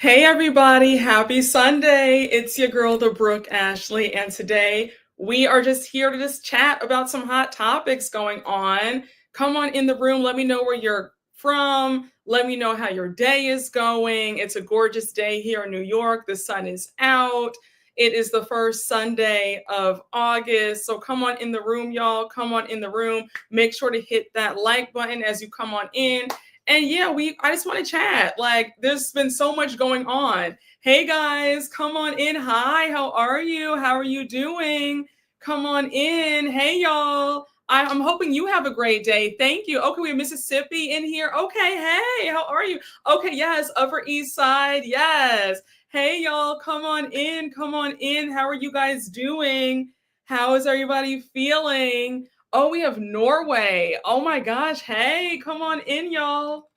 Hey everybody, happy Sunday. It's your girl, the Brooke Ashley, and today we are just here to just chat about some hot topics going on. Come on in the room, let me know where you're from. Let me know how your day is going. It's a gorgeous day here in New York. The sun is out. It is the first Sunday of August. So come on in the room, y'all. Come on in the room. Make sure to hit that like button as you come on in. And yeah, I just want to chat. Like, there's been so much going on. Hey guys, come on in. Hi, how are you? How are you doing? Come on in. Hey y'all. I'm hoping you have a great day. Thank you. Okay, we have Mississippi in here. Okay, hey, how are you? Okay, yes, Upper East Side. Yes. Hey y'all, come on in. Come on in. How are you guys doing? How is everybody feeling? Oh, we have Norway. Oh my gosh. Hey, come on in, y'all.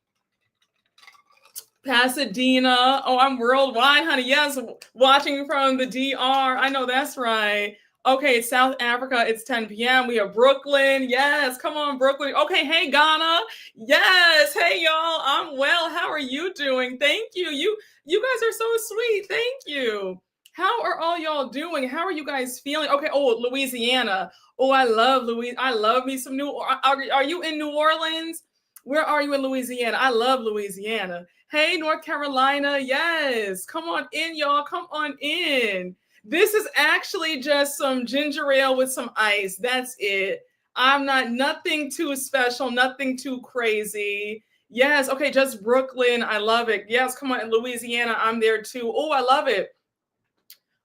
Pasadena. Oh, I'm worldwide, honey. Yes, watching from the DR. I know that's right. Okay, South Africa, it's 10 p.m. We have Brooklyn. Yes, come on, Brooklyn. Okay, hey, Ghana. Yes, hey, y'all. I'm well. How are you doing? Thank you. You guys are so sweet. Thank you. How are all y'all doing? How are you guys feeling? Okay, oh, Louisiana. Oh, I love Louisiana. I love me some are you in New Orleans? Where are you in Louisiana? I love Louisiana. Hey, North Carolina. Yes. Come on in, y'all. Come on in. This is actually just some ginger ale with some ice. That's it. I'm not nothing too special, nothing too crazy. Yes. Okay. Just Brooklyn. I love it. Yes. Come on. In Louisiana, I'm there too. Oh, I love it.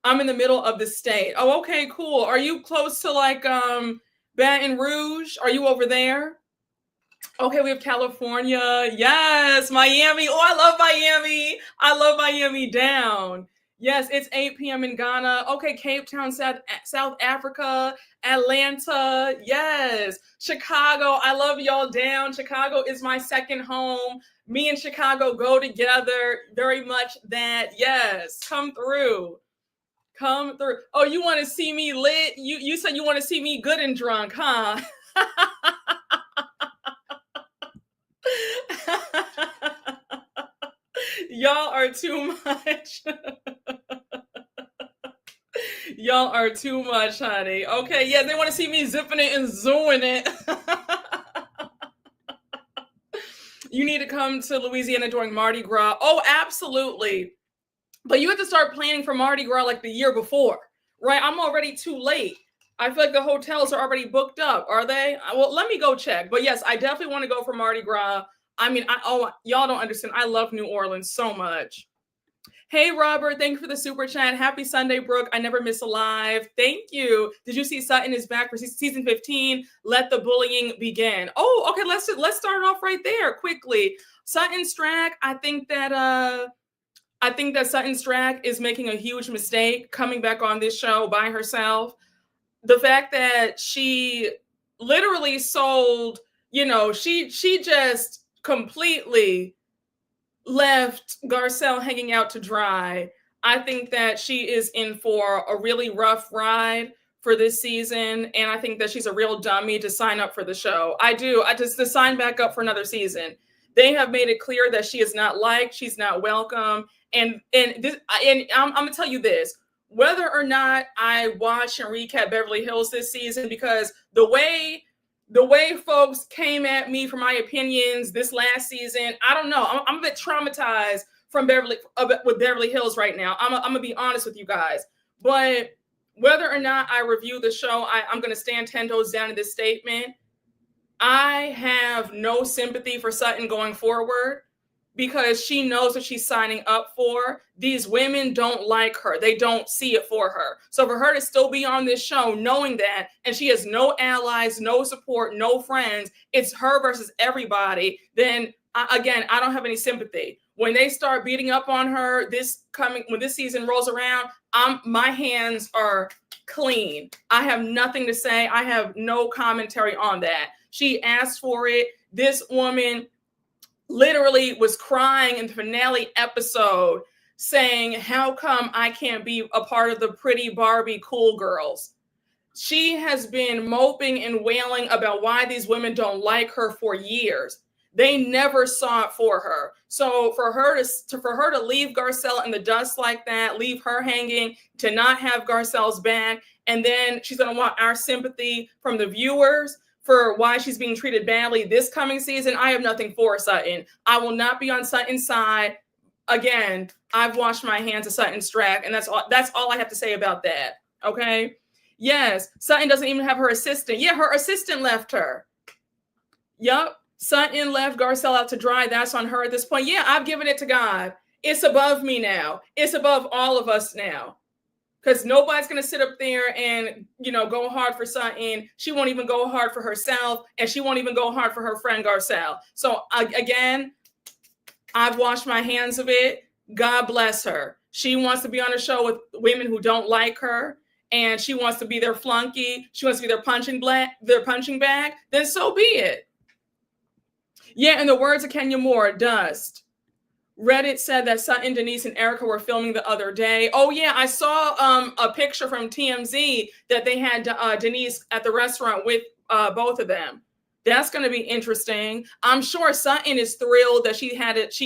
I'm in the middle of the state. Oh, okay, cool. Are you close to like Baton Rouge? Are you over there? Okay, we have California. Yes, Miami. Oh, I love Miami. I love Miami down. Yes, it's 8 p.m. in Ghana. Okay, Cape Town, South Africa, Atlanta. Yes, Chicago. I love y'all down. Chicago is my second home. Me and Chicago go together very much that. Yes, come through. Come through. Oh, you want to see me lit? You said you want to see me good and drunk, huh? Y'all are too much. Y'all are too much, honey. Okay, yeah, they want to see me zipping it and zooing it. You need to come to Louisiana during Mardi Gras. Oh, absolutely. But you have to start planning for Mardi Gras like the year before, right? I'm already too late. I feel like the hotels are already booked up. Are they? Well, let me go check. But yes, I definitely want to go for Mardi Gras. I mean, y'all don't understand. I love New Orleans so much. Hey, Robert, thank you for the super chat. Happy Sunday, Brooke. I never miss a live. Thank you. Did you see Sutton is back for season 15? Let the bullying begin. Oh, okay. Let's start off right there quickly. Sutton Stracke. I think that Sutton Stracke is making a huge mistake coming back on this show by herself. The fact that she literally sold, she just completely left Garcelle hanging out to dry. I think that she is in for a really rough ride for this season. And I think that she's a real dummy to sign up for the show. I do. To sign back up for another season. They have made it clear that she is not liked. She's not welcome. And I'm going to tell you this, whether or not I watch and recap Beverly Hills this season, because the way folks came at me for my opinions this last season, I don't know. I'm a bit traumatized with Beverly Hills right now. I'm going to be honest with you guys. But whether or not I review the show, I'm going to stand 10 toes down in this statement. I have no sympathy for Sutton going forward because she knows what she's signing up for. These women don't like her. They don't see it for her. So for her to still be on this show knowing that, and she has no allies, no support, no friends, it's her versus everybody, then again, I don't have any sympathy. When they start beating up on her when this season rolls around, my hands are clean. I have nothing to say. I have no commentary on that. She asked for it. This woman literally was crying in the finale episode saying, how come I can't be a part of the pretty Barbie cool girls? She has been moping and wailing about why these women don't like her for years. They never saw it for her. So for her to leave Garcelle in the dust like that, leave her hanging, to not have Garcelle's back, and then she's going to want our sympathy from the viewers for why she's being treated badly this coming season. I have nothing for Sutton. I will not be on Sutton's side. Again, I've washed my hands of Sutton Stracke, and that's all I have to say about that. Okay. Yes, Sutton doesn't even have her assistant. Yeah, her assistant left her. Yup. Sutton left Garcelle out to dry. That's on her at this point. Yeah, I've given it to God. It's above me now. It's above all of us now. Because nobody's going to sit up there and, go hard for Sutton. She won't even go hard for herself. And she won't even go hard for her friend Garcelle. So again, I've washed my hands of it. God bless her. She wants to be on a show with women who don't like her. And she wants to be their flunky. She wants to be their punching bag. Then so be it. Yeah, in the words of Kenya Moore, dust. Reddit said that Sutton, Denise, and Erica were filming the other day. Oh, yeah, I saw a picture from TMZ that they had Denise at the restaurant with both of them. That's going to be interesting. I'm sure Sutton is thrilled that she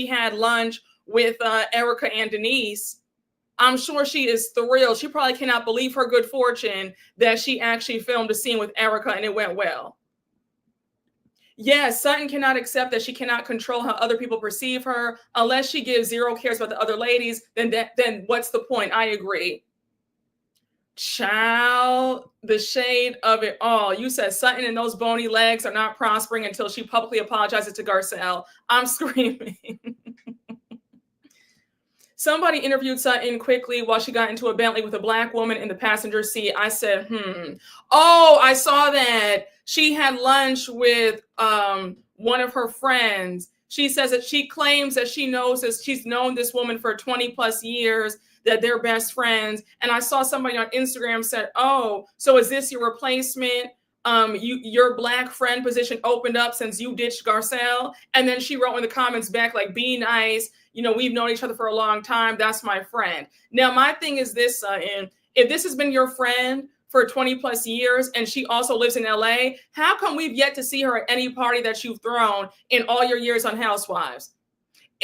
had lunch with Erica and Denise. I'm sure she is thrilled. She probably cannot believe her good fortune that she actually filmed a scene with Erica and it went well. Yes, Sutton cannot accept that she cannot control how other people perceive her. Unless she gives zero cares about the other ladies, then what's the point? I agree. Child, the shade of it all. You said Sutton and those bony legs are not prospering until she publicly apologizes to Garcelle. I'm screaming. Somebody interviewed Sutton quickly while she got into a Bentley with a black woman in the passenger seat. I said, Oh, I saw that. She had lunch with one of her friends. She says that she claims that she's known this woman for 20 plus years, that they're best friends. And I saw somebody on Instagram said, oh, so is this your replacement? Your black friend position opened up since you ditched Garcelle. And then she wrote in the comments back, like, be nice. We've known each other for a long time. That's my friend. Now, my thing is this, Sutton, if this has been your friend for 20 plus years and she also lives in LA, how come we've yet to see her at any party that you've thrown in all your years on Housewives?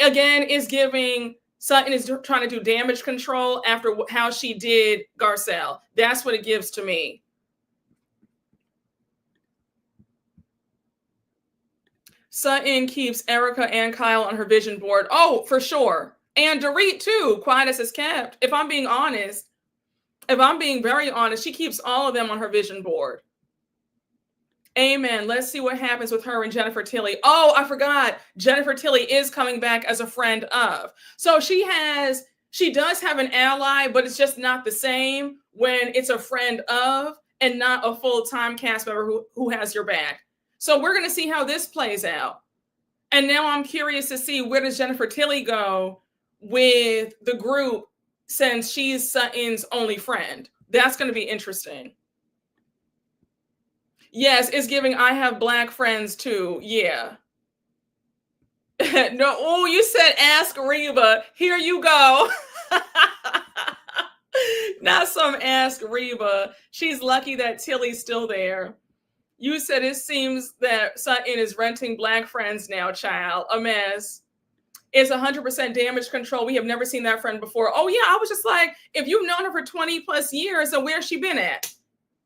Again, it's giving Sutton is trying to do damage control after how she did Garcelle. That's what it gives to me. Sutton keeps Erica and Kyle on her vision board. Oh, for sure. And Dorit too, quiet as is kept. If I'm being very honest, she keeps all of them on her vision board. Amen. Let's see what happens with her and Jennifer Tilly. Oh, I forgot. Jennifer Tilly is coming back as a friend of. So she does have an ally, but it's just not the same when it's a friend of and not a full-time cast member who has your back. So we're going to see how this plays out. And now I'm curious to see, where does Jennifer Tilly go with the group since she's Sutton's only friend? That's going to be interesting. Yes, it's giving I have black friends too. Yeah. No, oh, you said ask Reba. Here you go. Not some ask Reba. She's lucky that Tilly's still there. You said it seems that Sutton is renting black friends now, child. A mess. It's 100% damage control. We have never seen that friend before. Oh, yeah. I was just like, if you've known her for 20 plus years, then where's she been at?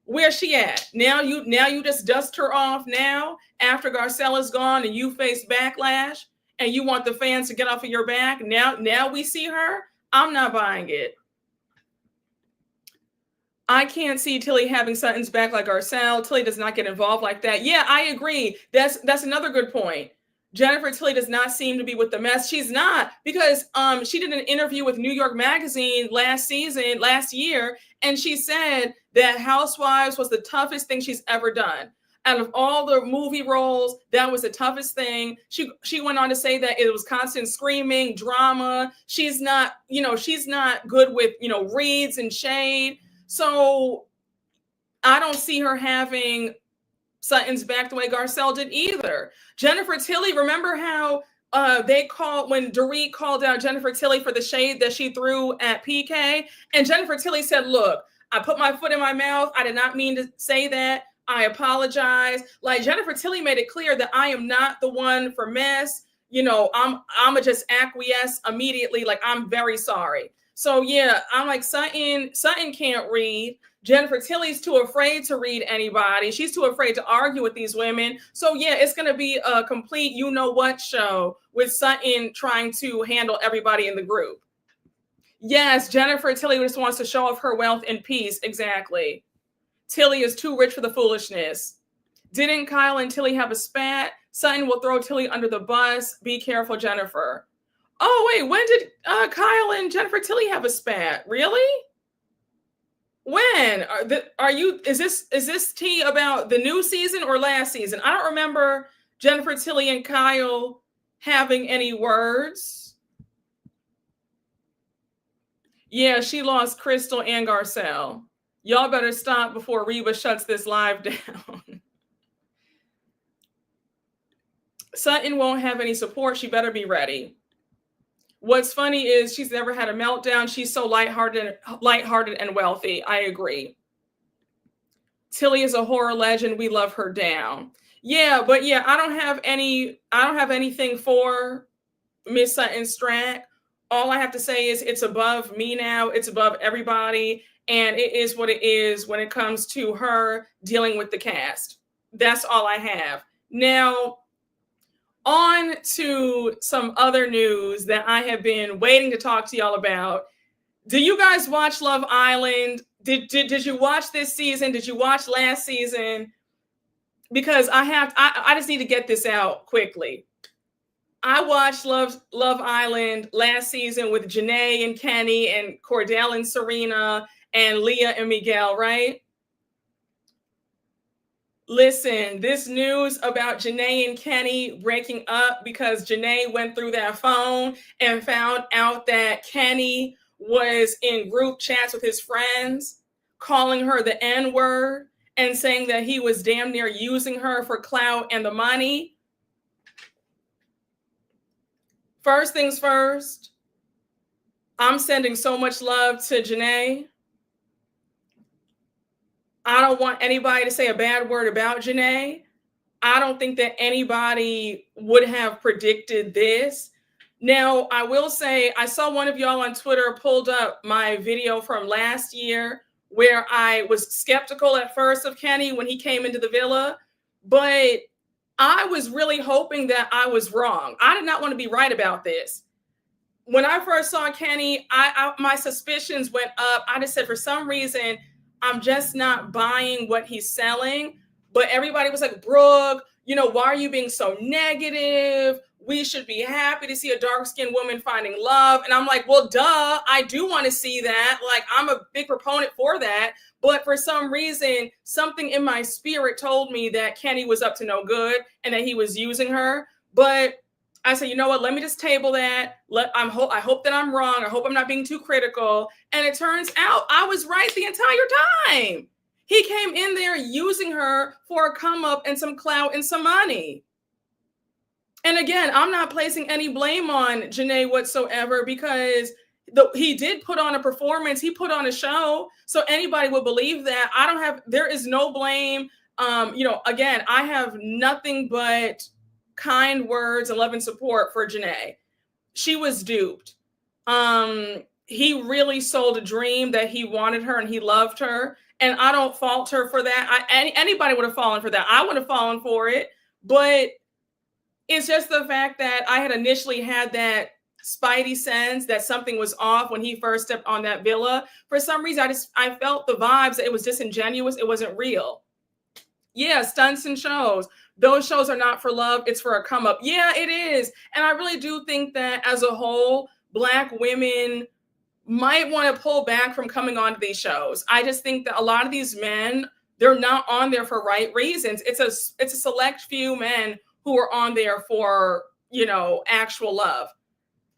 Where's she at? Now you just dust her off now after Garcelle is gone and you face backlash and you want the fans to get off of your back. Now we see her. I'm not buying it. I can't see Tilly having Sutton's back like Garcelle. Tilly does not get involved like that. Yeah, I agree. That's another good point. Jennifer Tilly does not seem to be with the mess. She's not, because she did an interview with New York Magazine last year, and she said that Housewives was the toughest thing she's ever done. Out of all the movie roles, that was the toughest thing. She went on to say that it was constant screaming, drama. She's not good with, reads and shade. So I don't see her having Sutton's back the way Garcelle did either. Jennifer Tilly, remember how when Dorit called out Jennifer Tilly for the shade that she threw at PK? And Jennifer Tilly said, look, I put my foot in my mouth. I did not mean to say that. I apologize. Like Jennifer Tilly made it clear that I am not the one for mess. You know, I'ma just acquiesce immediately. Like, I'm very sorry. So yeah, I'm like, Sutton can't read. Jennifer Tilly's too afraid to read anybody. She's too afraid to argue with these women. So yeah, it's gonna be a complete you know what show with Sutton trying to handle everybody in the group. Yes, Jennifer Tilly just wants to show off her wealth and peace. Exactly. Tilly is too rich for the foolishness. Didn't Kyle and Tilly have a spat? Sutton will throw Tilly under the bus. Be careful, Jennifer. Oh, wait, when did Kyle and Jennifer Tilly have a spat? Really? When? Is this tea about the new season or last season? I don't remember Jennifer Tilly and Kyle having any words. Yeah, she lost Crystal and Garcelle. Y'all better stop before Reba shuts this live down. Sutton won't have any support. She better be ready. What's funny is she's never had a meltdown. She's so lighthearted and wealthy. I agree. Tilly is a horror legend. We love her down. Yeah, but yeah, I don't have anything for Miss Sutton Stracke. All I have to say is it's above me now. It's above everybody. And it is what it is when it comes to her dealing with the cast. That's all I have. Now, on to some other news that I have been waiting to talk to y'all about. Do you guys watch Love Island? Did you watch this season? Did you watch last season? Because I just need to get this out quickly. I watched Love Island last season with Jana and Kenny and Cordell and Serena and Leah and Miguel, right? Listen, this news about Janae and Kenny breaking up because Janae went through that phone and found out that Kenny was in group chats with his friends, calling her the N-word and saying that he was damn near using her for clout and the money. First things first, I'm sending so much love to Janae. I don't want anybody to say a bad word about Janae. I don't think that anybody would have predicted this. Now, I will say, I saw one of y'all on Twitter pulled up my video from last year where I was skeptical at first of Kenny when he came into the villa, but I was really hoping that I was wrong. I did not want to be right about this. When I first saw Kenny, my suspicions went up. I just said, for some reason, I'm just not buying what he's selling. But everybody was like, Brooke, you know, why are you being so negative? We should be happy to see a dark-skinned woman finding love. And I'm like, well, duh, I do want to see that. Like, I'm a big proponent for that. But for some reason, something in my spirit told me that Kenny was up to no good and that he was using her. But I said, you know what? Let me just table that. I hope that I'm wrong. I hope I'm not being too critical. And it turns out I was right the entire time. He came in there using her for a come up and some clout and some money. And again, I'm not placing any blame on Janae whatsoever because he did put on a performance. He put on a show. So anybody would believe that. There is no blame. Again, I have nothing but kind words and love and support for Janae. She was duped. He really sold a dream that he wanted her and he loved her. And I don't fault her for that. Anybody would have fallen for that. I would have fallen for it. But it's just the fact that I had initially had that spidey sense that something was off when he first stepped on that villa. For some reason, I felt the vibes that it was disingenuous. It wasn't real. Yeah, stunts and shows. Those shows are not for love. It's for a come up. Yeah, it is. And I really do think that as a whole, Black women might want to pull back from coming on to these shows. I just think that a lot of these men, they're not on there for right reasons. It's a select few men who are on there for, actual love.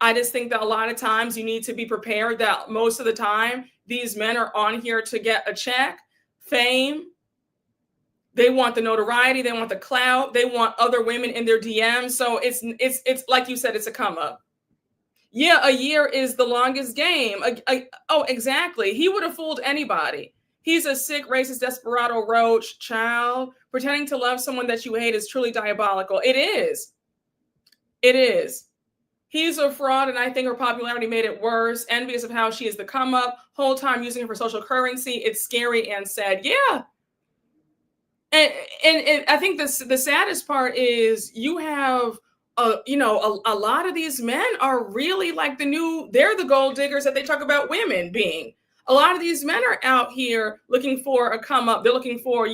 I just think that a lot of times you need to be prepared that most of the time these men are on here to get a check, fame. They want the notoriety. They want the clout. They want other women in their DMs. So it's like you said, it's a come up. Yeah, a year is the longest game. Oh, exactly. He would have fooled anybody. He's a sick, racist, desperado roach, child. Pretending to love someone that you hate is truly diabolical. It is. It is. He's a fraud, and I think her popularity made it worse. Envious of how she is the come up, whole time using her for social currency. It's scary and sad. Yeah. And I think the saddest part is you have a lot of these men are really like they're the gold diggers that they talk about women being. A lot of these men are out here looking for a come up. They're looking for,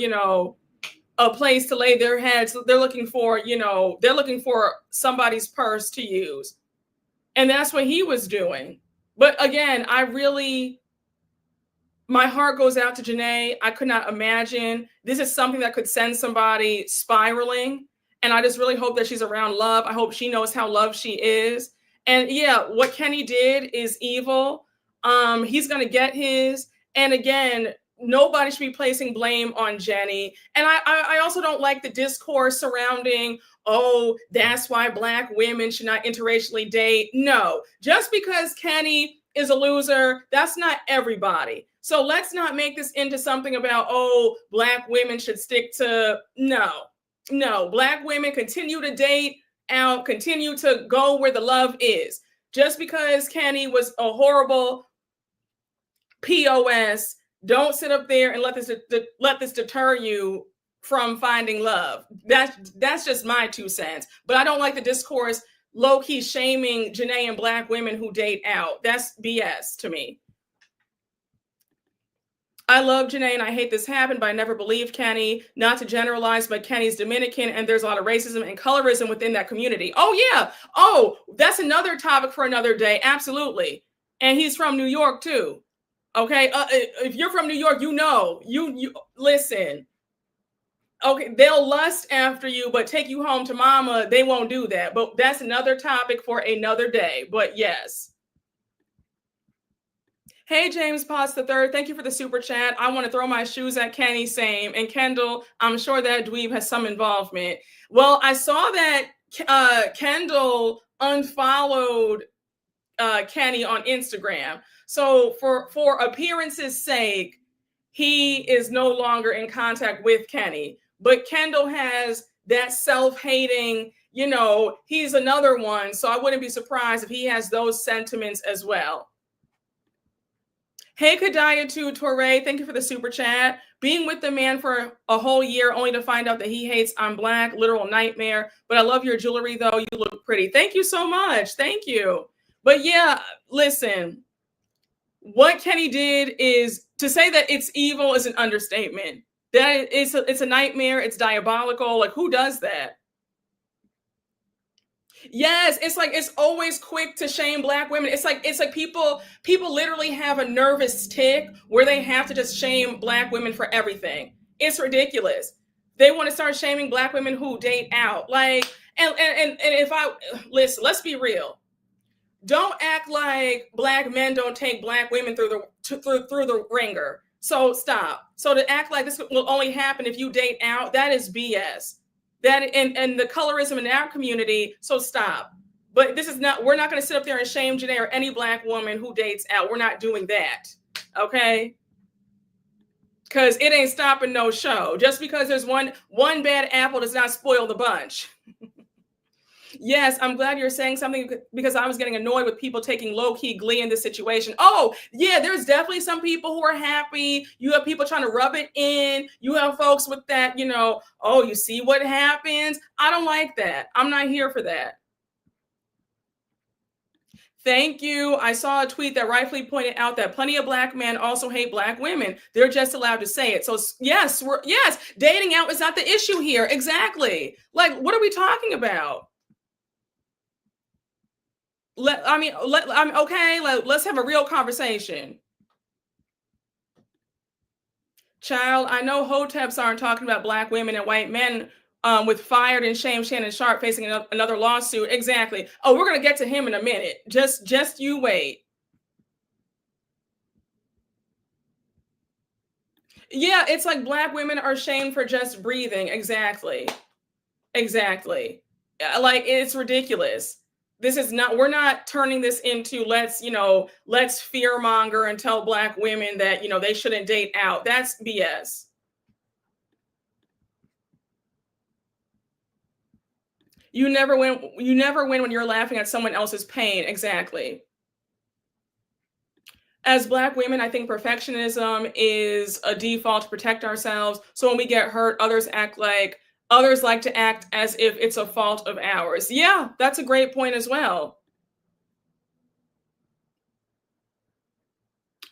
a place to lay their heads. They're looking for, they're looking for somebody's purse to use. And that's what he was doing. But again, my heart goes out to Janae. I could not imagine. This is something that could send somebody spiraling. And I just really hope that she's around love. I hope she knows how loved she is. And yeah, what Kenny did is evil. He's going to get his. And again, nobody should be placing blame on Jenny. And I also don't like the discourse surrounding, oh, that's why Black women should not interracially date. No, just because Kenny is a loser, that's not everybody. So let's not make this into something about, oh, Black women should stick to, no, Black women continue to date out, continue to go where the love is. Just because Kenny was a horrible POS, don't sit up there and let this deter you from finding love. That's just my 2 cents. But I don't like the discourse low-key shaming Janae and Black women who date out. That's BS to me. I love Janae and I hate this happened, but I never believed Kenny. Not to generalize, but Kenny's Dominican and there's a lot of racism and colorism within that community. Oh, yeah. Oh, that's another topic for another day. Absolutely. And he's from New York, too. Okay. If you're from New York, you listen. Okay. They'll lust after you, but take you home to mama. They won't do that. But that's another topic for another day. But yes. Hey, James Potts III, thank you for the super chat. I want to throw my shoes at Kenny, same. And Kendall, I'm sure that dweeb has some involvement. Well, I saw that Kendall unfollowed Kenny on Instagram. So for appearance's sake, he is no longer in contact with Kenny. But Kendall has that self-hating, he's another one. So I wouldn't be surprised if he has those sentiments as well. Hey, Kadaya Torre, thank you for the super chat. Being with the man for a whole year only to find out that he hates I'm Black, literal nightmare. But I love your jewelry, though. You look pretty. Thank you so much. Thank you. But yeah, listen, what Kenny did is to say that it's evil is an understatement. That it's a nightmare. It's diabolical. Like, who does that? Yes, it's like it's always quick to shame Black women. It's like people literally have a nervous tick where they have to just shame Black women for everything. It's ridiculous. They want to start shaming Black women who date out. Like, and if I listen, let's be real. Don't act like Black men don't take Black women through the ringer. So stop. So to act like this will only happen if you date out, that is BS. That and the colorism in our community, so stop. But we're not going to sit up there and shame Janae or any Black woman who dates out. We're not doing that, okay? Because it ain't stopping no show. Just because there's one bad apple does not spoil the bunch. Yes, I'm glad you're saying something because I was getting annoyed with people taking low-key glee in this situation. Oh, yeah, there's definitely some people who are happy. You have people trying to rub it in. You have folks with that, oh, you see what happens? I don't like that. I'm not here for that. Thank you. I saw a tweet that rightfully pointed out that plenty of Black men also hate Black women. They're just allowed to say it. So yes, dating out is not the issue here. Exactly. Like, what are we talking about? Let's have a real conversation. Child, I know hoteps aren't talking about Black women and white men with fired and shamed Shannon Sharpe facing another lawsuit. Exactly. Oh, we're going to get to him in a minute. Just you wait. Yeah, it's like Black women are shamed for just breathing. Exactly. Like, it's ridiculous. This is not, we're not turning this into let's fear monger and tell Black women that, they shouldn't date out. That's BS. You never win when you're laughing at someone else's pain. Exactly. As Black women, I think perfectionism is a default to protect ourselves. So when we get hurt, others like to act as if it's a fault of ours. Yeah, that's a great point as well.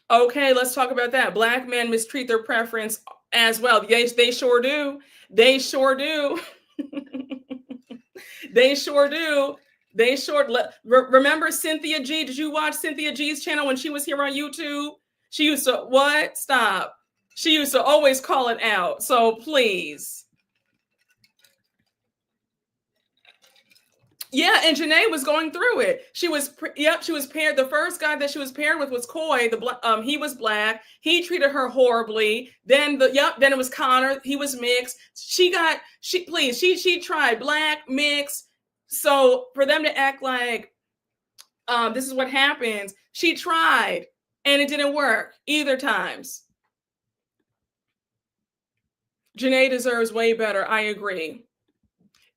Okay, let's talk about that. Black men mistreat their preference as well. They sure do. They sure do. They sure do. Remember Cynthia G? Did you watch Cynthia G's channel when she was here on YouTube? She used to what? Stop. She used to always call it out. So please. Yeah, and Janae was going through it. She was paired. The first guy that she was paired with was Coy. He was Black. He treated her horribly. Then it was Connor. He was mixed. She tried Black, mixed. So for them to act like this is what happens, she tried and it didn't work either times. Janae deserves way better. I agree.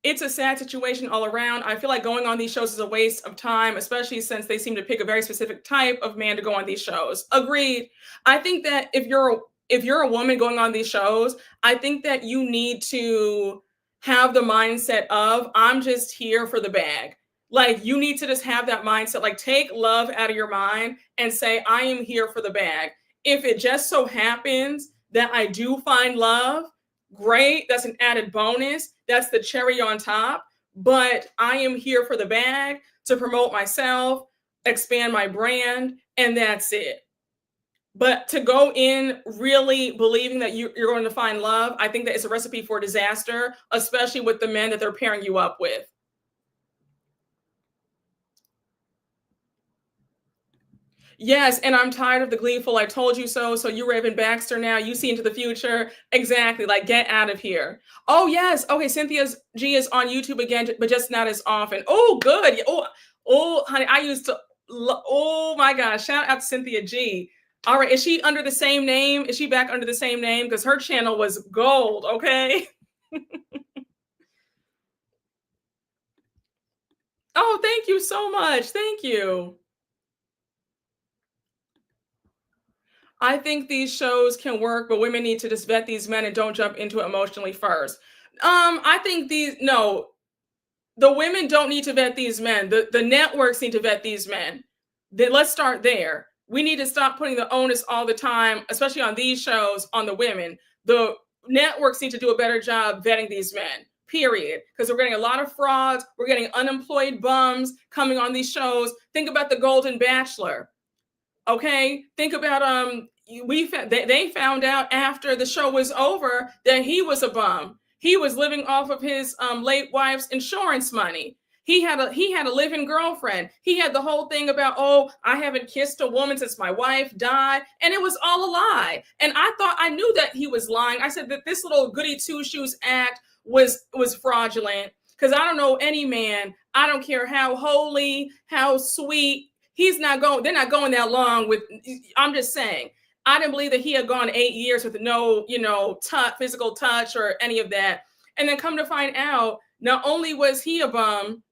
It's a sad situation all around. I feel like going on these shows is a waste of time, especially since they seem to pick a very specific type of man to go on these shows. Agreed. I think that if you're a woman going on these shows, I think that you need to have the mindset of, I'm just here for the bag. Like, you need to just have that mindset, like take love out of your mind and say, I am here for the bag. If it just so happens that I do find love, great. That's an added bonus. That's the cherry on top. But I am here for the bag, to promote myself, expand my brand, and that's it. But to go in really believing that you're going to find love, I think that it's a recipe for disaster, especially with the men that they're pairing you up with. Yes, and I'm tired of the gleeful, I told you so. So you're Raven Baxter now. You see into the future. Exactly. Like, get out of here. Oh, yes. Okay, Cynthia G is on YouTube again, but just not as often. Oh, good. Oh, honey, I used to. Oh, my gosh. Shout out to Cynthia G. All right. Is she under the same name? Is she back under the same name? Because her channel was gold. Okay. Oh, thank you so much. Thank you. I think these shows can work, but women need to just vet these men and don't jump into it emotionally first. I think the women don't need to vet these men. The networks need to vet these men. Then let's start there. We need to stop putting the onus all the time, especially on these shows, on the women. The networks need to do a better job vetting these men, period. Because we're getting a lot of frauds. We're getting unemployed bums coming on these shows. Think about the Golden Bachelor. Okay, think about they found out after the show was over that he was a bum. He was living off of his late wife's insurance money. He had a live-in girlfriend. He had the whole thing about, oh, I haven't kissed a woman since my wife died, and it was all a lie. And I knew that he was lying. I said that this little goody two-shoes act was fraudulent, because I don't know any man. I don't care how holy, how sweet. They're not going that long with, I'm just saying, I didn't believe that he had gone 8 years with no, physical touch or any of that. And then come to find out, not only was he a bum,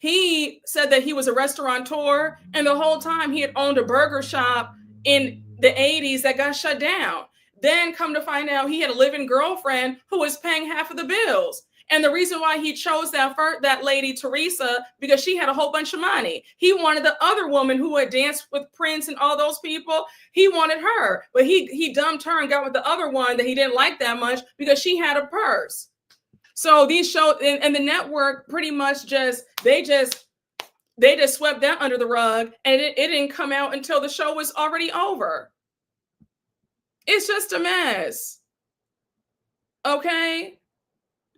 he said that he was a restaurateur, and the whole time he had owned a burger shop in the 80s that got shut down. Then come to find out he had a live-in girlfriend who was paying half of the bills. And the reason why he chose that lady, Teresa, because she had a whole bunch of money. He wanted the other woman who had danced with Prince and all those people. He wanted her, but he dumped her and got with the other one that he didn't like that much because she had a purse. So these shows and the network pretty much they just swept that under the rug, and it didn't come out until the show was already over. It's just a mess. Okay.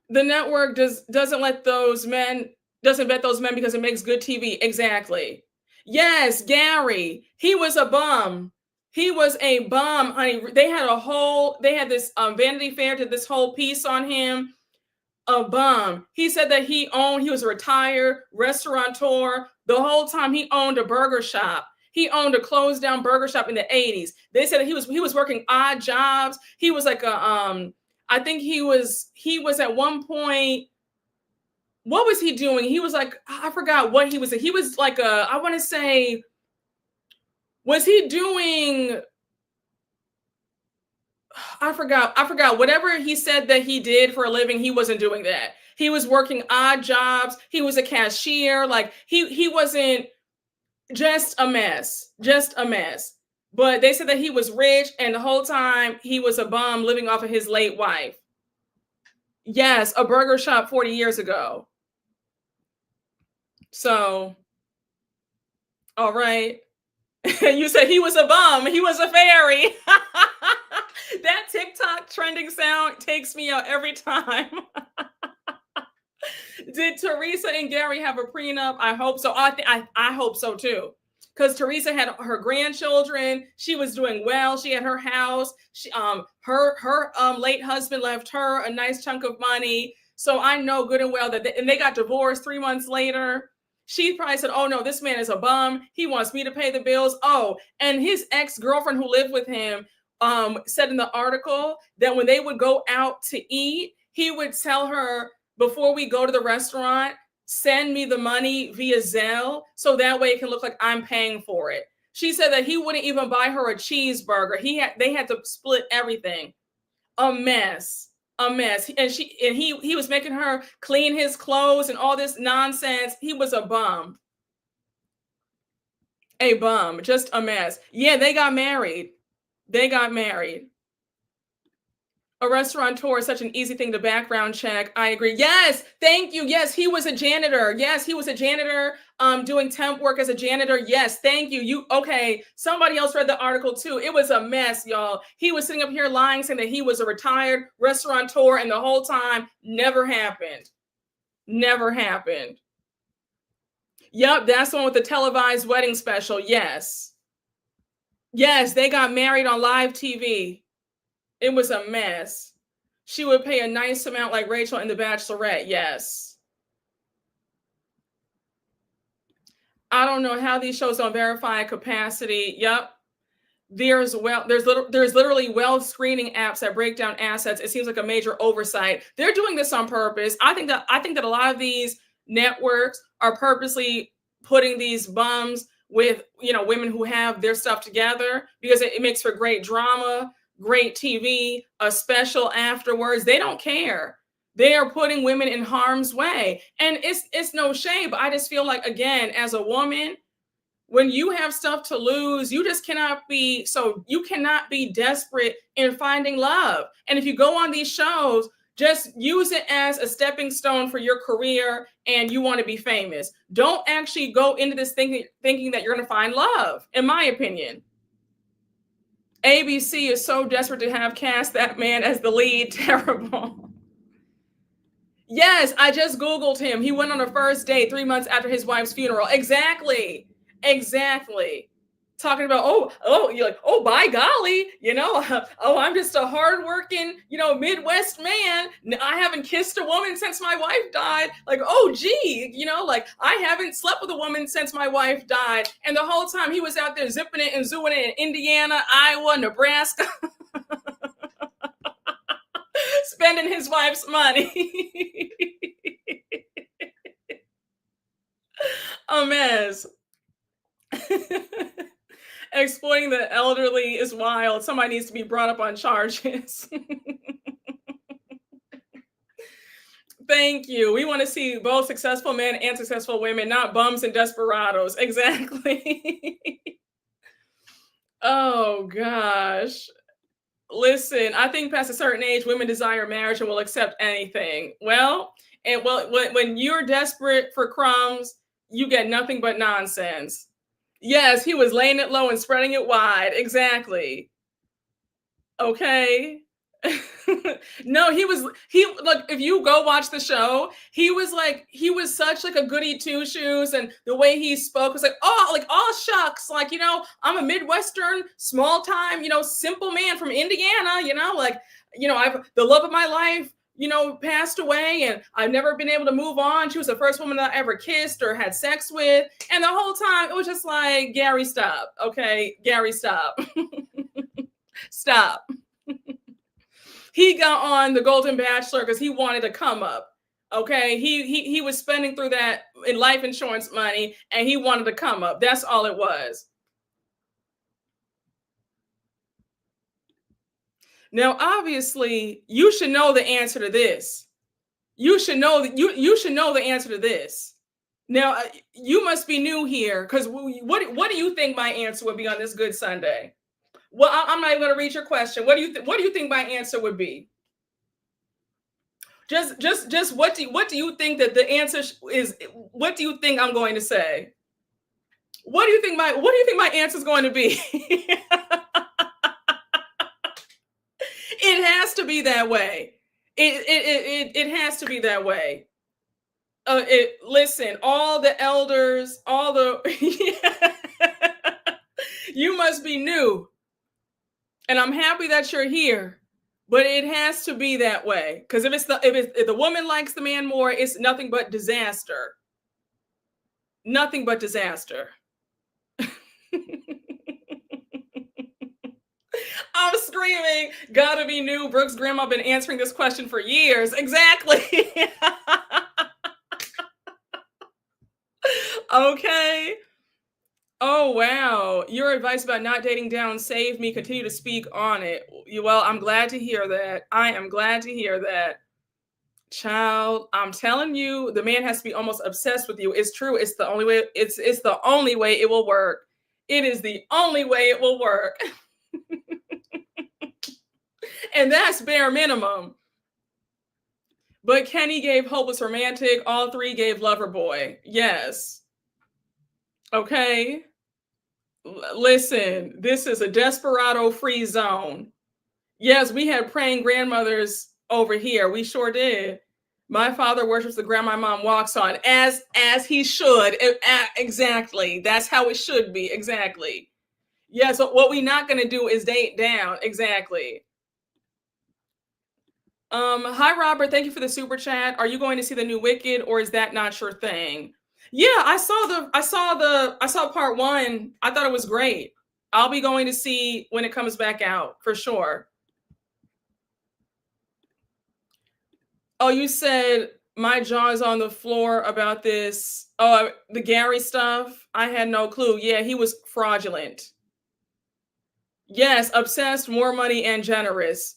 The network doesn't vet those men because it makes good TV. Exactly. Yes, Gary. He was a bum. He was a bum, honey. They had this Vanity Fair did this whole piece on him. A bum. He said that he was a retired restaurateur. The whole time he owned a burger shop. He owned a closed down burger shop in the 80s. They said that he was working odd jobs. He was like I think he was at one point, what was he doing? He was like, I forgot what he was. He was like I want to say, was he doing, I forgot. Whatever he said that he did for a living, he wasn't doing that. He was working odd jobs. He was a cashier. Like he wasn't, just a mess. But they said that he was rich and the whole time he was a bum living off of his late wife. Yes, a burger shop 40 years ago. So, all right. You said he was a bum. He was a fairy. That TikTok trending sound takes me out every time. Did Teresa and Gary have a prenup? I hope so. I hope so too. Because Teresa had her grandchildren. She was doing well. She had her house. She, her late husband left her a nice chunk of money. So I know good and well that they got divorced 3 months later. She probably said, oh no, this man is a bum. He wants me to pay the bills. Oh, and his ex-girlfriend who lived with him said in the article that when they would go out to eat, he would tell her, before we go to the restaurant, send me the money via Zelle so that way it can look like I'm paying for it. She said that he wouldn't even buy her a cheeseburger. They had to split everything. A mess. And he was making her clean his clothes and all this nonsense. He was a bum. A bum, just a mess. Yeah, they got married. A restaurateur is such an easy thing to background check. I agree. Yes, thank you. Yes, he was a janitor. Doing temp work as a janitor. Yes, thank you. Okay, somebody else read the article too. It was a mess, y'all. He was sitting up here lying, saying that he was a retired restaurateur, and the whole time never happened. Yep, that's the one with the televised wedding special. Yes, they got married on live TV. It was a mess. She would pay a nice amount like Rachel in The Bachelorette. Yes. I don't know how these shows don't verify capacity. Yep. There's literally wealth screening apps that break down assets. It seems like a major oversight. They're doing this on purpose. I think that a lot of these networks are purposely putting these bums with, women who have their stuff together because it makes for great drama, great TV, a special afterwards. They don't care. They are putting women in harm's way. And it's no shame, but I just feel like, again, as a woman, when you have stuff to lose, you cannot be desperate in finding love. And if you go on these shows, just use it as a stepping stone for your career and you want to be famous. Don't actually go into this thinking that you're going to find love, in my opinion. ABC is so desperate to have cast that man as the lead. Terrible. Yes, I just Googled him. He went on a first date 3 months after his wife's funeral. Exactly. Talking about, you're like, oh, by golly, I'm just a hardworking, Midwest man. I haven't kissed a woman since my wife died. Like, oh, gee, I haven't slept with a woman since my wife died. And the whole time he was out there zipping it and zooing it in Indiana, Iowa, Nebraska, spending his wife's money. A mess. Exploiting the elderly is wild. Somebody needs to be brought up on charges. Thank you. We want to see both successful men and successful women, not bums and desperados. Exactly. Oh, gosh. Listen, I think past a certain age, women desire marriage and will accept anything. When you're desperate for crumbs, you get nothing but nonsense. Yes, he was laying it low and spreading it wide. Exactly. Okay. No, look, if you go watch the show, he was such like a goody two shoes, and the way he spoke was like, oh shucks, I'm a Midwestern, small time, simple man from Indiana, I've the love of my life passed away, and I've never been able to move on. She was the first woman that I ever kissed or had sex with. And the whole time it was just like, Gary, stop. Okay, Gary, stop. Stop. He got on the Golden Bachelor because he wanted to come up. Okay, he was spending through that in life insurance money, and he wanted to come up. That's all it was. Now, obviously, you should know the answer to this. You should know that you should know the answer to this. Now, you must be new here, because what do you think my answer would be on this Good Sunday? Well, I'm not even going to read your question. What do you think my answer would be? Just what do you think that the answer is? What do you think I'm going to say? What do you think my answer is going to be? It has to be that way. It has to be that way. Listen, all the elders, all the you must be new, and I'm happy that you're here. But it has to be that way, because if the woman likes the man more, it's nothing but disaster. Nothing but disaster. I'm screaming, gotta be new. Brooke's grandma been answering this question for years. Exactly. Okay. Oh, wow. Your advice about not dating down saved me. Continue to speak on it. Well, I'm glad to hear that. I am glad to hear that. Child, I'm telling you, the man has to be almost obsessed with you. It's true. It's the only way. It's the only way it will work. It is the only way it will work. And that's bare minimum. But Kenny gave hopeless romantic. All three gave lover boy. Yes. Okay. Listen, this is a desperado free zone. Yes, we had praying grandmothers over here. We sure did. My father worships the ground my mom walks on, as he should. Exactly. That's how it should be. Exactly. Yeah, so what we're not going to do is date down. Exactly. Hi Robert, thank you for the super chat. Are you going to see the new Wicked, or is that not your thing? Yeah, I saw part 1. I thought it was great. I'll be going to see when it comes back out for sure. Oh, you said my jaw is on the floor about this. Oh, the Gary stuff. I had no clue. Yeah, he was fraudulent. Yes, obsessed, more money, and generous.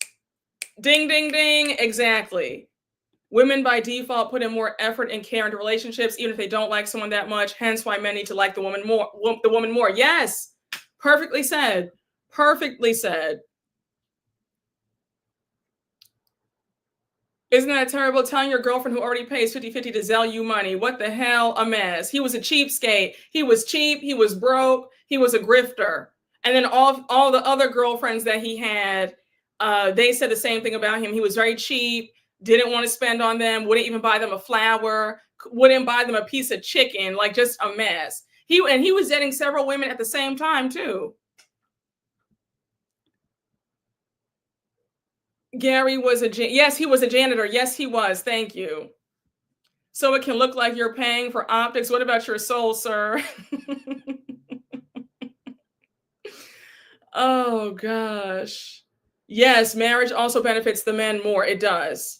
Ding, ding, ding. Exactly. Women by default put in more effort and care into relationships, even if they don't like someone that much. Hence why men need to like the woman more. Yes. Perfectly said. Perfectly said. Isn't that terrible? Telling your girlfriend who already pays 50-50 to sell you money. What the hell? A mess. He was a cheapskate. He was cheap. He was broke. He was a grifter. And then all the other girlfriends that he had, they said the same thing about him. He was very cheap, didn't want to spend on them, wouldn't even buy them a flower, wouldn't buy them a piece of chicken, like just a mess. He was dating several women at the same time too. Gary was yes, he was a janitor. Yes, he was. Thank you. So it can look like you're paying for optics. What about your soul, sir? Oh, gosh. Yes, marriage also benefits the men more. It does.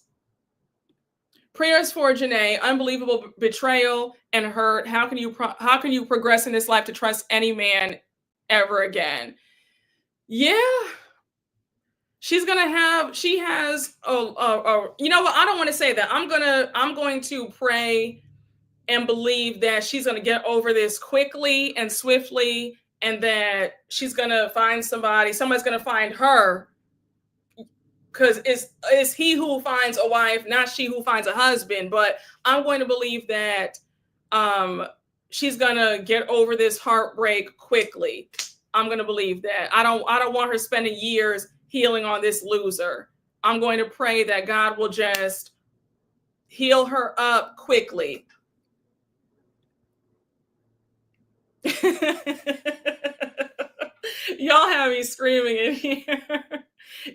Prayers for Janae. Unbelievable betrayal and hurt. How can you progress in this life to trust any man ever again? Yeah. She has, you know what? I don't want to say that. I'm going to pray and believe that she's going to get over this quickly and swiftly, and that she's going to find somebody's going to find her, because it's he who finds a wife, not she who finds a husband. But I'm going to believe that she's going to get over this heartbreak quickly. I'm going to believe that. I don't want her spending years healing on this loser. I'm going to pray that God will just heal her up quickly. Y'all have me screaming in here.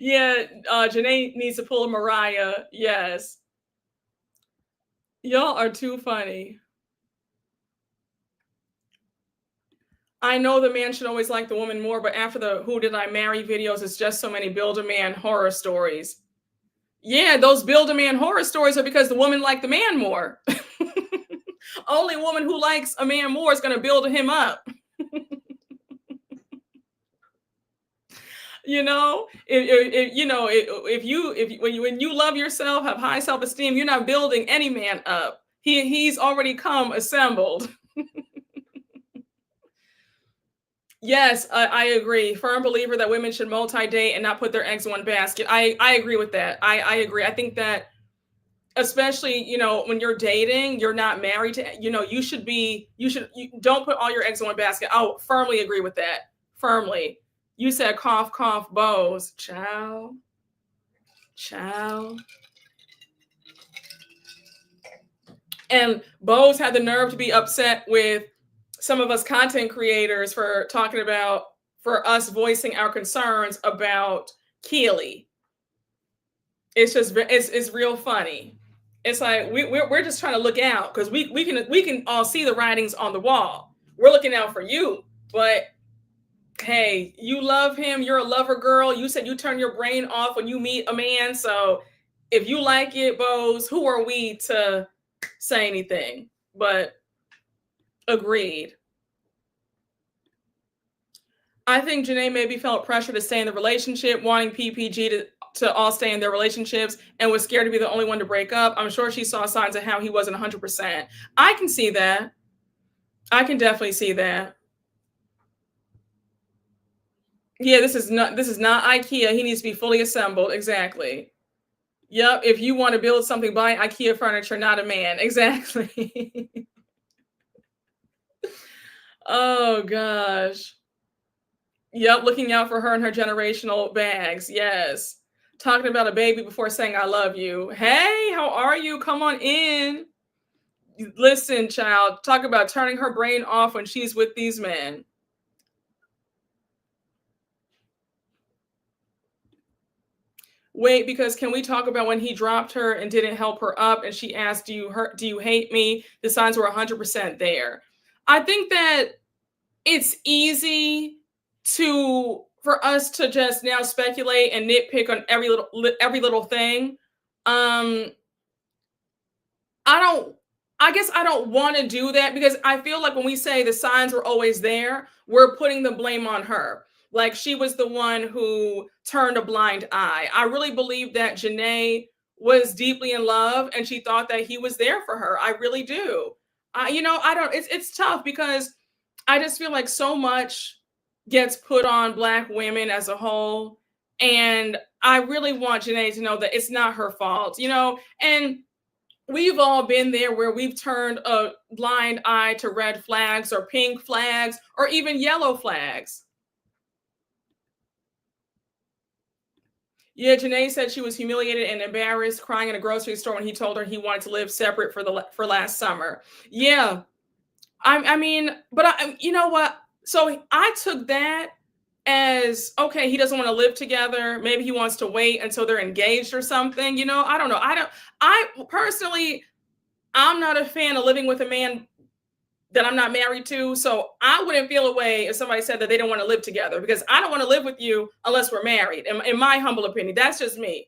Yeah, Janae needs to pull a Mariah. Yes. Y'all are too funny. I know the man should always like the woman more, but after the Who Did I Marry videos, it's just so many Build-A-Man horror stories. Yeah, those Build-A-Man horror stories are because the woman liked the man more. Only woman who likes a man more is going to build him up. You know, when you love yourself, have high self-esteem, you're not building any man up. He's already come assembled. Yes, I agree. Firm believer that women should multi-date and not put their eggs in one basket. I agree with that. I agree. I think that especially, when you're dating, you're not married to, you don't put all your eggs in one basket. I'll firmly agree with that. Firmly. You said cough, cough, bows. Ciao. Ciao. And Bose had the nerve to be upset with some of us content creators for us voicing our concerns about Keely. It's just, it's real funny. It's like we're just trying to look out because we can all see the writings on the wall. We're looking out for you, but hey, you love him. You're a lover girl. You said you turn your brain off when you meet a man. So if you like it, Bose, who are we to say anything? But agreed. I think Janae maybe felt pressure to stay in the relationship, wanting PPG to all stay in their relationships, and was scared to be the only one to break up. I'm sure she saw signs of how he wasn't 100%. I can see that. I can definitely see that. Yeah, this is not IKEA. He needs to be fully assembled. Exactly. Yep. If you want to build something, buy IKEA furniture, not a man. Exactly. Oh gosh. Yep. Looking out for her and her generational bags. Yes. Talking about a baby before saying I love you. Hey, how are you? Come on in. Listen, child. Talk about turning her brain off when she's with these men. Wait, because can we talk about when he dropped her and didn't help her up and she asked, do you hate me? The signs were 100% there. I think that it's easy for us to just now speculate and nitpick on every little thing. I guess I don't want to do that because I feel like when we say the signs were always there, we're putting the blame on her. Like she was the one who turned a blind eye. I really believe that Janae was deeply in love and she thought that he was there for her. I really do. It's tough because I just feel like so much gets put on Black women as a whole. And I really want Janae to know that it's not her fault, and we've all been there where we've turned a blind eye to red flags or pink flags or even yellow flags. Yeah, Janae said she was humiliated and embarrassed, crying in a grocery store when he told her he wanted to live separate for last summer. Yeah, I mean, but you know what? So I took that as okay. He doesn't want to live together. Maybe he wants to wait until they're engaged or something. I don't know. I personally, I'm not a fan of living with a man that I'm not married to. So I wouldn't feel a way if somebody said that they don't want to live together because I don't want to live with you unless we're married. In my humble opinion, that's just me.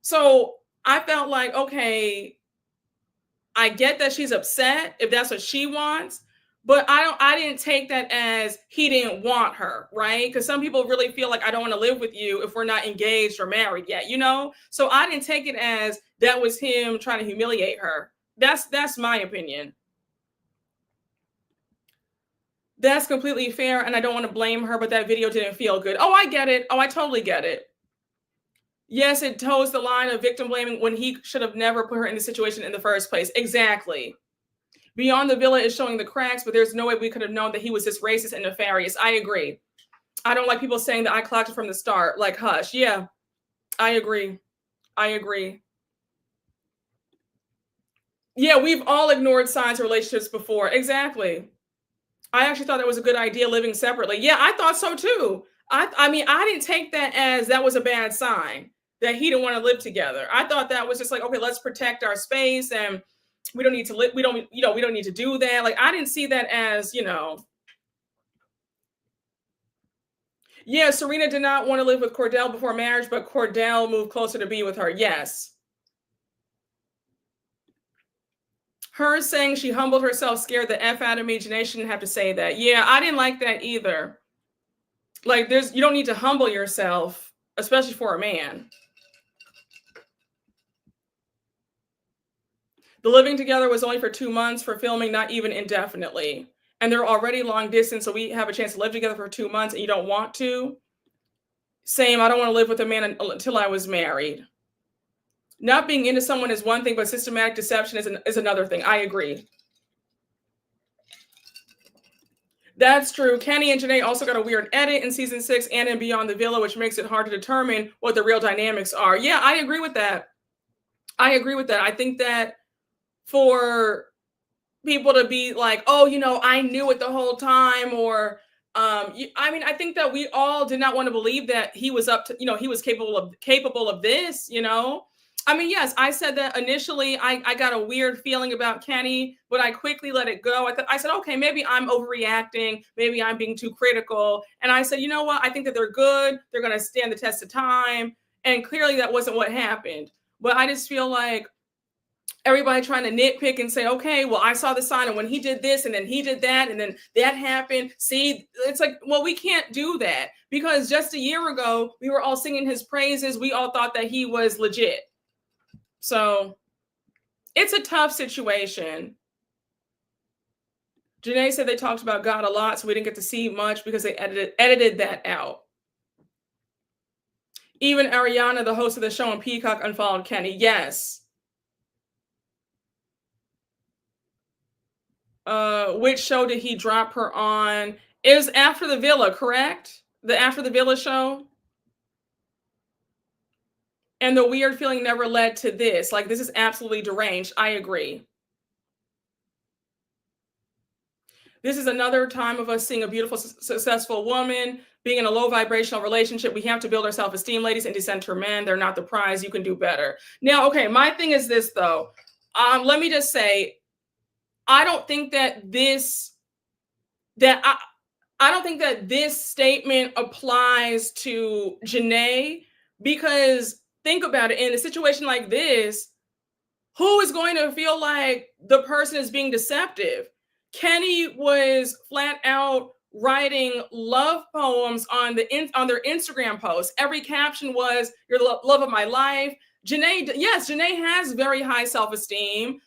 So I felt like, okay, I get that she's upset if that's what she wants, but I didn't take that as he didn't want her, right? Because some people really feel like I don't want to live with you if we're not engaged or married yet, So I didn't take it as that was him trying to humiliate her. That's my opinion. That's completely fair, and I don't want to blame her, but that video didn't feel good. Oh, I get it. Oh, I totally get it. Yes, it toes the line of victim blaming when he should have never put her in the situation in the first place. Exactly. Beyond the Villa is showing the cracks, but there's no way we could have known that he was this racist and nefarious. I agree. I don't like people saying that I clocked it from the start. Like, hush. Yeah, I agree. Yeah, we've all ignored signs of relationships before. Exactly. I actually thought that was a good idea living separately. Yeah, I thought so too. I mean, I didn't take that as that was a bad sign that he didn't want to live together. I thought that was just like, okay, let's protect our space and we don't need to live. We don't, we don't need to do that. Like, I didn't see that as, yeah, Serena did not want to live with Cordell before marriage, but Cordell moved closer to be with her. Yes. Her saying she humbled herself scared the F out of me. Janae shouldn't have to say that. Yeah, I didn't like that either. Like, you don't need to humble yourself, especially for a man. The living together was only for 2 months for filming, not even indefinitely. And they're already long distance, so we have a chance to live together for 2 months and you don't want to. Same, I don't want to live with a man until I was married. Not being into someone is one thing, but systematic deception is another thing. I agree. That's true. Kenny and Janae also got a weird edit in season 6 and in Beyond the Villa, which makes it hard to determine what the real dynamics are. Yeah, I agree with that. I think that for people to be like, oh, I knew it the whole time, or I mean, I think that we all did not want to believe that he was up to, he was capable of this, I mean, yes, I said that initially. I got a weird feeling about Kenny, but I quickly let it go. I said, okay, maybe I'm overreacting. Maybe I'm being too critical. And I said, you know what? I think that they're good. They're going to stand the test of time. And clearly that wasn't what happened. But I just feel like everybody trying to nitpick and say, okay, well, I saw the sign and when he did this and then he did that and then that happened. See, it's like, well, we can't do that because just a year ago, we were all singing his praises. We all thought that he was legit. So it's a tough situation. Janae said they talked about God a lot, so we didn't get to see much because they edited that out. Even Ariana, the host of the show on Peacock, unfollowed Kenny. Yes. Which show did he drop her on? It was After the Villa, correct? The After the Villa show? And the weird feeling never led to this. Like, this is absolutely deranged. I agree. This is another time of us seeing a beautiful, successful woman being in a low vibrational relationship. We have to build our self-esteem, ladies, and decenter men. They're not the prize. You can do better. Now, okay, my thing is this, though. Let me just say, I don't think that this statement applies to Janae, because think about it. In a situation like this, who is going to feel like the person is being deceptive? Kenny was flat out writing love poems on their Instagram posts. Every caption was, "You're the love of my life." Janae has very high self-esteem.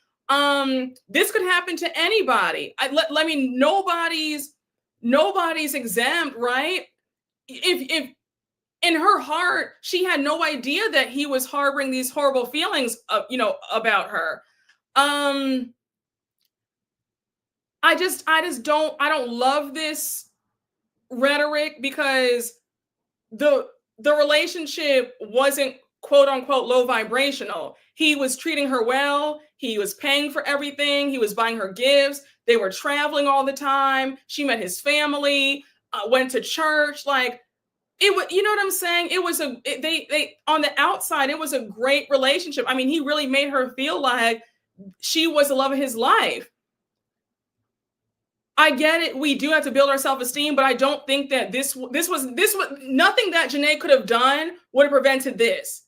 This could happen to anybody. Nobody's exempt, right? If in her heart, she had no idea that he was harboring these horrible feelings, about her. I don't love this rhetoric, because the relationship wasn't quote unquote low vibrational. He was treating her well. He was paying for everything. He was buying her gifts. They were traveling all the time. She met his family, went to church. Like, it was, you know what I'm saying? It was they on the outside, it was a great relationship. I mean, he really made her feel like she was the love of his life. I get it. We do have to build our self-esteem, but I don't think that this was nothing that Janae could have done would have prevented this.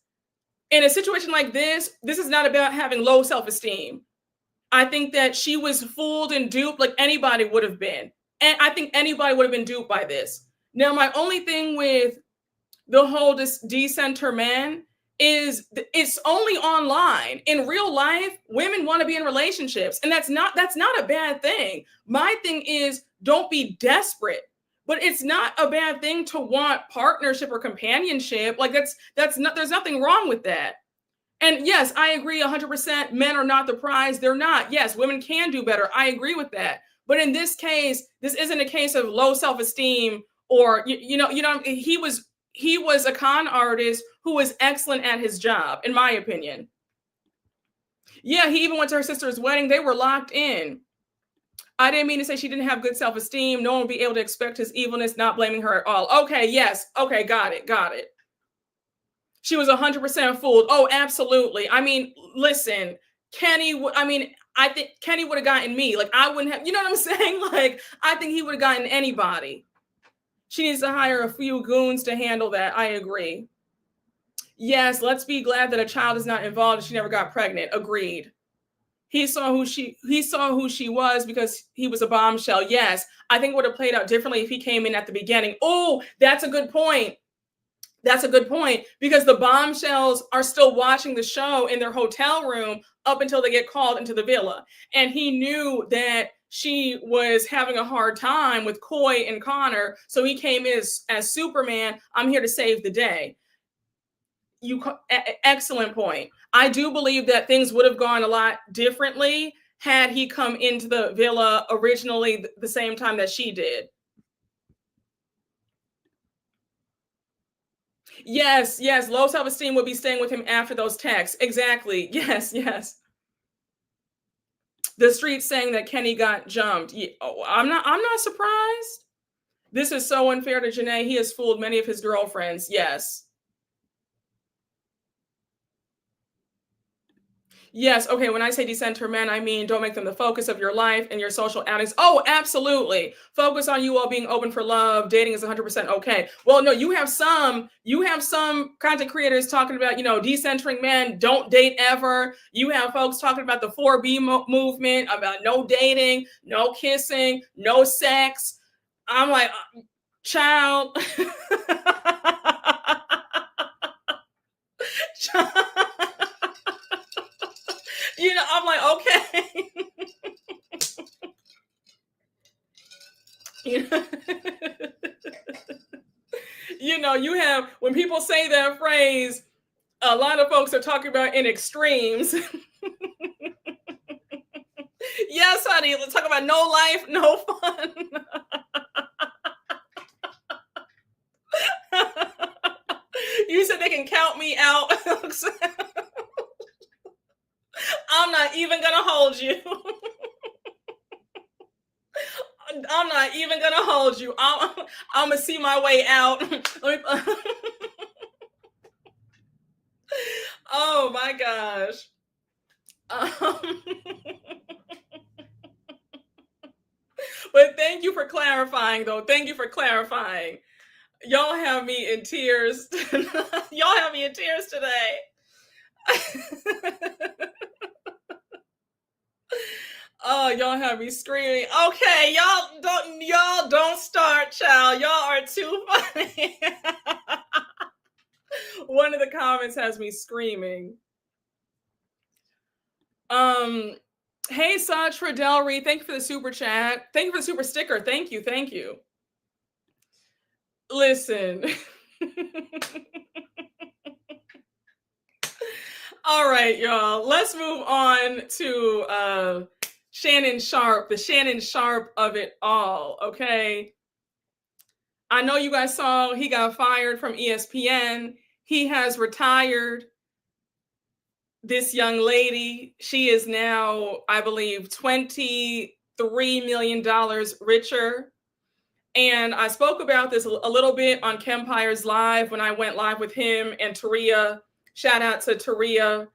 In a situation like this is not about having low self-esteem. I think that she was fooled and duped like anybody would have been. And I think anybody would have been duped by this. Now, my only thing with the whole decenter man is it's only online. In real life, women want to be in relationships, and that's not a bad thing. My thing is, don't be desperate. But it's not a bad thing to want partnership or companionship. Like, there's nothing wrong with that. And yes, I agree 100%. Men are not the prize. They're not. Yes, women can do better. I agree with that. But in this case, this isn't a case of low self-esteem or, he was a con artist who was excellent at his job, in my opinion. Yeah, he even went to her sister's wedding. They were locked in. I didn't mean to say she didn't have good self-esteem. No one will be able to expect his evilness, not blaming her at all. Okay, yes. Okay, got it. She was 100% fooled. Oh, absolutely. I mean, listen, I think Kenny would have gotten me. Like, I wouldn't have, you know what I'm saying? Like, I think he would have gotten anybody. She needs to hire a few goons to handle that. I agree. Yes, let's be glad that a child is not involved and she never got pregnant. Agreed. He saw who she was because he was a bombshell. Yes, I think it would have played out differently if he came in at the beginning. Oh, that's a good point. That's a good point, because the bombshells are still watching the show in their hotel room up until they get called into the villa. And he knew that she was having a hard time with Coy and Connor. So he came in as Superman. I'm here to save the day. Excellent point. I do believe that things would have gone a lot differently had he come into the villa originally the same time that she did. Yes, low self-esteem would be staying with him after those texts. Exactly. Yes. The streets saying that Kenny got jumped. I'm not surprised. This is so unfair to Janae. He has fooled many of his girlfriends. Yes. Yes. Okay. When I say decenter men, I mean don't make them the focus of your life and your social outings. Oh, absolutely. Focus on you all being open for love. Dating is 100% okay. Well, no, you have some content creators talking about, decentering men, don't date ever. You have folks talking about the 4B movement, about no dating, no kissing, no sex. I'm like, child. I'm like, okay. You have, when people say that phrase, a lot of folks are talking about in extremes. Yes, honey, let's talk about no life, no fun. You said they can count me out. I'm not even gonna hold you. I'm not even gonna hold you. I'm gonna see my way out. Oh my gosh. But thank you for clarifying, though. Thank you for clarifying. Y'all have me in tears. Y'all have me in tears today. Oh, y'all have me screaming. Okay, y'all don't start, child. Y'all are too funny. One of the comments has me screaming. Hey, Satra Delry, thank you for the super chat. Thank you for the super sticker. Thank you. Listen. All right, y'all. Let's move on to Shannon Sharpe, the Shannon Sharpe of it all, okay? I know you guys saw he got fired from ESPN. He has retired. This young lady, she is now, I believe, $23 million richer. And I spoke about this a little bit on Kempire's Live when I went live with him and Taria. Shout out to Taria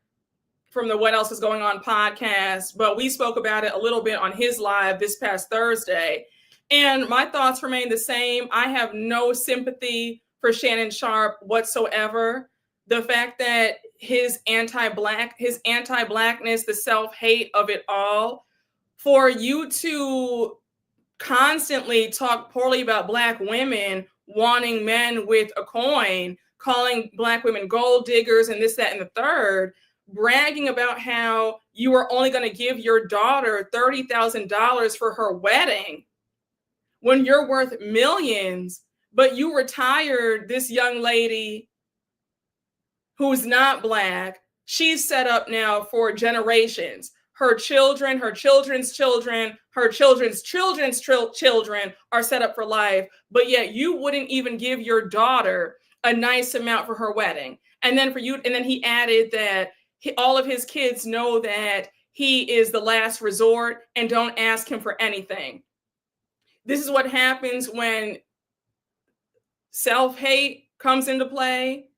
from the What Else Is Going On podcast. But we spoke about it a little bit on his live this past Thursday. And my thoughts remain the same. I have no sympathy for Shannon Sharpe whatsoever. The fact that his anti-blackness, the self-hate of it all, for you to constantly talk poorly about Black women wanting men with a coin, calling Black women gold diggers and this, that, and the third, bragging about how you are only going to give your daughter $30,000 for her wedding when you're worth millions, but you retired this young lady who's not Black. She's set up now for generations. Her children, her children's children, her children's children's children are set up for life, but yet you wouldn't even give your daughter a nice amount for her wedding. And then he added that all of his kids know that he is the last resort and don't ask him for anything. This is what happens when self-hate comes into play.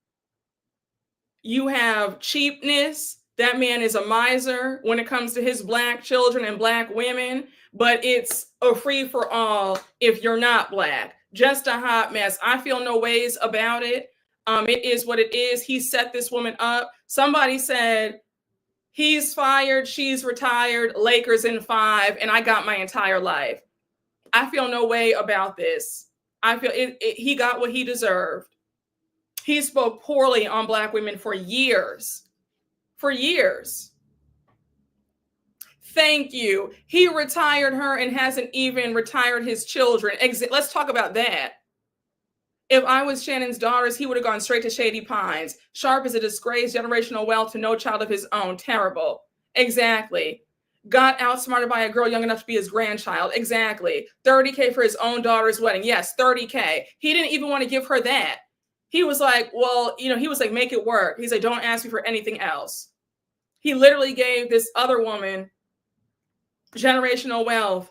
You have cheapness. That man is a miser when it comes to his Black children and Black women, but it's a free for all if you're not Black. Just a hot mess. I feel no ways about it. It is what it is. He set this woman up. Somebody said, he's fired, she's retired, Lakers in 5, and I got my entire life. I feel no way about this. I feel he got what he deserved. He spoke poorly on Black women for years. For years. Thank you. He retired her and hasn't even retired his children. Let's talk about that. If I was Shannon's daughters, he would have gone straight to Shady Pines. Sharpe is a disgrace, generational wealth to no child of his own. Terrible. Exactly. Got outsmarted by a girl young enough to be his grandchild. Exactly. $30K for his own daughter's wedding. Yes, $30K. He didn't even want to give her that. He was like, well, he was like, make it work. He's like, don't ask me for anything else. He literally gave this other woman generational wealth,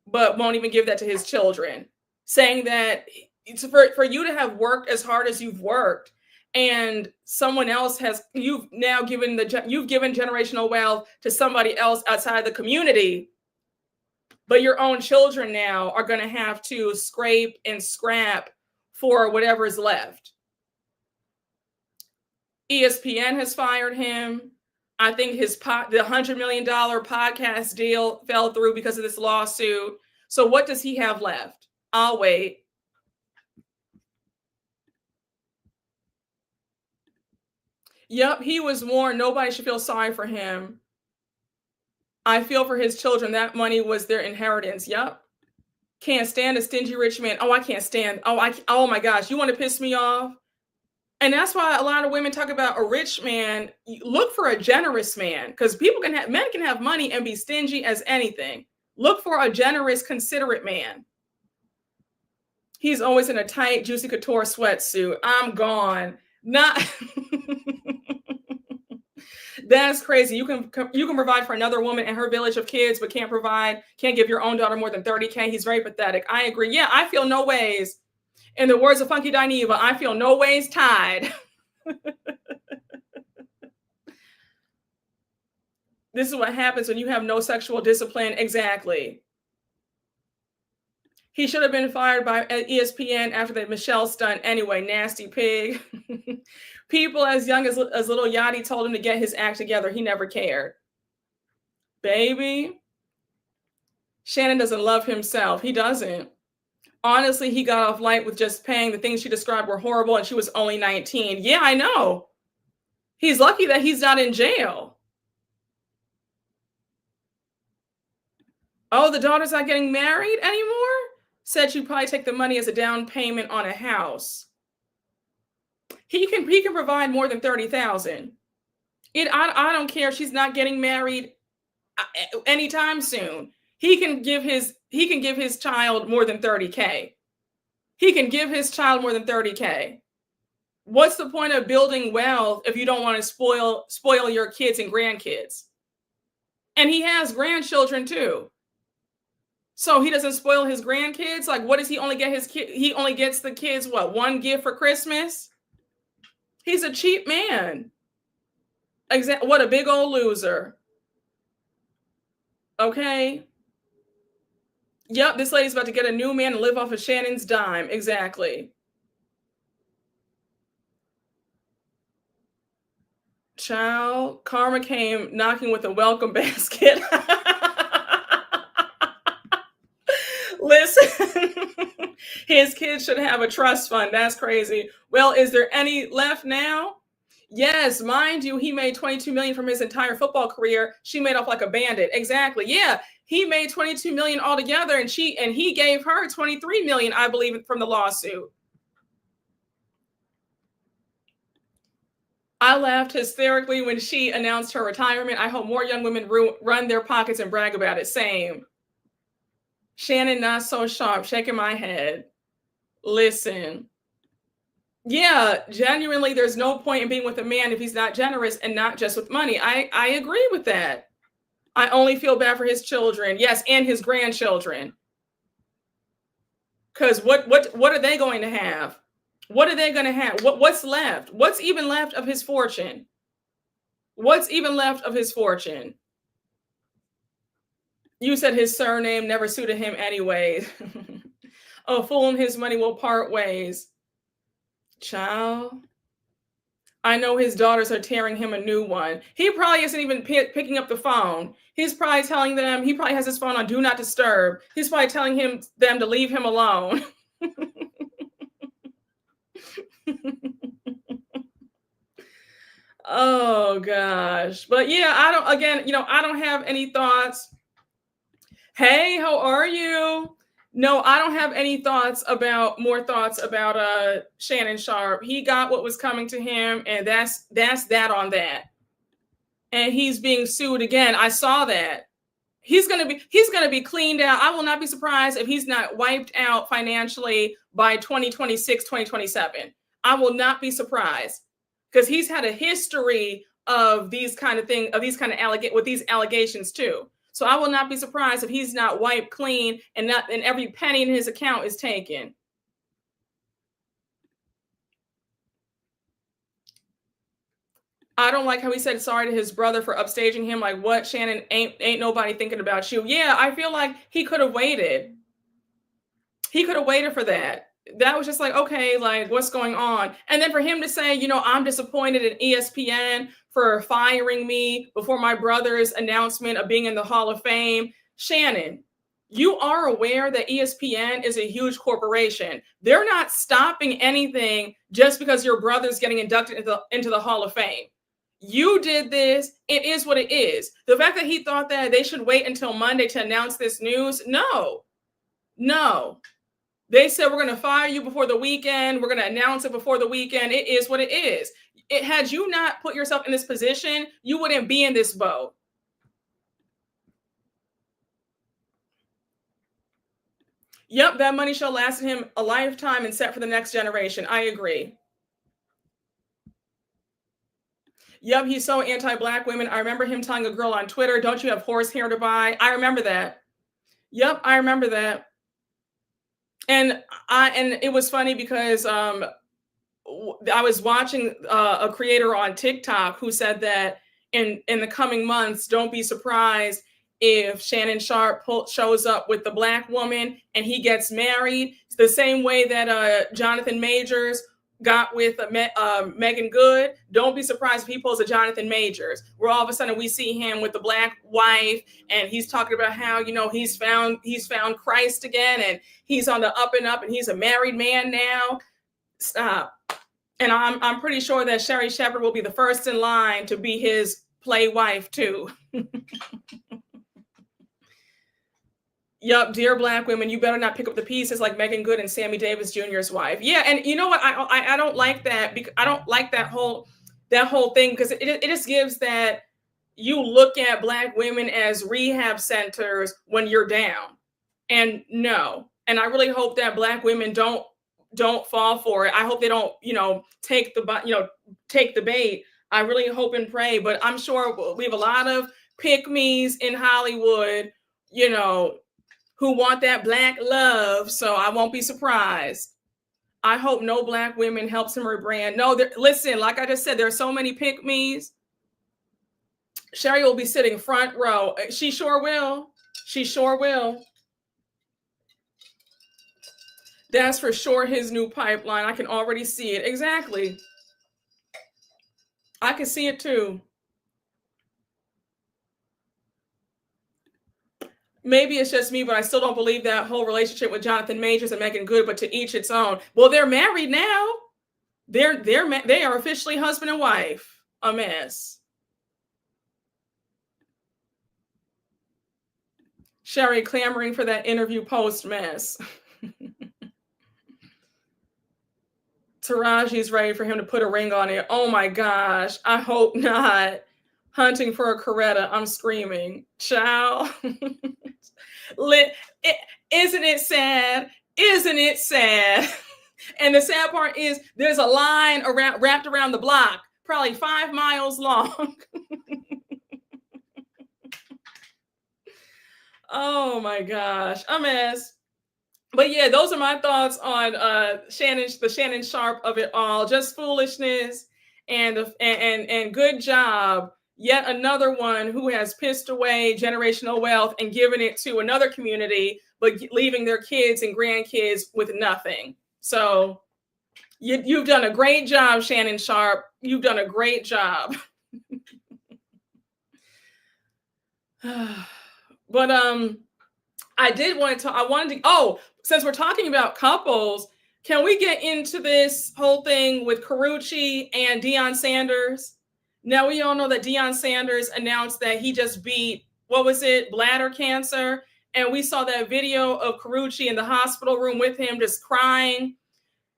but won't even give that to his children, saying that it's for you to have worked as hard as you've worked, and someone else you've given generational wealth to somebody else outside the community, but your own children now are going to have to scrape and scrap for whatever is left. ESPN has fired him. I think the $100 million podcast deal fell through because of this lawsuit. So what does he have left? I'll wait. Yep, he was warned nobody should feel sorry for him. I feel for his children. That money was their inheritance. Yep. Can't stand a stingy rich man. Oh, I can't stand. Oh my gosh, you want to piss me off? And that's why a lot of women talk about a rich man. Look for a generous man, because men can have money and be stingy as anything. Look for a generous, considerate man. He's always in a tight, juicy couture sweatsuit. I'm gone. Not. That's crazy. You can provide for another woman and her village of kids, but can't give your own daughter more than $30K. He's very pathetic. I agree. Yeah, I feel no ways. In the words of Funky Dineva, I feel no ways tied. This is what happens when you have no sexual discipline. Exactly. He should have been fired by ESPN after the Michelle stunt anyway. Nasty pig. People as young as little Yachty told him to get his act together. He never cared. Baby. Shannon doesn't love himself. He doesn't. Honestly, he got off light with just paying. The things she described were horrible, and she was only 19. Yeah, I know. He's lucky that he's not in jail. Oh, the daughter's not getting married anymore? Said she'd probably take the money as a down payment on a house. He can provide more than $30,000. I don't care. She's not getting married anytime soon. He can give his child more than $30K. He can give his child more than $30K. What's the point of building wealth if you don't want to spoil your kids and grandkids? And he has grandchildren too. So he doesn't spoil his grandkids? Like, what does he only get his kid? He only gets the kids, what, one gift for Christmas? He's a cheap man. What a big old loser. Okay. Yep, this lady's about to get a new man and live off of Shannon's dime. Exactly. Child, karma came knocking with a welcome basket. Listen, his kids should have a trust fund. That's crazy. Well, is there any left now? Yes, mind you, he made $22 million from his entire football career. She made off like a bandit. Exactly. Yeah, he made $22 million altogether, and he gave her $23 million, I believe, from the lawsuit. I laughed hysterically when she announced her retirement. I hope more young women run their pockets and brag about it. Same. Shannon, not so sharp, shaking my head. Listen. Yeah, genuinely, there's no point in being with a man if he's not generous and not just with money. I agree with that. I only feel bad for his children. Yes, and his grandchildren. Because what are they going to have? What are they going to have? What's left? What's even left of his fortune? What's even left of his fortune? You said his surname never suited him anyway. A fool and his money will part ways. Child. I know his daughters are tearing him a new one. He probably isn't even picking up the phone. He's probably telling them, he probably has his phone on Do Not Disturb. He's probably telling them to leave him alone. Oh gosh. But yeah, I don't have any thoughts. Hey, how are you? No, I don't have any more thoughts about Shannon Sharpe. He got what was coming to him, and that's that on that. And he's being sued again. I saw that. He's gonna be cleaned out. I will not be surprised if he's not wiped out financially by 2026, 2027. I will not be surprised, because he's had a history of these kind of things, with these allegations too. So I will not be surprised if he's not wiped clean and every penny in his account is taken. I don't like how he said sorry to his brother for upstaging him. Like, what, Shannon? Ain't nobody thinking about you. Yeah, I feel like he could have waited. He could have waited for that. That was just like, okay, like, what's going on? And then for him to say, I'm disappointed in ESPN for firing me before my brother's announcement of being in the Hall of Fame. Shannon, you are aware that ESPN is a huge corporation. They're not stopping anything just because your brother's getting inducted into the Hall of Fame. You did this. It is what it is. The fact that he thought that they should wait until Monday to announce this news, no. They said, we're going to fire you before the weekend. We're going to announce it before the weekend. It is what it is. Had you not put yourself in this position, you wouldn't be in this boat. Yep, that money shall last him a lifetime and set for the next generation. I agree. Yep, he's so anti-Black women. I remember him telling a girl on Twitter, don't you have horsehair to buy? I remember that. Yep, I remember that. And it was funny because I was watching a creator on TikTok who said that in the coming months, don't be surprised if Shannon Sharpe shows up with the Black woman and he gets married. It's the same way that Jonathan Majors got with Megan Good. Don't be surprised if he pulls a Jonathan Majors, where all of a sudden we see him with the Black wife and he's talking about how, he's found Christ again and he's on the up and up and he's a married man now. Stop. And I'm pretty sure that Sherry Shepherd will be the first in line to be his play wife too. Yup, dear Black women, you better not pick up the pieces like Megan Good and Sammy Davis Jr.'s wife. Yeah, and you know what? I don't like that, because I don't like that whole thing, because it just gives that you look at Black women as rehab centers when you're down. And no. And I really hope that Black women don't fall for it. I hope they don't, take the bait. I really hope and pray. But I'm sure we have a lot of pick-me's in Hollywood, who want that Black love. So I won't be surprised. I hope no Black women helps him rebrand. No, listen, like I just said, there are so many pick-me's. Sherry will be sitting front row. She sure will. She sure will. That's for sure his new pipeline. I can already see it. Exactly. I can see it too. Maybe it's just me, but I still don't believe that whole relationship with Jonathan Majors and Megan Good, but to each its own. Well, they're married now. They are officially husband and wife. A mess. Sherry clamoring for that interview post mess. Taraji's ready for him to put a ring on it. Oh my gosh. I hope not. Hunting for a Coretta. I'm screaming. Child. Isn't it sad? Isn't it sad? And the sad part is there's a line wrapped around the block, probably 5 miles long. Oh my gosh, a mess. But yeah, those are my thoughts on the Shannon Sharpe of it all. Just foolishness and good job. Yet another one who has pissed away generational wealth and given it to another community, but leaving their kids and grandkids with nothing. So you've done a great job, Shannon Sharpe. You've done a great job. But I did want to I wanted to since we're talking about couples, can we get into this whole thing with Karuchi and Deion Sanders? Now we all know that Deion Sanders announced that he just beat, what was it, bladder cancer, and we saw that video of Karuchi in the hospital room with him just crying.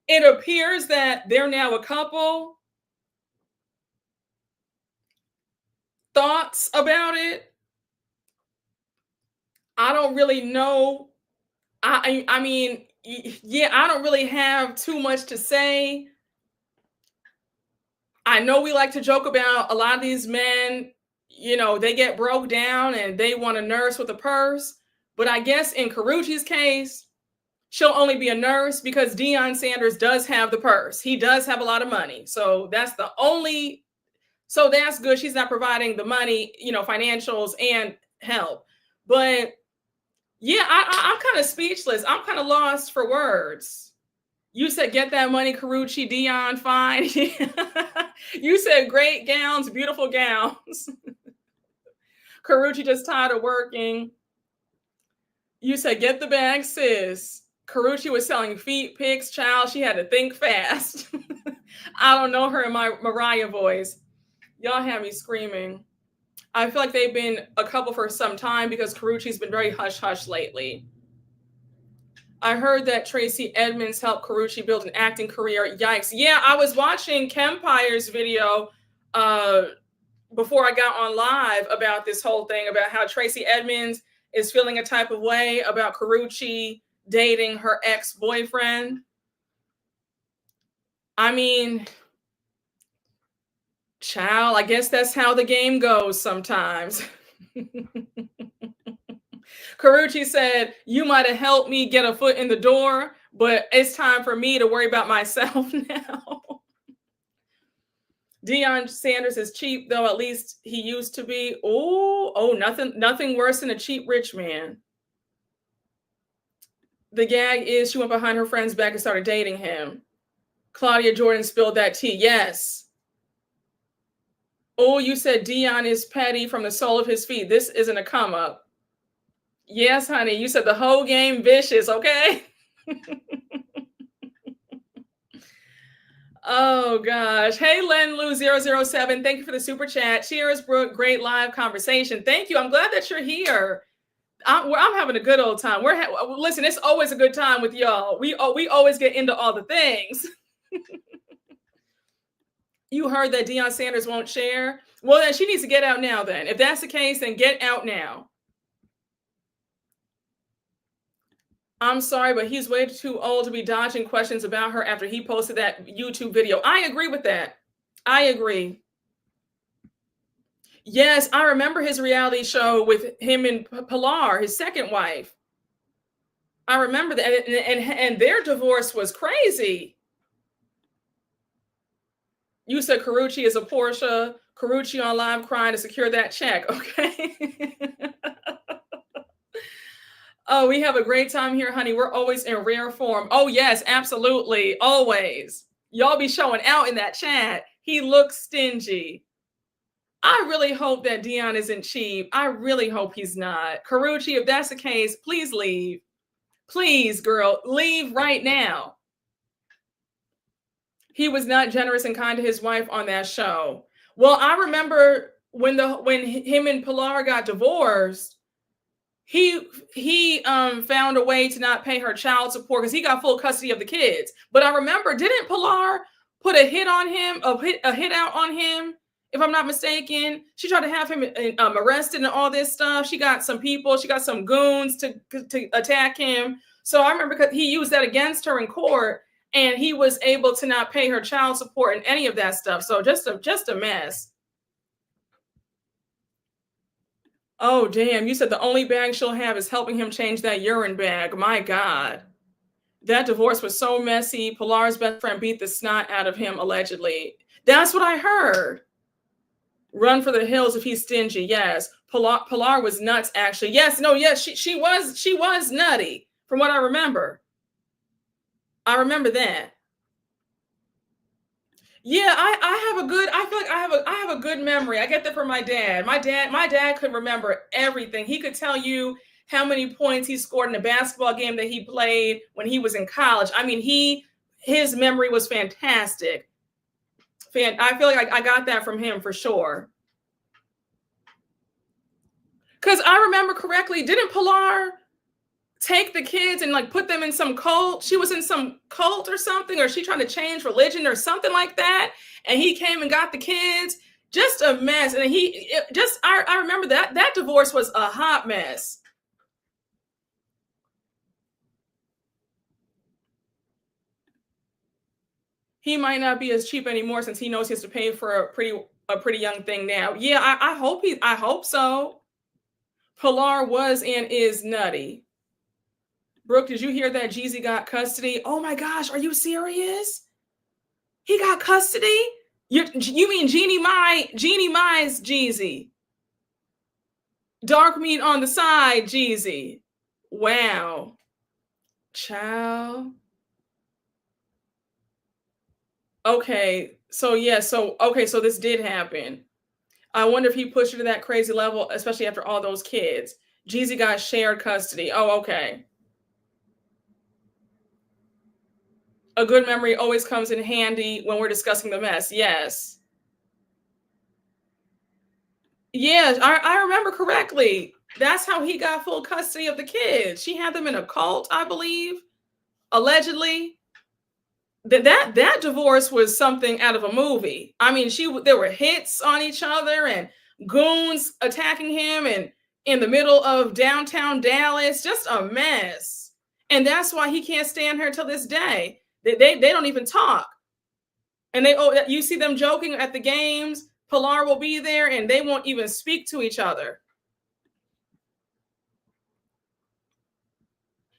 It appears that they're now a couple. Thoughts about it? I don't really know. I mean, yeah, I don't really have too much to say. I know we like to joke about a lot of these men, they get broke down and they want a nurse with a purse. But I guess in Karuchi's case, she'll only be a nurse because Deion Sanders does have the purse. He does have a lot of money. So that's good. She's not providing the money, financials and help. But yeah, I'm kind of speechless. I'm kind of lost for words. You said, get that money, Karuchi, Deion, fine. You said, great gowns, beautiful gowns. Karuchi just tired of working. You said, get the bag, sis. Karuchi was selling feet pics, child. She had to think fast. I don't know her in my Mariah voice. Y'all have me screaming. I feel like they've been a couple for some time because Karuchi's been very hush-hush lately. I heard that Tracy Edmonds helped Karuchi build an acting career. Yikes. Yeah, I was watching Kempire's video before I got on live about this whole thing, about how Tracy Edmonds is feeling a type of way about Karuchi dating her ex-boyfriend. I mean, child, I guess that's how the game goes sometimes. Karuchi said, you might have helped me get a foot in the door, but it's time for me to worry about myself now. Deion Sanders is cheap, though. At least he used to be. Nothing worse than a cheap rich man. The gag is she went behind her friend's back and started dating him. Claudia Jordan spilled that tea. Yes. Oh, you said Deion is petty from the sole of his feet. This isn't a come up. Yes, honey. You said the whole game vicious, okay? Oh, gosh. Hey, Lenlu007. Thank you for the super chat. Cheers, Brooke. Great live conversation. Thank you. I'm glad that you're here. I'm having a good old time. Listen, it's always a good time with y'all. We always get into all the things. You heard that Deion Sanders won't share? Well, then she needs to get out now then. If that's the case, then get out now. I'm sorry, but he's way too old to be dodging questions about her after he posted that YouTube video. I agree with that. I agree. Yes, I remember his reality show with him and Pilar, his second wife. I remember that. And their divorce was crazy. You said Karuchi is a Porsche. Karuchi on live crying to secure that check. Okay. Oh, we have a great time here, honey. We're always in rare form. Oh, yes, absolutely. Always. Y'all be showing out in that chat. He looks stingy. I really hope that Deion isn't cheap. I really hope he's not. Karuchi, if that's the case, please leave. Please, girl, leave right now. He was not generous and kind to his wife on that show. Well, I remember when him and Pilar got divorced, he found a way to not pay her child support because he got full custody of the kids. But I remember, didn't Pilar put a hit on him, a hit out on him? If I'm not mistaken, she tried to have him arrested and all this stuff. She got some people, she got some goons to attack him. So I remember because he used that against her in court, and he was able to not pay her child support and any of that stuff. So just a mess. Oh, damn. You said the only bag she'll have is helping him change that urine bag. My God. That divorce was so messy. Pilar's best friend beat the snot out of him, allegedly. That's what I heard. Run for the hills if he's stingy. Yes. Pilar was nuts, actually. Yes, no, yes, she was nutty, from what I remember. I remember that. Yeah, I feel like I have a good memory. I get that from my dad. My dad could remember everything. He could tell you how many points he scored in a basketball game that he played when he was in college. I mean, his memory was fantastic. I feel like I got that from him for sure. Because I remember correctly, didn't Pilar take the kids and like put them in some cult? She was in some cult or something, or she trying to change religion or something like that. And he came and got the kids. Just a mess. And I remember that divorce was a hot mess. He might not be as cheap anymore since he knows he has to pay for a pretty young thing now. Yeah, I hope so. Pilar was and is nutty. Brooke, did you hear that Jeezy got custody? Oh my gosh, are you serious? He got custody? You mean Jeannie Mai's Jeezy? Dark meat on the side, Jeezy. Wow. Child. Okay, so yeah, so this did happen. I wonder if he pushed it to that crazy level, especially after all those kids. Jeezy got shared custody. Oh, okay. A good memory always comes in handy when we're discussing the mess. Yes. Yes, I remember correctly. That's how he got full custody of the kids. She had them in a cult, I believe, allegedly. That divorce was something out of a movie. I mean, there were hits on each other and goons attacking him and in the middle of downtown Dallas, just a mess. And that's why he can't stand her till this day. They don't even talk. And you see them joking at the games. Pilar will be there and they won't even speak to each other.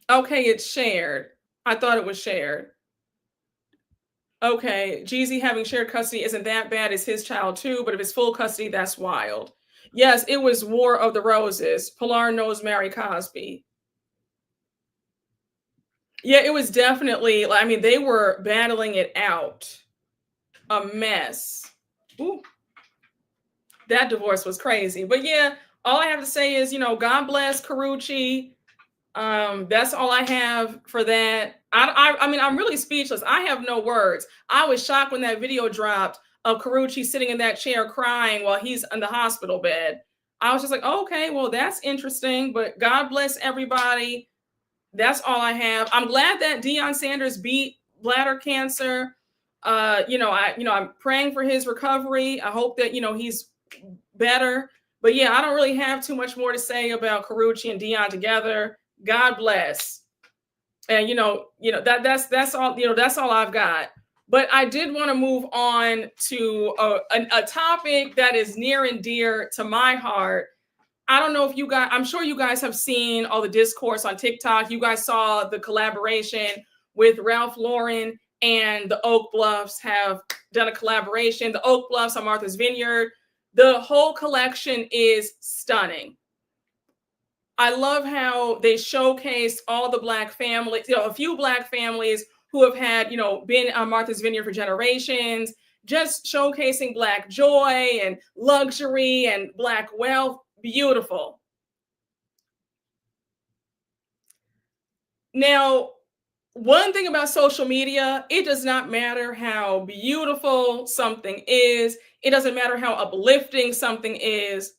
Okay, it's shared. I thought it was shared. Okay, Jeezy having shared custody isn't that bad. It's his child too, but if it's full custody, that's wild. Yes, it was War of the Roses. Pilar knows Mary Cosby. Yeah, it was definitely, I mean, they were battling it out. A mess. Ooh, that divorce was crazy. But yeah, all I have to say is, God bless Karuchi. That's all I have for that. I mean, I'm really speechless. I have no words. I was shocked when that video dropped of Karuchi sitting in that chair crying while he's in the hospital bed. I was just like, okay, well, that's interesting, but God bless everybody. That's all I have. I'm glad that Deion Sanders beat bladder cancer. I'm praying for his recovery. I hope that, he's better. But yeah, I don't really have too much more to say about Karuchi and Deion together. God bless. And that's all, that's all I've got. But I did want to move on to a topic that is near and dear to my heart. I don't know if you guys, I'm sure you guys have seen all the discourse on TikTok. You guys saw the collaboration with Ralph Lauren and the Oak Bluffs have done a collaboration. The Oak Bluffs on Martha's Vineyard. The whole collection is stunning. I love how they showcased all the Black families, a few Black families who have had, been on Martha's Vineyard for generations, just showcasing Black joy and luxury and Black wealth. Beautiful. Now, one thing about social media, it does not matter how beautiful something is. It doesn't matter how uplifting something is.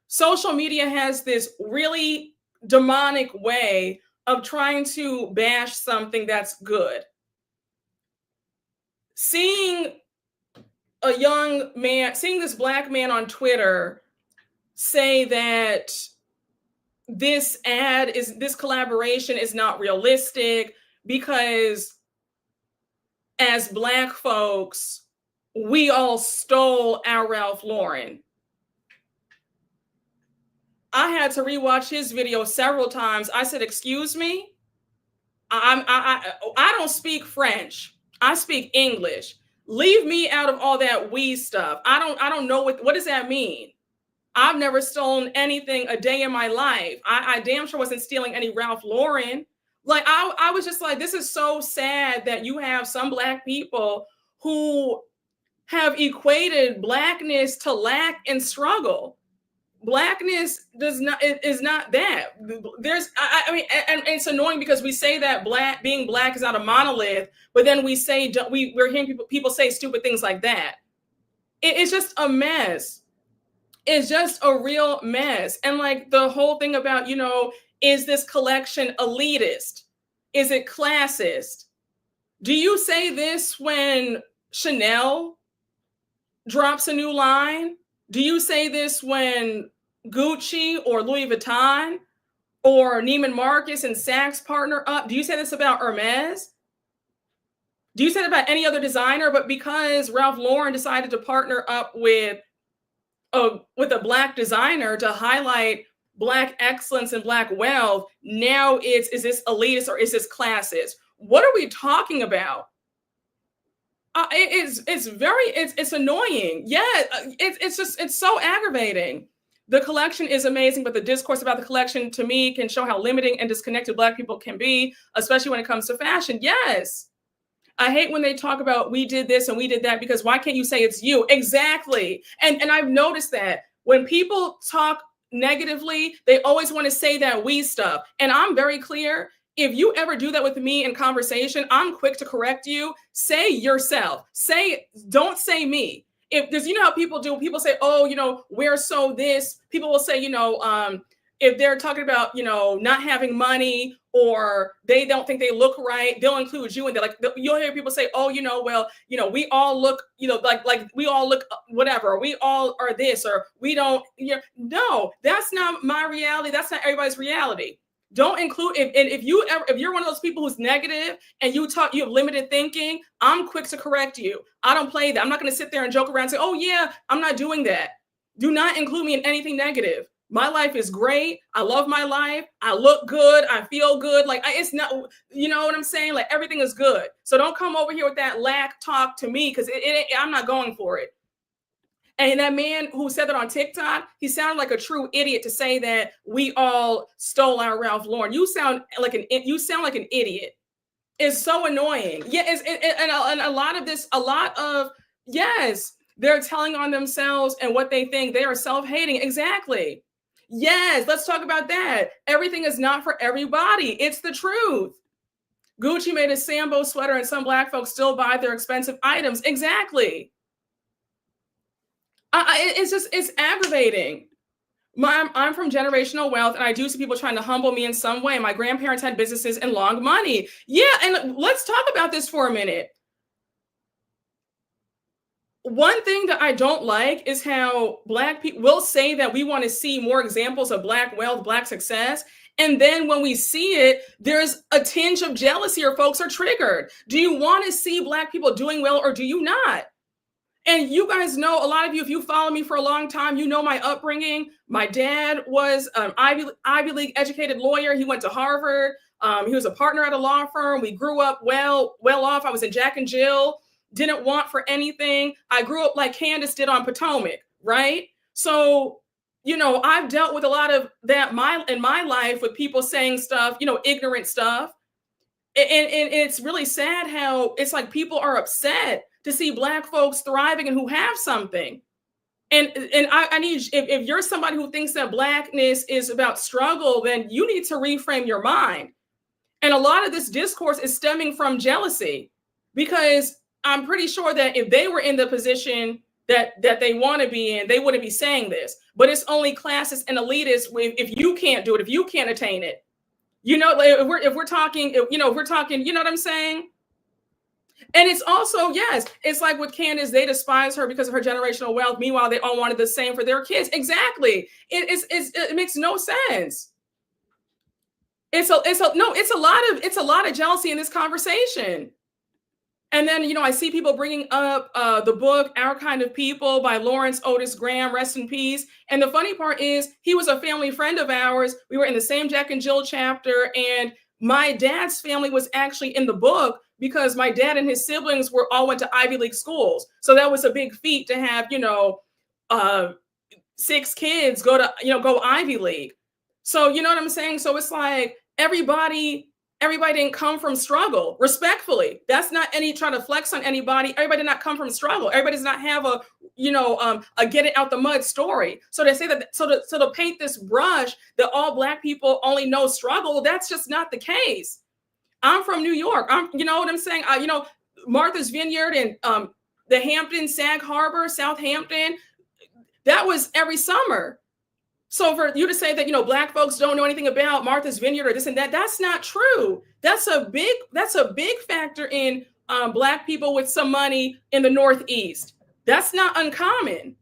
Social media has this really demonic way of trying to bash something that's good. Seeing this Black man on Twitter say that this collaboration is not realistic because as Black folks, we all stole our Ralph Lauren. I had to rewatch his video several times. I said, excuse me, I don't speak French. I speak English. Leave me out of all that we stuff. I don't know what does that mean? I've never stolen anything a day in my life. I damn sure wasn't stealing any Ralph Lauren. Like I was just like, this is so sad that you have some Black people who have equated Blackness to lack and struggle. Blackness is not that. There's I mean, and it's annoying because we say that being Black is not a monolith, but then we say we're hearing people say stupid things like that. It's just a mess. It's just a real mess. And like the whole thing about, is this collection elitist? Is it classist? Do you say this when Chanel drops a new line? Do you say this when Gucci or Louis Vuitton or Neiman Marcus and Saks partner up? Do you say this about Hermes? Do you say that about any other designer? But because Ralph Lauren decided to partner up with a Black designer to highlight Black excellence and Black wealth, now is this elitist or is this classist? What are we talking about? It's annoying. Yeah, it's so aggravating. The collection is amazing, but the discourse about the collection to me can show how limiting and disconnected Black people can be, especially when it comes to fashion. Yes. I hate when they talk about we did this and we did that, because why can't you say it's you? Exactly. And I've noticed that when people talk negatively, they always want to say that we stuff. And I'm very clear. If you ever do that with me in conversation, I'm quick to correct you. Say yourself. Don't say me. Because how people do, people say, oh, we're so this. People will say, if they're talking about, not having money or they don't think they look right, they'll include you. And they're like, you'll hear people say, oh, we all look, like we all look whatever, or we all are this, or we don't, no, that's not my reality. That's not everybody's reality. Don't include, if you're one of those people who's negative and you have limited thinking, I'm quick to correct you. I don't play that. I'm not going to sit there and joke around and say, oh yeah, I'm not doing that. Do not include me in anything negative. My life is great. I love my life. I look good. I feel good. Like it's not, you know what I'm saying? Like everything is good. So don't come over here with that lack talk to me, because I'm not going for it. And that man who said that on TikTok, he sounded like a true idiot to say that we all stole our Ralph Lauren. You sound like an idiot. It's so annoying. Yeah, and a lot of yes, they're telling on themselves and what they think. They are self-hating. Exactly. Yes, let's talk about that. Everything is not for everybody. It's the truth. Gucci made a Sambo sweater and some Black folks still buy their expensive items. Exactly. It's aggravating. I'm from generational wealth, and I do see people trying to humble me in some way. My grandparents had businesses and long money. Yeah, and let's talk about this for a minute. One thing that I don't like is how Black people will say that we want to see more examples of Black wealth, Black success. And then when we see it, there's a tinge of jealousy or folks are triggered. Do you want to see Black people doing well or do you not? And you guys know, a lot of you, if you follow me for a long time, you know my upbringing. My dad was an Ivy League educated lawyer. He went to Harvard. He was a partner at a law firm. We grew up well off. I was in Jack and Jill. Didn't want for anything. I grew up like Candace did on Potomac, right? So, I've dealt with a lot of that in my life with people saying stuff, ignorant stuff. And it's really sad how it's like people are upset to see Black folks thriving and who have something. And I need, if you're somebody who thinks that Blackness is about struggle, then you need to reframe your mind. And a lot of this discourse is stemming from jealousy, because I'm pretty sure that if they were in the position that they want to be in, they wouldn't be saying this. But it's only classist and elitist if you can't do it, if you can't attain it. If we're talking, you know what I'm saying? And it's also, yes, it's like with Candace, they despise her because of her generational wealth. Meanwhile, they all wanted the same for their kids. Exactly. It makes no sense. It's a lot of jealousy in this conversation. And then, I see people bringing up the book Our Kind of People by Lawrence Otis Graham, rest in peace. And the funny part is he was a family friend of ours. We were in the same Jack and Jill chapter, and my dad's family was actually in the book because my dad and his siblings all went to Ivy League schools. So that was a big feat to have, 6 kids go Ivy League. So you know what I'm saying? So it's like everybody didn't come from struggle, respectfully. That's not any trying to flex on anybody. Everybody did not come from struggle. Everybody does not have a get it out the mud story. So they say that, so to paint this brush that all Black people only know struggle, that's just not the case. I'm from New York. You know what I'm saying? Martha's Vineyard and the Hamptons, Sag Harbor, Southampton, that was every summer. So for you to say that, Black folks don't know anything about Martha's Vineyard or this and that, that's not true. That's a big factor in Black people with some money in the Northeast. That's not uncommon.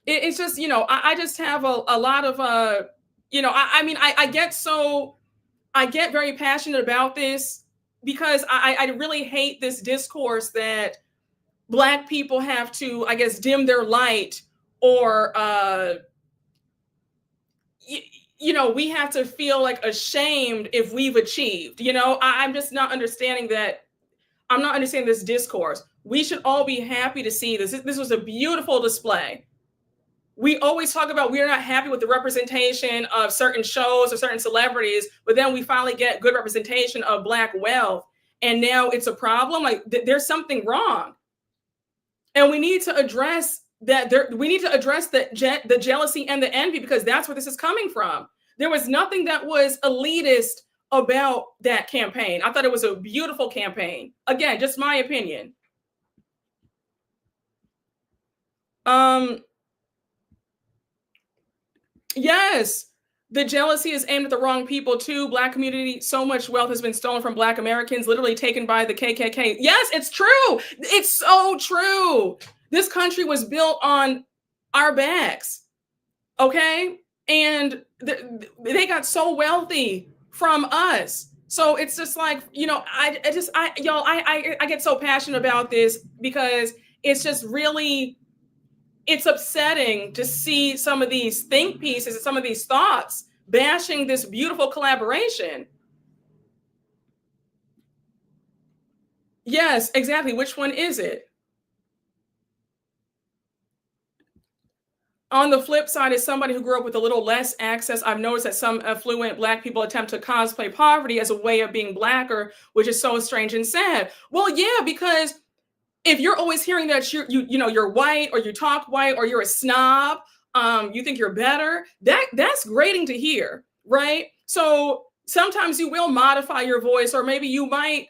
It's just, I just have a lot of, I get very passionate about this because I really hate this discourse that Black people have to, I guess, dim their light or, we have to feel like ashamed if we've achieved. I'm just not understanding that. I'm not understanding this discourse. We should all be happy to see this. This was a beautiful display. We always talk about we're not happy with the representation of certain shows or certain celebrities, but then we finally get good representation of Black wealth. And now it's a problem. Like there's something wrong. And we need to address that. We need to address the jealousy and the envy, because that's where this is coming from. There was nothing that was elitist about that campaign. I thought it was a beautiful campaign. Again, just my opinion. Yes, the jealousy is aimed at the wrong people too. Black community, so much wealth has been stolen from Black Americans, literally taken by the KKK. Yes, it's true. It's so true. This country was built on our backs. Okay. And they got so wealthy from us. So it's just like, I get so passionate about this because it's just really, it's upsetting to see some of these think pieces and some of these thoughts bashing this beautiful collaboration. Yes, exactly. Which one is it? On the flip side, as somebody who grew up with a little less access, I've noticed that some affluent Black people attempt to cosplay poverty as a way of being Blacker, which is so strange and sad. Well, yeah, because if you're always hearing that you're white, or you talk white, or you're a snob, you think you're better, that's grating to hear, right? So sometimes you will modify your voice, or maybe you might,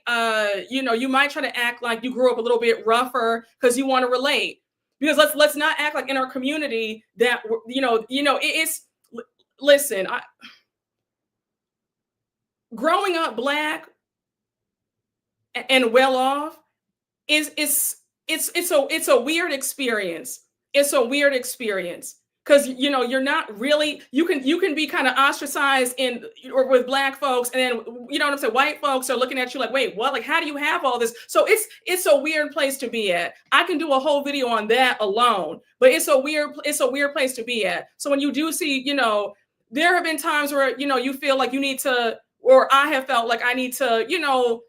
you might try to act like you grew up a little bit rougher because you want to relate. Because let's not act like in our community that it's. Listen, growing up Black and well off it's a weird experience. It's a weird experience because you're not really, you can be kind of ostracized or with Black folks, and then what I'm saying, white folks are looking at you like, wait, what? Like, how do you have all this? So it's a weird place to be at. I can do a whole video on that alone, but it's a weird place to be at. So when you do see, there have been times where you feel like you need to, or I have felt like I need to,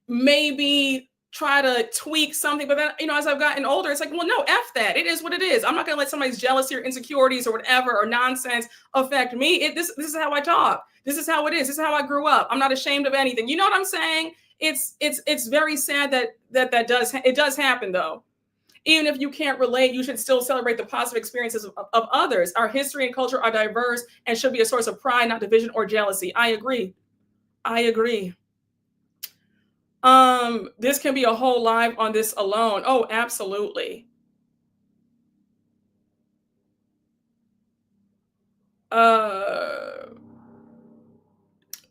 maybe try to tweak something, but then as I've gotten older, it's like, well, no, F that. It is what it is. I'm not gonna let somebody's jealousy or insecurities or whatever or nonsense affect me. This is how I talk. This is how it is. This is how I grew up. I'm not ashamed of anything. You know what I'm saying? It's very sad that does happen though. Even if you can't relate, you should still celebrate the positive experiences of others. Our history and culture are diverse and should be a source of pride, not division or jealousy. I agree. This can be a whole live on this alone. Oh, absolutely.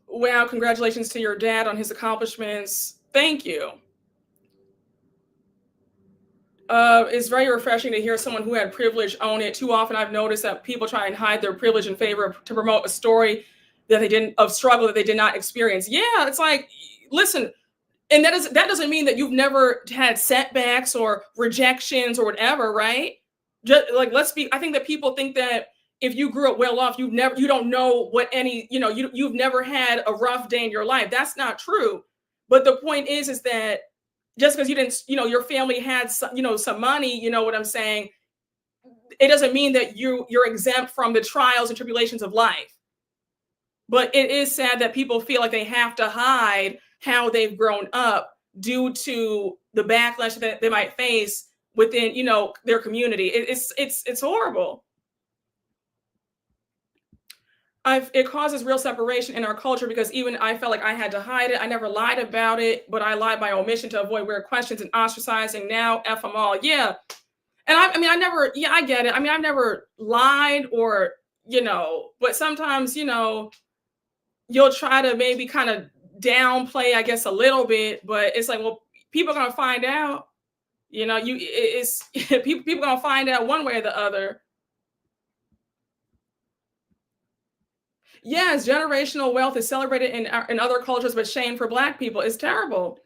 Wow, congratulations to your dad on his accomplishments. Thank you. It's very refreshing to hear someone who had privilege own it. Too often I've noticed that people try and hide their privilege in favor to promote a story of struggle that they did not experience. Yeah, it's like, listen, And that doesn't mean that you've never had setbacks or rejections or whatever, right? Just like, I think that people think that if you grew up well off, you don't know what any, you've never had a rough day in your life. That's not true. But the point is that just because you didn't, your family had some money, you know what I'm saying? It doesn't mean that you're exempt from the trials and tribulations of life. But it is sad that people feel like they have to hide how they've grown up due to the backlash that they might face within, their community. It's horrible. It causes real separation in our culture because even I felt like I had to hide it. I never lied about it, but I lied by omission to avoid weird questions and ostracizing. Now, F them all. Yeah. And I get it. I mean, I've never lied or, but sometimes, you'll try to maybe kind of downplay, I guess, a little bit, but it's like, well, people are going to find out, people are going to find out one way or the other. Yes, generational wealth is celebrated in other cultures, but shame for Black people is terrible.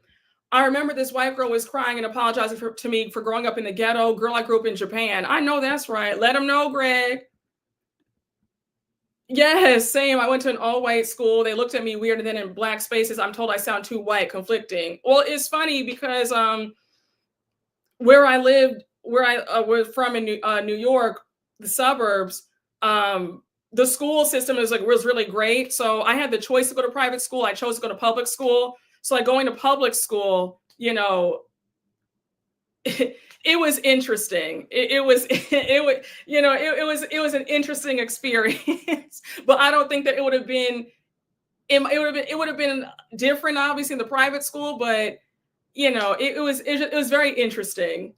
I remember this white girl was crying and apologizing to me for growing up in the ghetto. Girl, I grew up in Japan. I know that's right. Let them know, Greg. Yes, same. I went to an all-white school. They looked at me weird, and then in Black spaces, I'm told I sound too white, conflicting. Well, it's funny because where I lived, where I was from in New York, the suburbs, the school system was really great. So I had the choice to go to private school. I chose to go to public school. So like going to public school, it was interesting. It was an interesting experience. But I don't think that it would have been different, obviously, in the private school. But it was very interesting.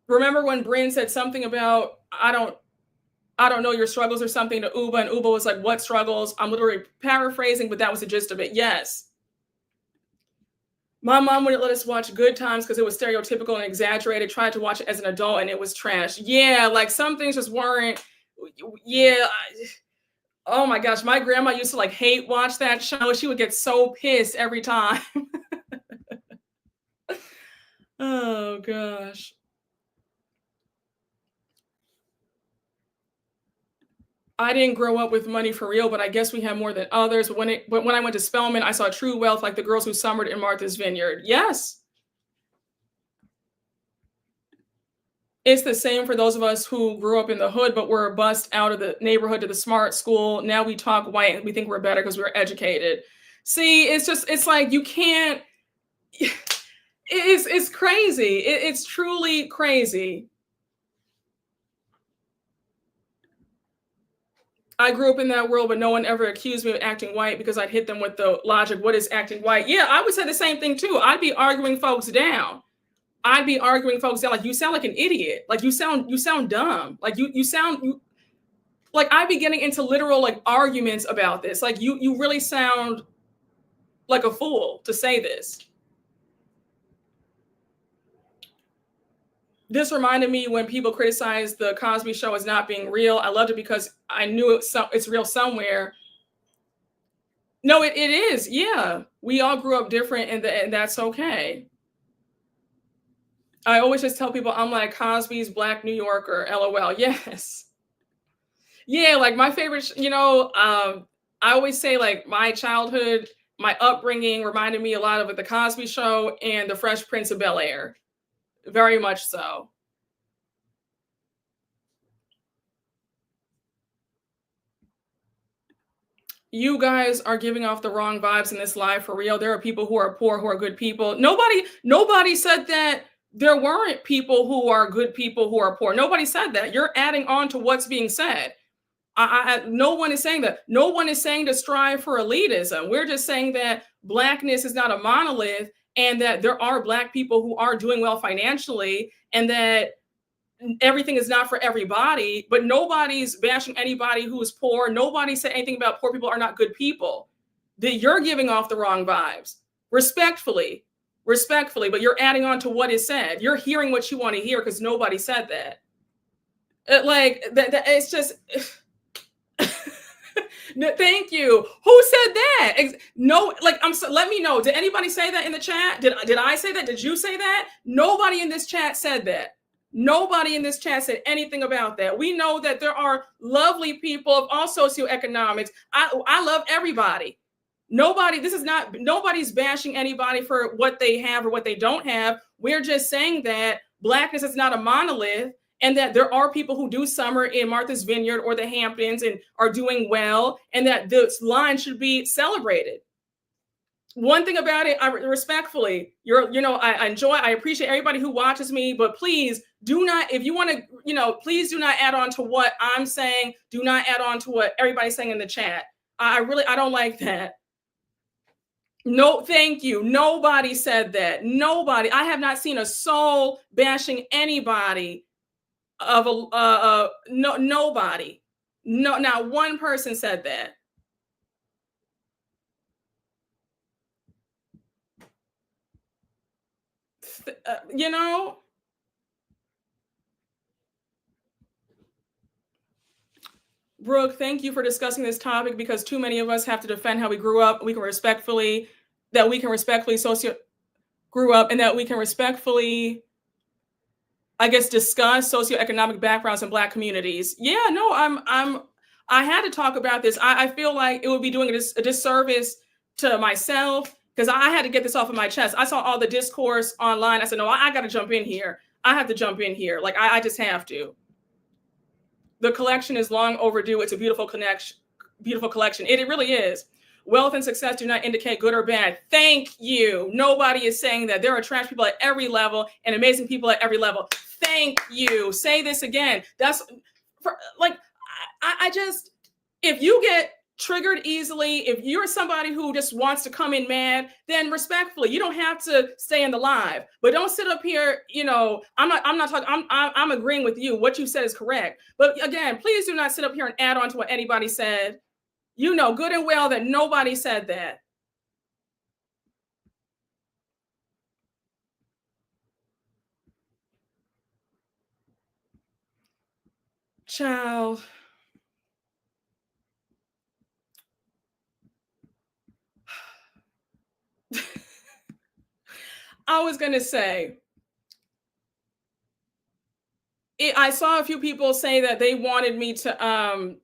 Remember when Bryn said something about I don't know your struggles or something to Uba, and Uba was like, what struggles? I'm literally paraphrasing, but that was the gist of it. Yes. My mom wouldn't let us watch Good Times because it was stereotypical and exaggerated. Tried to watch it as an adult and it was trash. Yeah, like some things just weren't. Yeah. Oh my gosh, my grandma used to hate watch that show. She would get so pissed every time. Oh gosh. I didn't grow up with money for real, but I guess we have more than others. But when I went to Spelman, I saw true wealth like the girls who summered in Martha's Vineyard. Yes. It's the same for those of us who grew up in the hood, but were bussed out of the neighborhood to the smart school. Now we talk white and we think we're better because we're educated. See, it's like you can't. It's crazy. It's truly crazy. I grew up in that world, but no one ever accused me of acting white because I'd hit them with the logic, what is acting white? Yeah, I would say the same thing too. I'd be arguing folks down. Like, you sound like an idiot. Like you sound dumb. Like like I'd be getting into literal arguments about this. Like you really sound like a fool to say this. This reminded me when people criticize the Cosby Show as not being real. I loved it because I knew it's real somewhere. No, it is. Yeah. We all grew up different and that's okay. I always just tell people I'm like Cosby's Black New Yorker, LOL. Yes. Yeah, like my favorite, I always say my childhood, my upbringing reminded me a lot of the Cosby Show and the Fresh Prince of Bel-Air. Very much so. You guys are giving off the wrong vibes in this live for real. There are people who are poor who are good people. Nobody said that there weren't people who are good people who are poor. Nobody said that. You're adding on to what's being said. No one is saying that. No one is saying to strive for elitism. We're just saying that Blackness is not a monolith and that there are Black people who are doing well financially and that everything is not for everybody, but nobody's bashing anybody who is poor. Nobody said anything about poor people are not good people. That you're giving off the wrong vibes. Respectfully, but you're adding on to what is said. You're hearing what you want to hear because nobody said that. It's just... No, thank you. Who said that? No, like let me know. Did anybody say that in the chat? Did I say that? Did you say that? Nobody in this chat said that. Nobody in this chat said anything about that. We know that there are lovely people of all socioeconomics. I love everybody. Nobody's bashing anybody for what they have or what they don't have. We're just saying that Blackness is not a monolith, and that there are people who do summer in Martha's Vineyard or the Hamptons and are doing well, and that this line should be celebrated. One thing about it, I respectfully, I appreciate everybody who watches me, but please do not, if you want to, please do not add on to what I'm saying. Do not add on to what everybody's saying in the chat. I don't like that. No, thank you. Nobody said that. Nobody. I have not seen a soul bashing anybody of nobody. No, not one person said that. Brooke, thank you for discussing this topic, because too many of us have to defend how we grew up. We can respectfully grew up, and that we can respectfully, I guess, discuss socioeconomic backgrounds in Black communities. Yeah, no, I had to talk about this. I feel like it would be doing a disservice to myself, because I had to get this off of my chest. I saw all the discourse online. I said, no, I got to jump in here. I have to jump in here. Like, I just have to. The collection is long overdue. It's a beautiful collection. It really is. Wealth and success do not indicate good or bad. Thank you. Nobody is saying that. There are trash people at every level and amazing people at every level. Thank you. Say this again. That's like, I just, if you get triggered easily, if you're somebody who just wants to come in mad, then respectfully, you don't have to stay in the live. But don't sit up here, I'm not talking, I'm agreeing with you. What you said is correct. But again, please do not sit up here and add on to what anybody said. You know good and well that nobody said that. Child. I was going to say, I saw a few people say that they wanted me to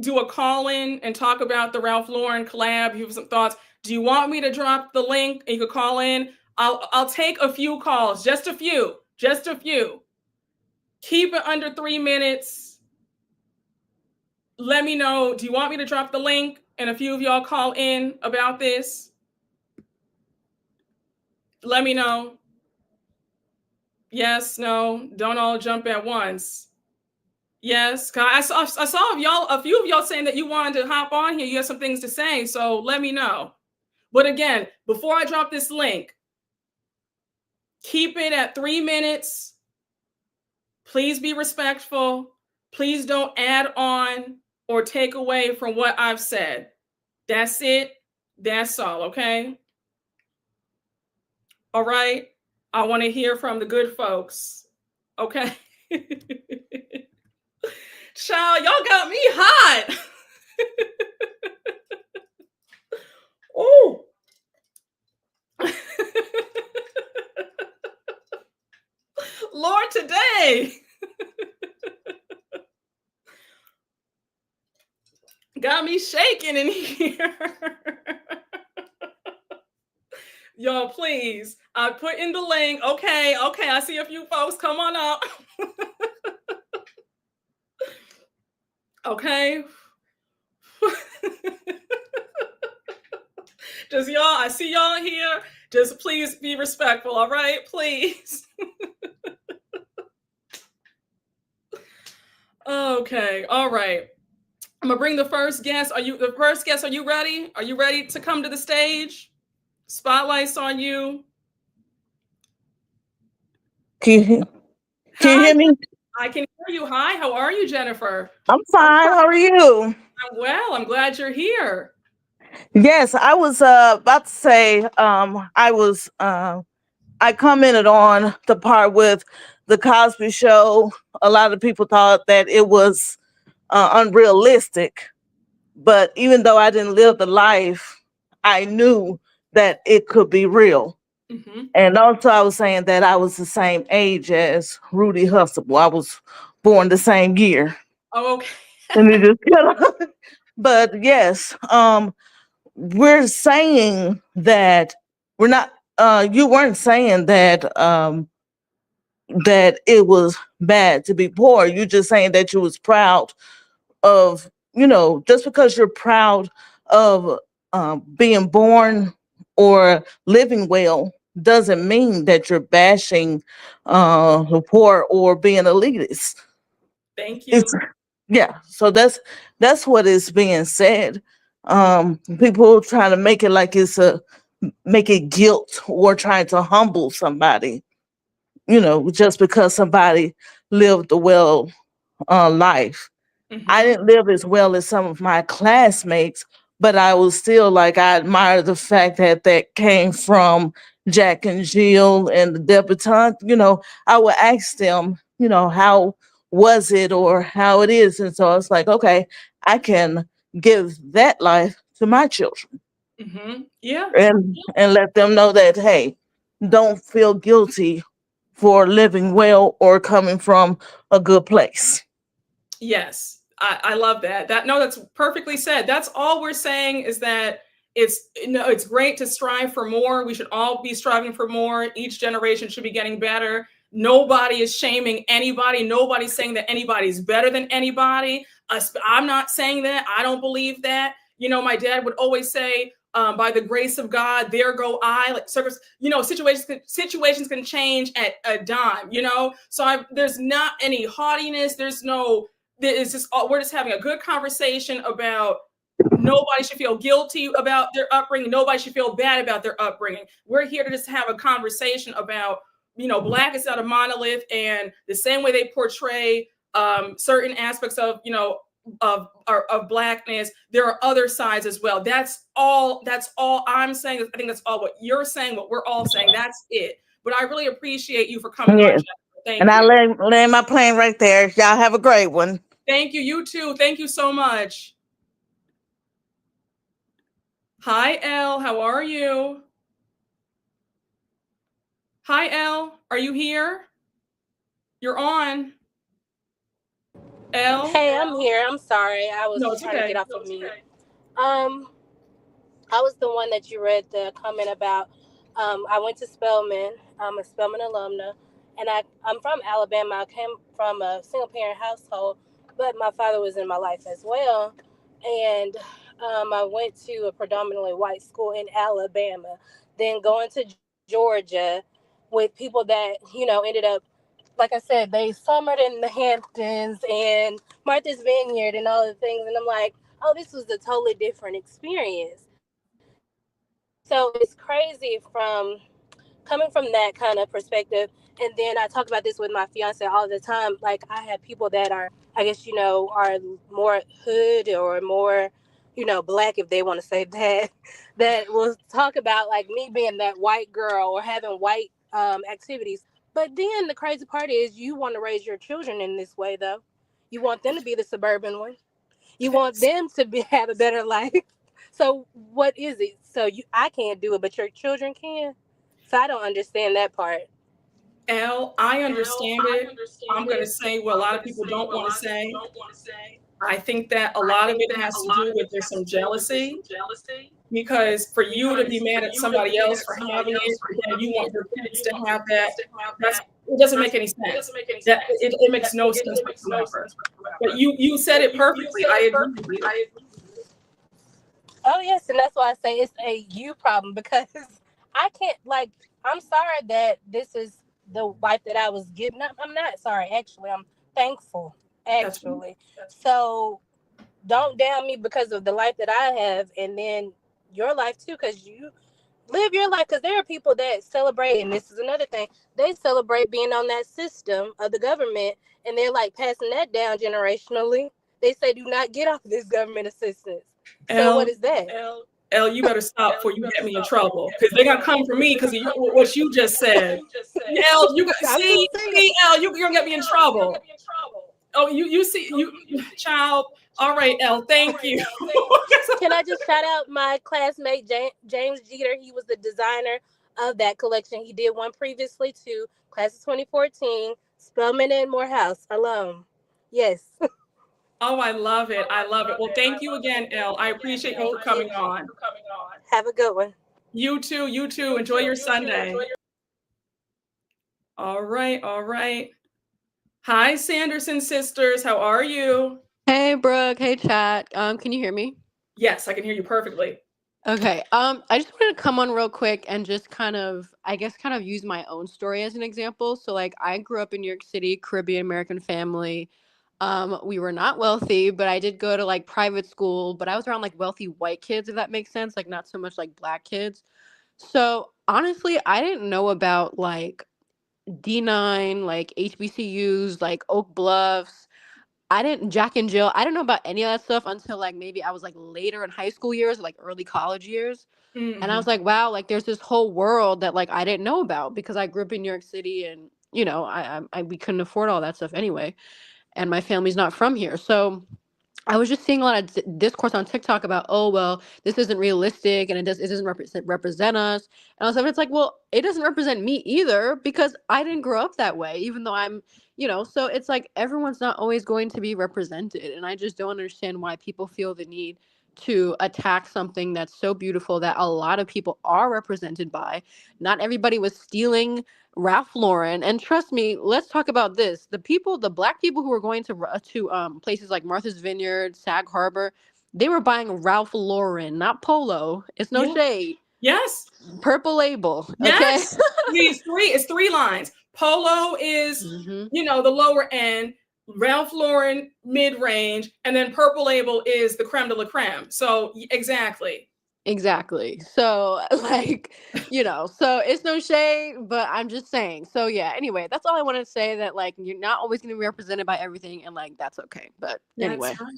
do a call-in and talk about the Ralph Lauren collab. You have some thoughts. Do you want me to drop the link and you could call in? I'll take a few calls, just a few. Keep it under 3 minutes. Let me know. Do you want me to drop the link and a few of y'all call in about this? Let me know. Yes, no, don't all jump at once. Yes, I saw a few of y'all saying that you wanted to hop on here. You have some things to say, so let me know. But again, before I drop this link, keep it at 3 minutes. Please be respectful. Please don't add on or take away from what I've said. That's it. That's all, okay? All right. I want to hear from the good folks. Okay. Child, y'all got me hot. Oh. Lord, today. Got me shaking in here. Y'all, please. I put in the link. Okay. I see a few folks. Come on up. Okay. Just y'all, I see y'all here. Just please be respectful, all right? Please. Okay, all right. I'm gonna bring the first guest. Are you ready? Are you ready to come to the stage? Spotlight's on you. Can you hear me? I can hear you. Hi, how are you, Jennifer? I'm fine. How are you? I'm well. I'm glad you're here. Yes, I was about to say I commented on the part with the Cosby Show. A lot of people thought that it was unrealistic, But even though I didn't live the life, I knew that it could be real. Mm-hmm. And also, I was saying that I was the same age as Rudy Huxtable. I was born the same year. Oh, okay. And it just, but yes, we're saying that we're not. You weren't saying that that it was bad to be poor. You just saying that you was proud of, just because you're proud of being born or living well doesn't mean that you're bashing the poor or being elitist. Thank It's you. yeah. So that's what is being said. People trying to make it like it's a make it guilt or trying to humble somebody, just because somebody lived a well life. I Mm-hmm. didn't live as well as some of my classmates, but I was still like, I admire the fact that that came from Jack and Jill and the debutante. I would ask them, how was it or how it is. And so I was like, okay, I can give that life to my children Mm-hmm. Yeah. and let them know that, hey, don't feel guilty for living well or coming from a good place. Yes, I love that. No, that's perfectly said. That's all we're saying is that it's great to strive for more. We should all be striving for more. Each generation should be getting better. Nobody is shaming anybody. Nobody's saying that anybody's better than anybody. I'm not saying that. I don't believe that. My dad would always say, by the grace of God, there go I. Like service, situations can change at a dime. So there's not any haughtiness. There's no it's just we're just having a good conversation about nobody should feel guilty about their upbringing. Nobody should feel bad about their upbringing. We're here to just have a conversation about, Black is not a monolith, and the same way they portray certain aspects of, of Blackness, there are other sides as well. That's all I'm saying. I think that's all what you're saying, what we're all saying. That's it. But I really appreciate you for coming on, Yeah. Jennifer. Thank And I you. land my plane right there. Y'all have a great one. Thank you. You too. Thank you so much. Hi, Elle. How are you? Hi, Elle. Are you here? You're on. Elle? Hey, I'm here. I'm sorry. I was No, it's trying to get okay. off of mute. Um, I was the one that you read the comment about. I went to Spelman. I'm a Spelman alumna, and I'm from Alabama. I came from a single parent household, but my father was in my life as well. And I went to a predominantly white school in Alabama, then going to Georgia with people that, ended up, like I said, they summered in the Hamptons and Martha's Vineyard and all the things. And I'm like, oh, this was a totally different experience. So it's crazy from coming from that kind of perspective. And then I talk about this with my fiance all the time. Like, I have people that are, I guess, are more hood or more, Black, if they want to say that, that will talk about like me being that white girl or having white activities. But then the crazy part is you want to raise your children in this way, though. You want them to be the suburban one. You want them to have a better life. So what is it? So I can't do it, but your children can. So I don't understand that part. Elle, I understand it. I'm going to say what a lot of people don't want to say. I think that a lot of it has to do with there's some jealousy, because for you to be mad at somebody else for having it, but then you want your kids to have that, it doesn't make any sense. It makes no sense whatsoever. But you said it perfectly. I agree with you. Oh yes, and that's why I say it's a you problem because I can't like. I'm sorry that this is the life that I was given. I'm not sorry. Actually, I'm thankful. That's Actually, so don't damn me because of the life that I have, and then your life too, because you live your life. Because there are people that celebrate, and this is another thing. They celebrate being on that system of the government, and they're like passing that down generationally. They say, "Do not get off this government assistance." So what Elle. is that? Elle, you better stop before you get me in trouble, because they're gonna come for me because of what you just said. Elle, I'm see, just saying. Elle, you're gonna get me in trouble. Oh, you see, child. All right, Elle, thank you. Can I just shout out my classmate, James Jeter? He was the designer of that collection. He did one previously too, class of 2014, Spelman and Morehouse alum. Yes. Oh, I love it. I love it. Well, thank you again, Elle. I appreciate you for coming on. Have a good one. You too. You too. Enjoy your Sunday. All right. All right. Hi, Sanderson sisters. How are you? Hey, Brooke. Hey, chat. Can you hear me? Yes, I can hear you perfectly. Okay. I just wanted to come on real quick and just kind of use my own story as an example. So, like, I grew up in New York City, Caribbean American family. We were not wealthy, but I did go to like private school, but I was around like wealthy white kids, if that makes sense, like not so much like black kids. So, honestly, I didn't know about like D9, like HBCUs, like Oak Bluffs. I didn't Jack and Jill. I didn't know about any of that stuff until like maybe I was like later in high school years, like early college years. And I was like, wow, like there's this whole world that like I didn't know about because I grew up in New York City and you know, we couldn't afford all that stuff anyway. And my family's not from here. So I was just seeing a lot of discourse on TikTok about, oh, well, this isn't realistic and it doesn't represent us. And also, it's like, well, it doesn't represent me either because I didn't grow up that way, even though I'm, you know, so it's like everyone's not always going to be represented. And I just don't understand why people feel the need to attack something that's so beautiful that a lot of people are represented by. Not everybody was stealing Ralph Lauren, and trust me, let's talk about this. The black people who were going to places like Martha's Vineyard, Sag Harbor, they were buying Ralph Lauren, not Polo. It's no shade. Yes. Purple Label. Yes. Okay. It's three lines. Polo is, you know, the lower end. Ralph Lauren mid-range, and then Purple Label is the creme de la creme. So exactly. So like, you know, so it's no shade, but I'm just saying. So yeah, anyway, that's all I wanted to say, that like you're not always going to be represented by everything, and like that's okay. But anyway. That's right.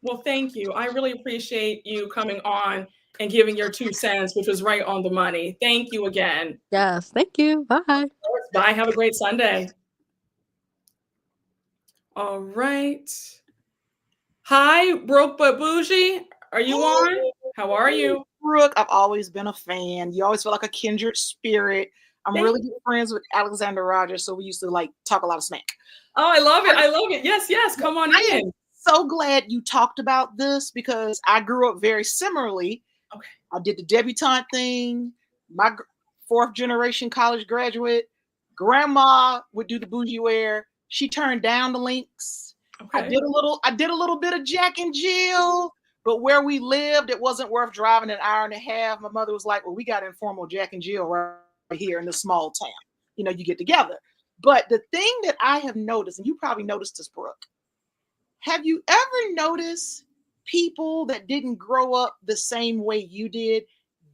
Well, thank you. I really appreciate you coming on and giving your 2 cents, which was right on the money. Thank you again. Yes, thank you. Bye. Bye. Have a great Sunday. All right. Hi, Brooke but Bougie. Are you on? How are you? Brooke, I've always been a fan. You always feel like a kindred spirit. I'm really good friends with Alexander Rogers, so we used to like talk a lot of smack. Oh, I love it. I love it. Yes, yes. Come on in. So glad you talked about this because I grew up very similarly. Okay. I did the debutante thing. My 4th generation college graduate. Grandma would do the bougie wear. She turned down the links. Okay. I did a little bit of Jack and Jill, but where we lived, it wasn't worth driving an hour and a half. My mother was like, well, we got informal Jack and Jill right here in the small town. You know, you get together. But the thing that I have noticed, and you probably noticed this, Brooke, have you ever noticed people that didn't grow up the same way you did?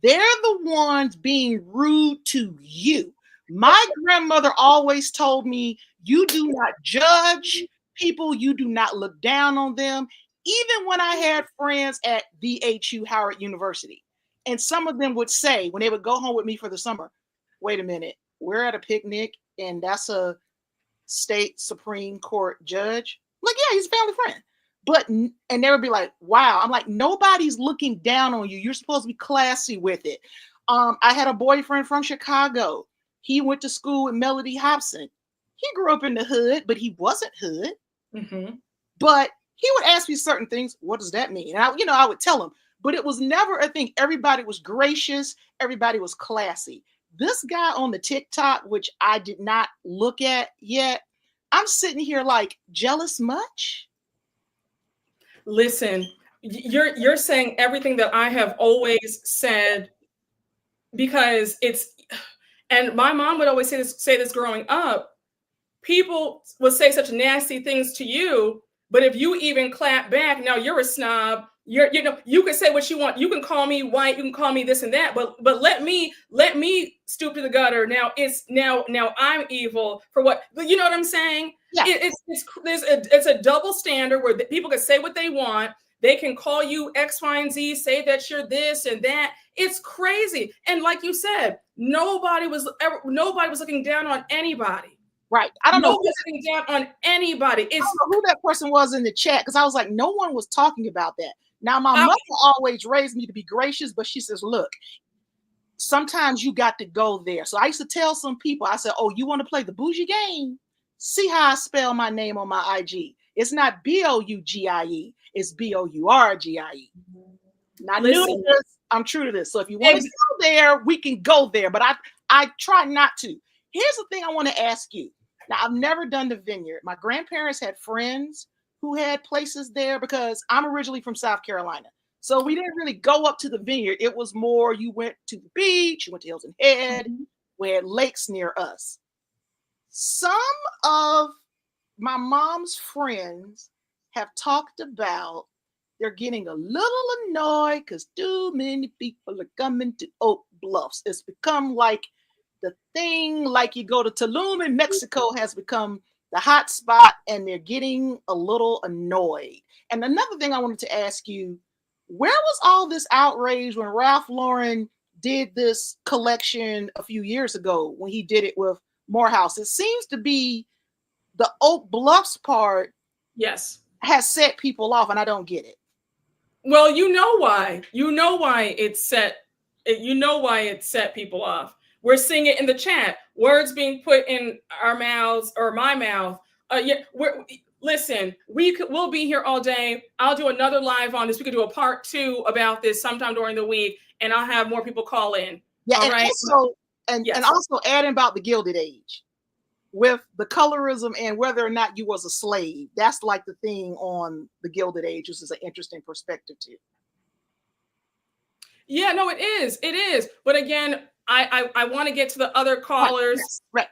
They're the ones being rude to you. My grandmother always told me, you do not judge people, you do not look down on them. Even when I had friends at VHU, Howard University, and some of them would say, when they would go home with me for the summer, wait a minute, we're at a picnic and that's a state Supreme Court judge. Like, yeah, he's a family friend. And they would be like, wow. I'm like, nobody's looking down on you. You're supposed to be classy with it. I had a boyfriend from Chicago. He went to school with Melody Hobson. He grew up in the hood, but he wasn't hood. But he would ask me certain things. What does that mean? And I would tell him, but it was never a thing. Everybody was gracious. Everybody was classy. This guy on the TikTok, which I did not look at yet, I'm sitting here like, jealous much? Listen, you're saying everything that I have always said, because and my mom would always say this growing up. People would say such nasty things to you, but if you even clap back, now you're a snob. You can say what you want. You can call me white. You can call me this and that. But let me stoop to the gutter. Now now I'm evil for what? You know what I'm saying? Yeah. It's a double standard where people can say what they want. They can call you X, Y, and Z, say that you're this and that. It's crazy. And like you said, nobody was looking down on anybody. Right. I don't know. No listening down on anybody. I don't know who that person was in the chat because I was like, no one was talking about that. Now, my mother always raised me to be gracious, but she says, look, sometimes you got to go there. So I used to tell some people, I said, oh, you want to play the bougie game? See how I spell my name on my IG. It's not B-O-U-G-I-E. It's B-O-U-R-G-I-E. Now, Listen, I'm true to this. So if you want to go there, we can go there. But I try not to. Here's the thing I want to ask you. Now, I've never done the vineyard. My grandparents had friends who had places there because I'm originally from South Carolina. So we didn't really go up to the vineyard. It was more you went to the beach, you went to Hilton Head, we had lakes near us. Some of my mom's friends have talked about they're getting a little annoyed because too many people are coming to Oak Bluffs. It's become like the thing, like you go to Tulum in Mexico has become the hot spot, and they're getting a little annoyed. And another thing I wanted to ask you, where was all this outrage when Ralph Lauren did this collection a few years ago when he did it with Morehouse? It seems to be the Oak Bluffs part has set people off, and I don't get it. Well, you know why. You know why it set people off. We're seeing it in the chat. Words being put in our mouths or my mouth. Listen, we'll be here all day. I'll do another live on this. We could do a part 2 about this sometime during the week, and I'll have more people call in. Yeah, all and right. And also adding about the Gilded Age with the colorism and whether or not you was a slave. That's like the thing on the Gilded Age, which is an interesting perspective too. Yeah, no, it is. It is. But again, I want to get to the other callers. Right.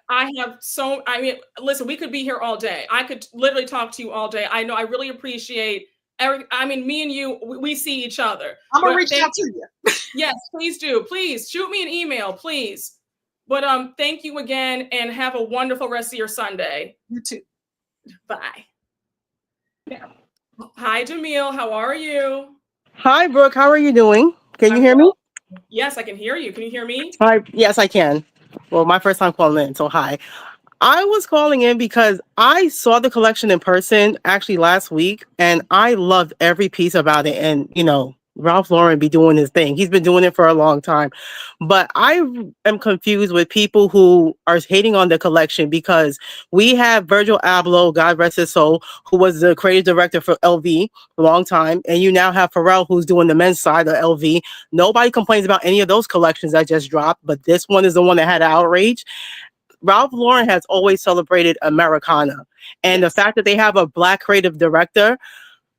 Listen, we could be here all day. I could literally talk to you all day. I know I really appreciate me and you, we see each other. I'm going to reach out to you. Yes, please do. Please shoot me an email, please. But thank you again and have a wonderful rest of your Sunday. You too. Bye. Yeah. Hi, Jamil. How are you? Hi, Brooke. How are you doing? Can you hear me? Yes, I can hear you. Can you hear me? Hi. Yes, I can. Well, my first time calling in, so hi. I was calling in because I saw the collection in person actually last week, and I loved every piece about it. And, Ralph Lauren be doing his thing. He's been doing it for a long time. But I am confused with people who are hating on the collection because we have Virgil Abloh, God rest his soul, who was the creative director for LV a long time. And you now have Pharrell, who's doing the men's side of LV. Nobody complains about any of those collections that just dropped, but this one is the one that had outrage. Ralph Lauren has always celebrated Americana. And the fact that they have a Black creative director,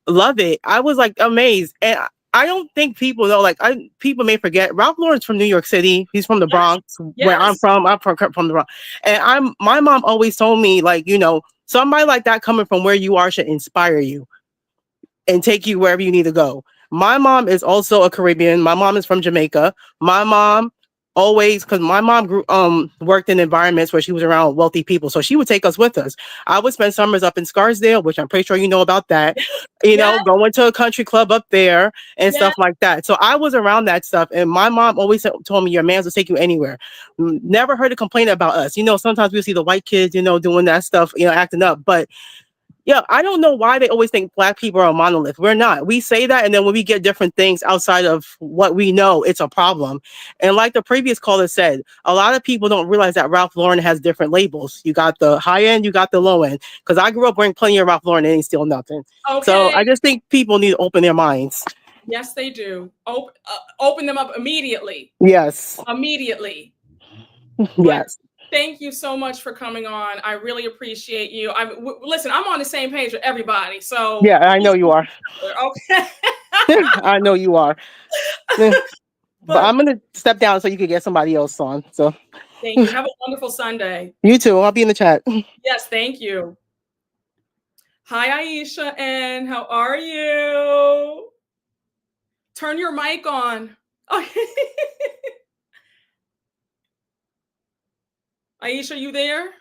love it. I was like amazed. And I don't think people know, people may forget, Ralph Lauren's from New York City. He's from the Bronx, where I'm from. I'm from the Bronx. And my mom always told me, somebody like that coming from where you are should inspire you and take you wherever you need to go. My mom is also a Caribbean. My mom is from Jamaica. My mom because my mom worked in environments where she was around wealthy people. So she would take us with us. I would spend summers up in Scarsdale, which I'm pretty sure you know about that, going to a country club up there and stuff like that. So I was around that stuff. And my mom always told me, your mans will take you anywhere. Never heard a complaint about us. Sometimes we see the white kids, doing that stuff, acting up. But yeah, I don't know why they always think Black people are a monolith. We're not. We say that, and then when we get different things outside of what we know, it's a problem. And like the previous caller said, a lot of people don't realize that Ralph Lauren has different labels. You got the high end, you got the low end. Because I grew up wearing plenty of Ralph Lauren and ain't still nothing. Okay. So I just think people need to open their minds. Yes, they do. Open them up immediately. Yes. Immediately. Yes. Thank you so much for coming on. I really appreciate you. Listen, I'm on the same page with everybody. So yeah, I know you are. Okay. I know you are. but I'm gonna step down so you can get somebody else on. So thank you. Have a wonderful Sunday. You too. I'll be in the chat. Yes, thank you. Hi, Aisha, and how are you? Turn your mic on. Okay. Aisha, you there?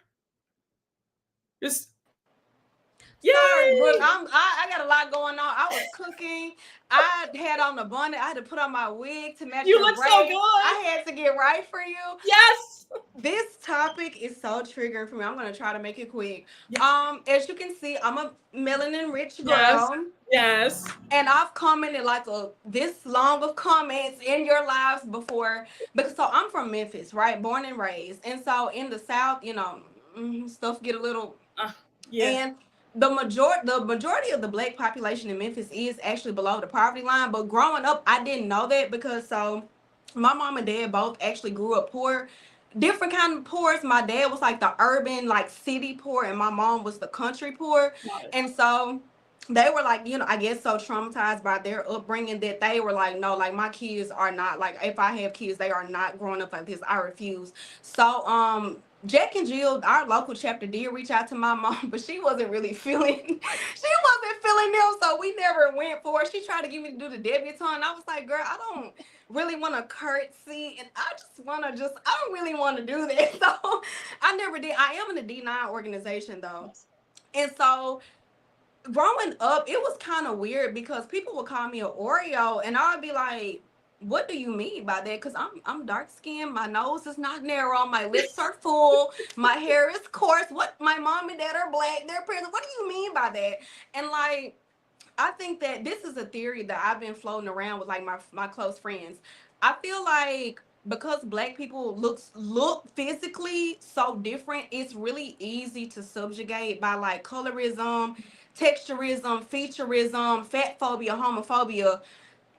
Sorry, Brooke. Yay! I got a lot going on. I was cooking. I had on the bonnet. I had to put on my wig to match You your look braids. so good. I had to get right for you. Yes. This topic is so triggering for me. I'm gonna try to make it quick. Yes. As you can see, I'm a melanin rich Yes. girl. Yes. And I've commented like this long of comments in your lives before because so I'm from Memphis, right? Born and raised. And so in the South, stuff get a little Yeah. and the majority of the black population in Memphis is actually below the poverty line. But growing up, I didn't know that because my mom and dad both actually grew up poor. Different kind of poor. My dad was like the urban, like city poor, and my mom was the country poor. And so they were like, I guess so traumatized by their upbringing that they were like, no, like my kids are not like, if I have kids, they are not growing up like this. I refuse. So Jack and Jill, our local chapter, did reach out to my mom, but she wasn't really feeling them, so we never went for it. She tried to get me to do the debutante. I was like, girl, I don't really want to curtsy, and I don't really want to do that. So I never did. I am in the D9 organization though. And so growing up, it was kind of weird because people would call me an Oreo, and I would be like, what do you mean by that? Because I'm dark skinned, my nose is not narrow, my lips are full, my hair is coarse. What, my mom and dad are black, they're parents. What do you mean by that? And like, I think that this is a theory that I've been floating around with like my close friends. I feel like because black people look physically so different, it's really easy to subjugate by like colorism, texturism, featureism, fat phobia, homophobia.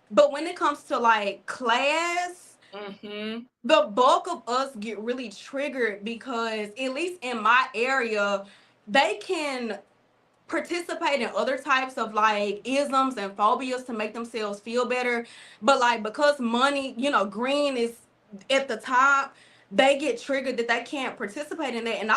But when it comes to like class, the bulk of us get really triggered because at least in my area, they can participate in other types of like isms and phobias to make themselves feel better. But like because money, green is at the top, they get triggered that they can't participate in that. And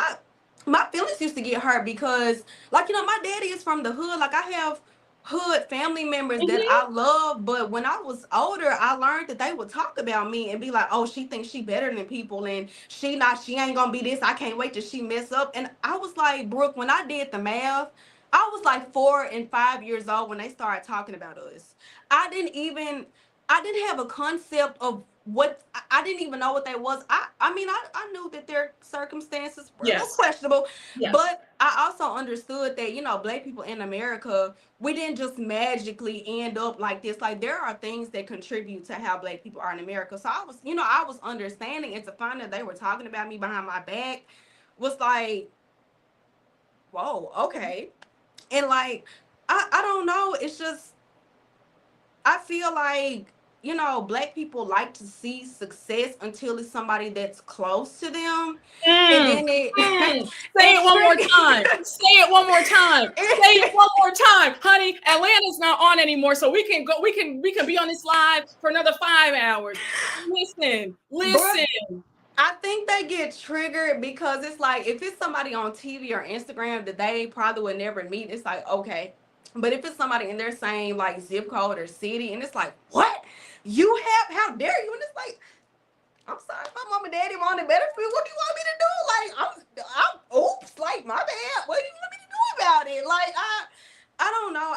my feelings used to get hurt because like, my daddy is from the hood. Like I have hood family members that I love, but when I was older, I learned that they would talk about me and be like, oh, she thinks she better than people and she ain't gonna be this. I can't wait till she mess up. And I was like, Brooke, when I did the math, I was like 4 and 5 years old when they started talking about us. I didn't have a concept of what, I didn't even know what that was. I mean, I knew that their circumstances were a little questionable, but I also understood that, black people in America, we didn't just magically end up like this. Like there are things that contribute to how black people are in America. So I was understanding, and to find that they were talking about me behind my back was like, whoa, okay. And like, I don't know. It's just, I feel like, black people like to see success until it's somebody that's close to them. And then Say it one more time. Say it one more time. Say it one more time. Honey, Atlanta's not on anymore, so we can go, we can be on this live for another 5 hours. Listen. I think they get triggered because it's like, if it's somebody on TV or Instagram that they probably would never meet, it's like, okay. But if it's somebody in their same like zip code or city, and it's like, what? How dare you? And it's like, I'm sorry, my mom and daddy wanted better for me. What do you want me to do? Like, I'm oops, like my bad. What do you want me to do about it? Like, I don't know.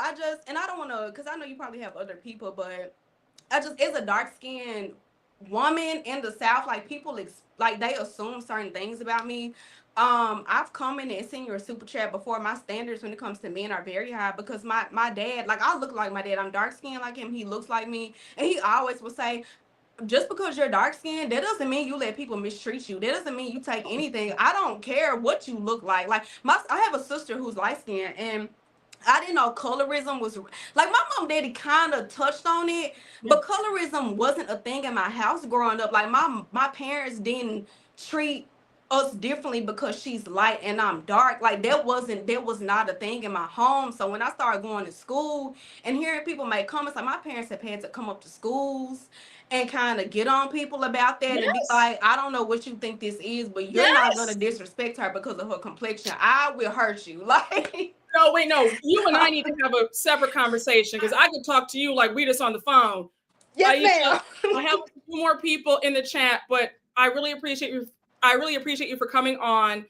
And I don't want to, because I know you probably have other people, but as a dark-skinned woman in the South, like people like they assume certain things about me. I've commented and seen your super chat before. My standards when it comes to men are very high because my dad, like I look like my dad. I'm dark skinned like him. He looks like me, and he always would say, just because you're dark skinned, that doesn't mean you let people mistreat you. That doesn't mean you take anything. I don't care what you look like. Like I have a sister who's light skinned, and I didn't know colorism was like, my mom and daddy kind of touched on it, but colorism wasn't a thing in my house growing up. Like my parents didn't treat us differently because she's light and I'm dark. Like that was not a thing in my home. So when I started going to school and hearing people make comments, like my parents have had to come up to schools and kind of get on people about that and be like, I don't know what you think this is, but you're not gonna disrespect her because of her complexion. I will hurt you. Like, no, wait, no. You and I need to have a separate conversation because I could talk to you like we just on the phone. Yes, ma'am. I have a few more people in the chat, but I really appreciate you. I really appreciate you for coming on.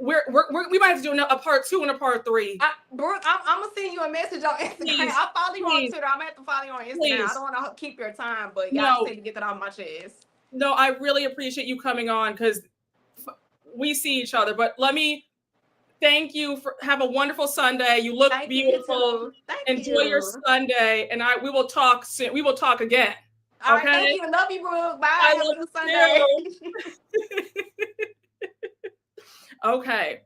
we might have to do a part 2 and a part 3. Brooke, I'm gonna send you a message on Instagram. Please, I follow you on please. Twitter. I'm gonna have to follow you on Instagram. Please. I don't want to keep your time, but y'all No. just need to get that off my chest. No, I really appreciate you coming on because we see each other. But let me thank you for have a wonderful Sunday. You look Thank beautiful. you. Thank Enjoy you. your Sunday, and we will talk soon. We will talk again. All right, okay? thank you. Love you, Brooke. Bye. I Have a love good you Sunday. Okay.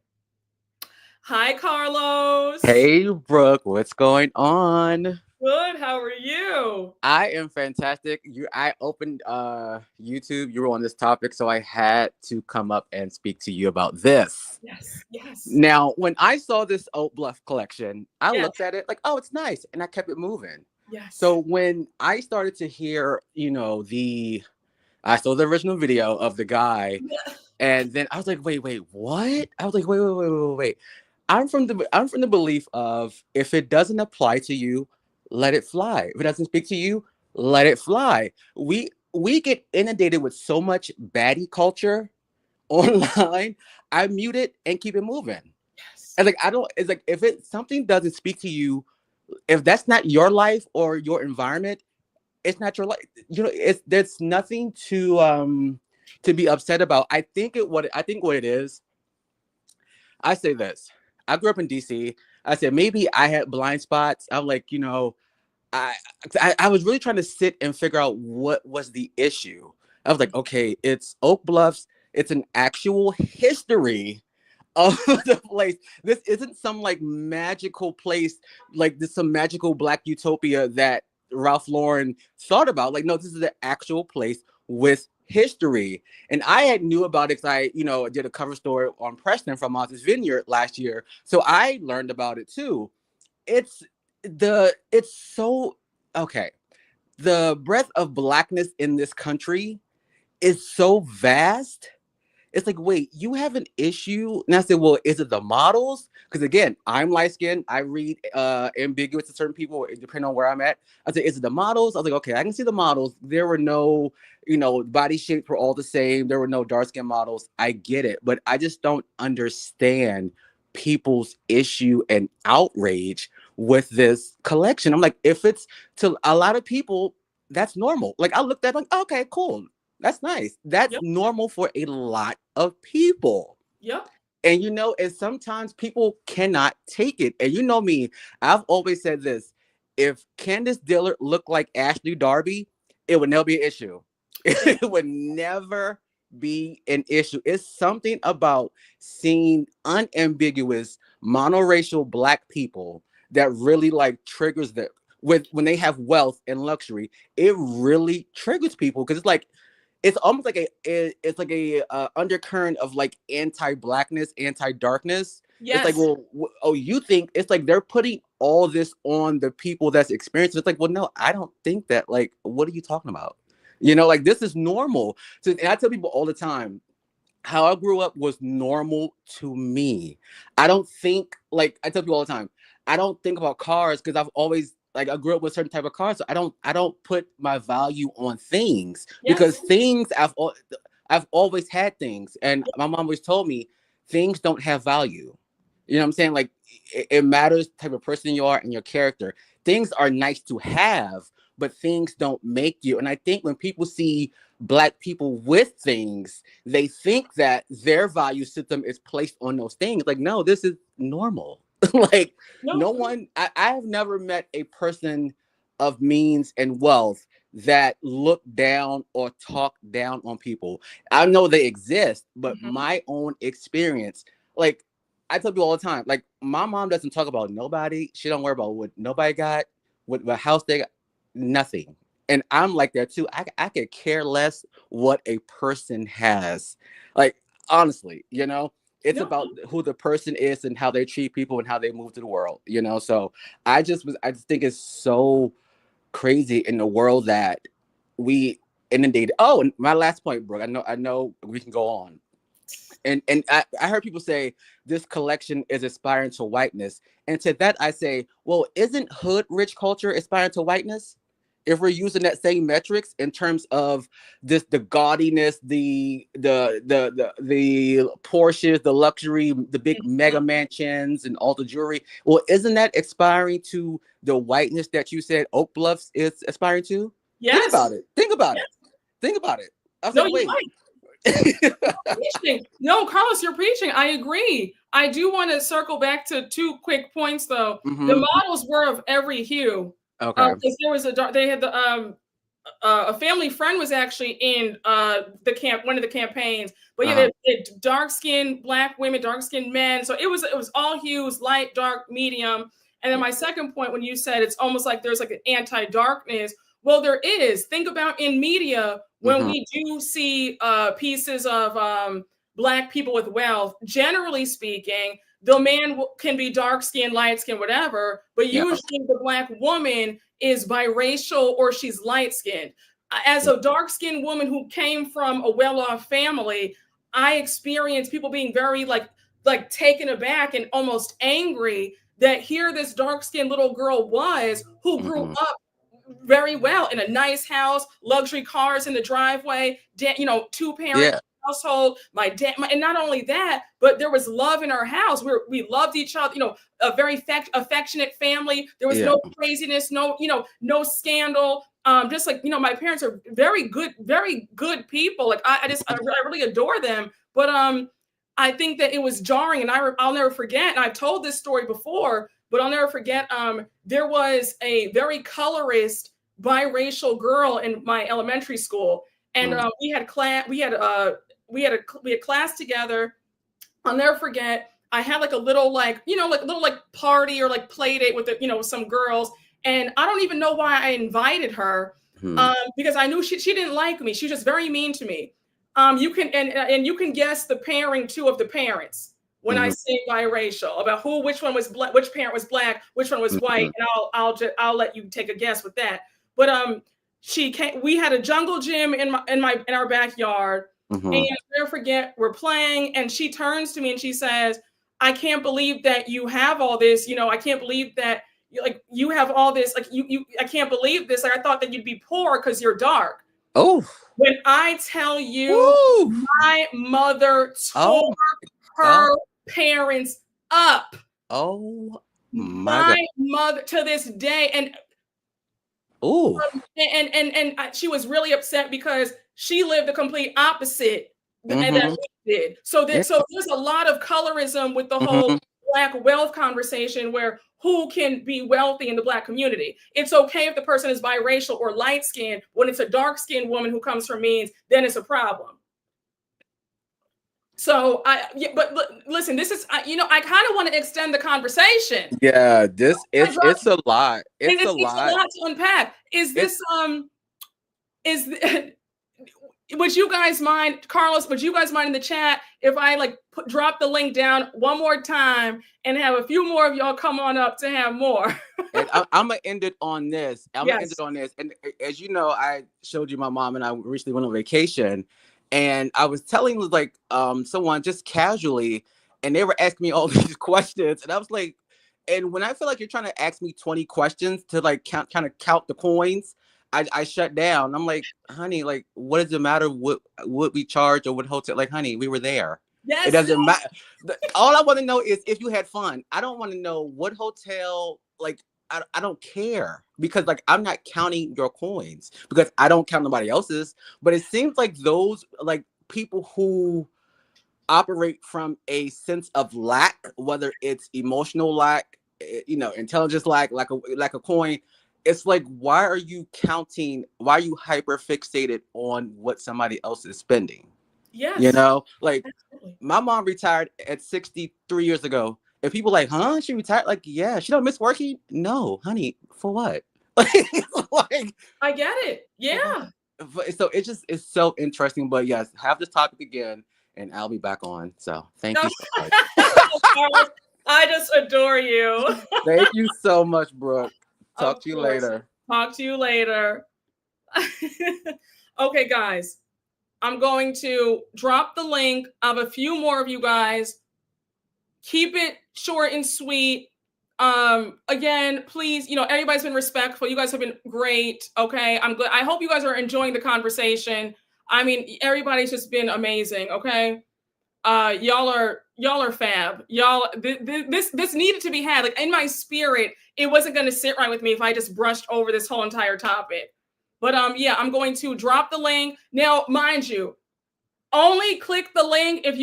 Hi, Carlos. Hey, Brooke, what's going on? Good. How are you? I am fantastic. I opened YouTube. You were on this topic, so I had to come up and speak to you about this. Yes. Yes. Now, when I saw this Oak Bluff collection, I Yes. looked at it like, oh, it's nice, and I kept it moving. Yes. So when I started to hear, I saw the original video of the guy, and then I was like, wait, what? I was like, wait. I'm from the belief of if it doesn't apply to you, let it fly. If it doesn't speak to you, let it fly. We get inundated with so much baddie culture online. I mute it and keep it moving. Yes. And it's like if something doesn't speak to you, if that's not your life or your environment, it's not your life. There's nothing to be upset about. I think what it is. I say this. I grew up in DC. I said maybe I had blind spots. I'm like, I was really trying to sit and figure out what was the issue. I was like, okay, it's Oak Bluffs. It's an actual history of the place. This isn't some like magical place, like this some magical Black utopia that Ralph Lauren thought about. Like, no, this is an actual place with history. And I had knew about it because I did a cover story on Preston from Martha's Vineyard last year. So I learned about it too. It's so okay. The breadth of Blackness in this country is so vast. It's like, wait, you have an issue? And I said, well, is it the models? Because again, I'm light-skinned. I read ambiguous to certain people, depending on where I'm at. I said, is it the models? I was like, okay, I can see the models. There were no, body shapes were all the same. There were no dark-skinned models. I get it. But I just don't understand people's issue and outrage with this collection. I'm like, if it's to a lot of people, that's normal. Like, I looked at it like, okay, cool. That's nice. That's normal for a lot of people. Yep. And and sometimes people cannot take it. And you know me, I've always said this. If Candace Dillard looked like Ashley Darby, it would never be an issue. It would never be an issue. It's something about seeing unambiguous monoracial Black people that really like triggers them. When they have wealth and luxury, it really triggers people because it's almost like a undercurrent of like anti-Blackness, anti-darkness. Yes. It's like, well, you think it's like they're putting all this on the people that's experiencing. It's like, well, no, I don't think that. Like, what are you talking about? Like this is normal. So, and I tell people all the time, how I grew up was normal to me. I don't think I tell people all the time, I don't think about cars because I've always I grew up with a certain type of cars, so I don't put my value on things because things I've always had things, and my mom always told me things don't have value. You know what I'm saying? Like it matters the type of person you are and your character. Things are nice to have, but things don't make you. And I think when people see Black people with things, they think that their value system is placed on those things. Like, no, this is normal. Like no one, I have never met a person of means and wealth that look down or talk down on people. I know they exist, but my own experience, like I tell people all the time, like my mom doesn't talk about nobody. She don't worry about what nobody got, what house they got, nothing. And I'm like that too. I could care less what a person has. Like, honestly, it's about who the person is and how they treat people and how they move to the world, So I just think it's so crazy in the world that we inundated. Oh, and my last point, Brooke, I know we can go on. And I heard people say this collection is aspiring to whiteness. And to that I say, well, isn't hood rich culture aspiring to whiteness? if we're using that same metrics in terms of the gaudiness, the Porsches, the luxury, the big mega mansions, and all the jewelry, well, isn't that aspiring to the whiteness that you said Oak Bluffs is aspiring to? Yes. Think about it. Think about Yes. it. Think about it. I was No, like, you're wait. Preaching. No, Carlos, you're preaching. I agree. I do want to circle back to 2 quick points, though. The models were of every hue. Okay. Because there was they had a family friend was actually in one of the campaigns, but yeah, they dark skinned Black women, dark skinned men. So it was all hues, light, dark, medium. And then my second point, when you said it's almost like there's like an anti-darkness. Well, there is. Think about in media when we do see pieces of Black people with wealth. Generally speaking, the man can be dark skinned, light skinned, whatever, but usually the Black woman is biracial or she's light skinned. As a dark skinned woman who came from a well off family, I experienced people being very like taken aback and almost angry that here this dark skinned little girl was who grew up very well in a nice house, luxury cars in the driveway, 2-parent household. My dad, and not only that, but there was love in our house. We loved each other. A very affectionate family. There was no craziness, no scandal. Just like my parents are very good people. Like I really adore them. But I think that it was jarring, and I'll never forget. And I've told this story before, but I'll never forget. There was a very colorist biracial girl in my elementary school, and we had class together. I'll never forget. I had like a little party or like play date with some girls, and I don't even know why I invited her, because I knew she didn't like me. She was just very mean to me. You can guess the pairing too of the parents when I say biracial, about which one was black, which parent was Black, which one was white, and I'll let you take a guess with that. But she came. We had a jungle gym in our backyard, and I'll never forget. We're playing, and she turns to me and she says, "I can't believe that you have all this. I can't believe that you have all this. I can't believe this. Like I thought that you'd be poor because you're dark." Oh. When I tell you, my mother tore her parents up. Oh my mother to this day, and she was really upset because she lived the complete opposite and that we did. So there's a lot of colorism with the whole Black wealth conversation, where who can be wealthy in the Black community. It's okay if the person is biracial or light skinned. When it's a dark skinned woman who comes from means, then it's a problem. So but listen, this is I kind of want to extend the conversation. Yeah, it's a lot. It's a lot. It's a lot to unpack. Would you guys mind, Carlos? Would you guys mind in the chat if I drop the link down one more time and have a few more of y'all come on up to have more? And I'm gonna end it on this. And as you know, I showed you my mom and I recently went on vacation, and I was telling someone just casually, and they were asking me all these questions, and I was like, and when I feel like you're trying to ask me 20 questions to count the coins, I shut down. I'm like, honey, what does it matter what we charge or what hotel? Honey, we were there. Yes. It doesn't matter. All I want to know is if you had fun. I don't want to know what hotel. I don't care, because I'm not counting your coins, because I don't count nobody else's. But it seems like those people who operate from a sense of lack, whether it's emotional lack, intelligence lack, like a coin. It's why are you counting? Why are you hyper fixated on what somebody else is spending? Yes. Absolutely. My mom retired at 63 years ago. If people huh? She retired? Yeah, she don't miss working? No, honey, for what? I get it. Yeah. So it's so interesting. But yes, have this topic again and I'll be back on. So thank you so much. I just adore you. Thank you so much, Brooke. Talk to you later. Talk to you later. Okay, guys. I'm going to drop the link of a few more of you guys. Keep it short and sweet. Again, please, everybody's been respectful. You guys have been great. Okay. I'm good. I hope you guys are enjoying the conversation. I mean, everybody's just been amazing. Okay. Y'all are fab. Y'all, this needed to be had. Like, in my spirit, it wasn't going to sit right with me if I just brushed over this whole entire topic. But yeah, I'm going to drop the link. Now, mind you, only click the link if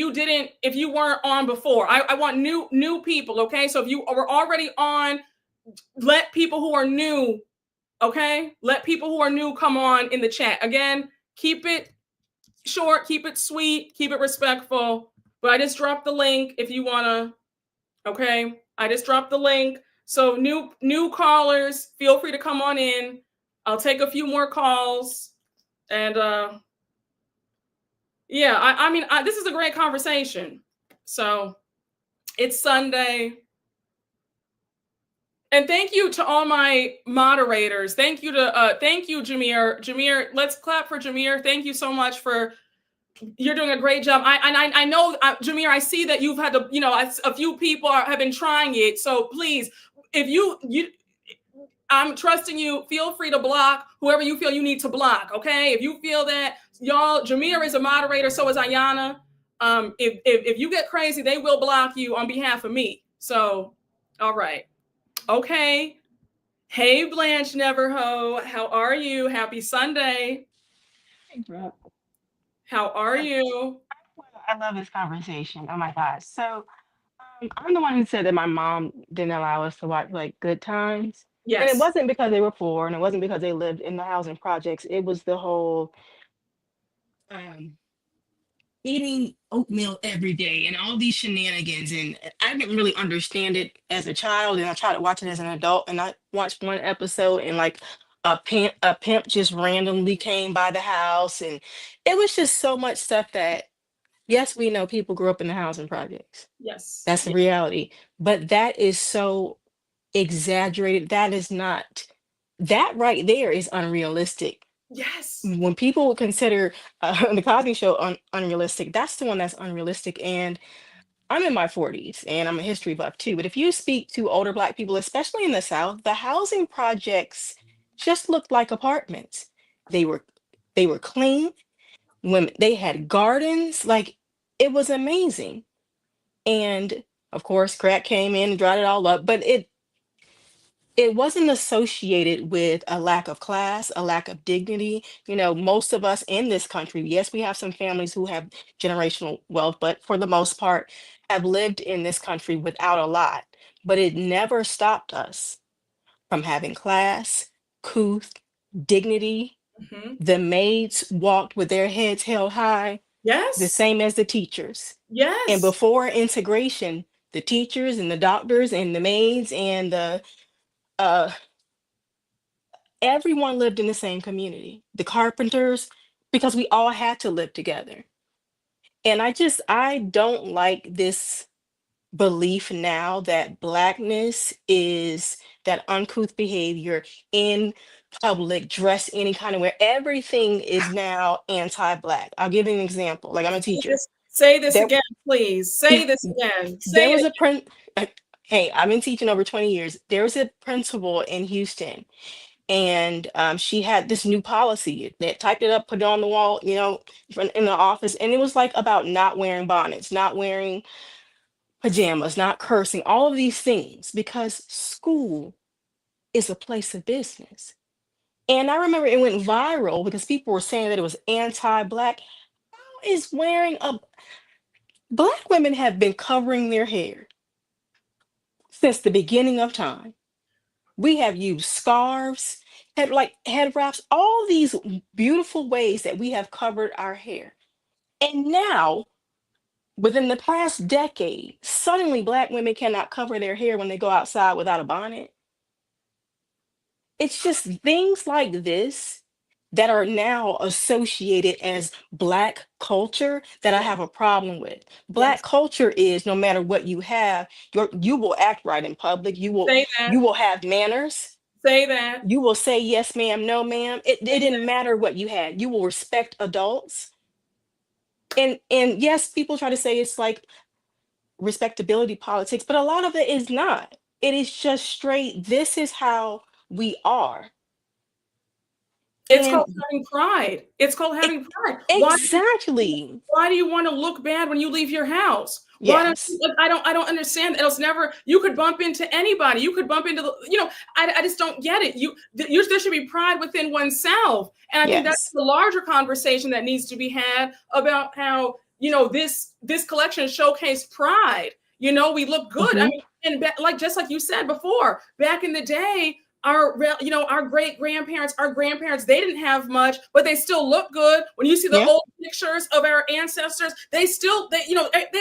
you weren't on before. I want new people, okay? So if you were already on, let people who are new, okay? Let people who are new come on in the chat. Again, keep it short, keep it sweet, keep it respectful. But I just dropped the link if you wanna, okay? I just dropped the link. So new callers, feel free to come on in. I'll take a few more calls. And yeah, I mean, this is a great conversation. So it's Sunday. And thank you to all my moderators. Thank you, Jameer. Jameer, let's clap for Jameer. Thank you so much you're doing a great job. I know, Jameer, I see that you've had to, a few people have been trying it. So please, if you I'm trusting you. Feel free to block whoever you feel you need to block. Okay. If you feel that Jameer is a moderator, so is Ayana. If you get crazy, they will block you on behalf of me. So, all right. Okay. Hey, Blanche Neverho. How are you? Happy Sunday. Hey, Brooke. How are you? I love this conversation. Oh my gosh. So I'm the one who said that my mom didn't allow us to watch like Good Times. And it Yes. wasn't because they were poor and it wasn't because they lived in the housing projects. It was the whole um, eating oatmeal every day and all these shenanigans. And I didn't really understand it as a child. And I tried to watch it as an adult. And I watched one episode and like a pimp just randomly came by the house. And it was just so much stuff that, yes, we know people grew up in the housing projects. Yes. That's the reality. But that is so exaggerated. That right there is unrealistic. Yes. When people would consider the Cosby Show unrealistic, that's the one that's unrealistic. And I'm in my 40s and I'm a history buff too. But if you speak to older Black people, especially in the South, the housing projects just looked like apartments. They were clean. When they had gardens, like it was amazing. And of course, crack came in and dried it all up. But it wasn't associated with a lack of class, a lack of dignity. Most of us in this country, yes, we have some families who have generational wealth, but for the most part, have lived in this country without a lot. But it never stopped us from having class, couth, dignity. Mm-hmm. The maids walked with their heads held high, the Yes. same as the teachers. Yes. And before integration, the teachers and the doctors and the maids and the uh, everyone lived in the same community. The carpenters, because we all had to live together. And I don't like this belief now that Blackness is that uncouth behavior in public, dress any kind of way. Everything is now anti-Black. I'll give you an example. Like, I'm a teacher. Say this There, again, please. Say this again. there Say was it. a print. Hey, I've been teaching over 20 years. There was a principal in Houston, and she had this new policy that typed it up, put it on the wall, in the office, and it was like about not wearing bonnets, not wearing pajamas, not cursing, all of these things, because school is a place of business. And I remember it went viral because people were saying that it was anti-Black. How is wearing a Black women have been covering their hair since the beginning of time. We have used scarves, head wraps, all these beautiful ways that we have covered our hair. And now, within the past decade, suddenly Black women cannot cover their hair when they go outside without a bonnet. It's just things like this that are now associated as Black culture that I have a problem with. Black Yes. culture is no matter what you have, you will act right in public. Say that. You will have manners. Say that. You will say yes, ma'am, no, ma'am. It didn't matter what you had. You will respect adults. And yes, people try to say it's like respectability politics, but a lot of it is not. It is just straight, this is how we are. It's And called having pride. It's called having pride. exactly. Why do you want to look bad when you leave your house? Why don't Yes. I don't understand. It was never, you could bump into anybody. You could bump into the, I just don't get it. There should be pride within oneself. And I think that's Yes. the larger conversation that needs to be had about how, this collection showcased pride. We look good. I Mhm. mean, and just like you said before, back in the day, our great grandparents, our grandparents, they didn't have much, but they still look good. When you see the Yeah. old pictures of our ancestors, they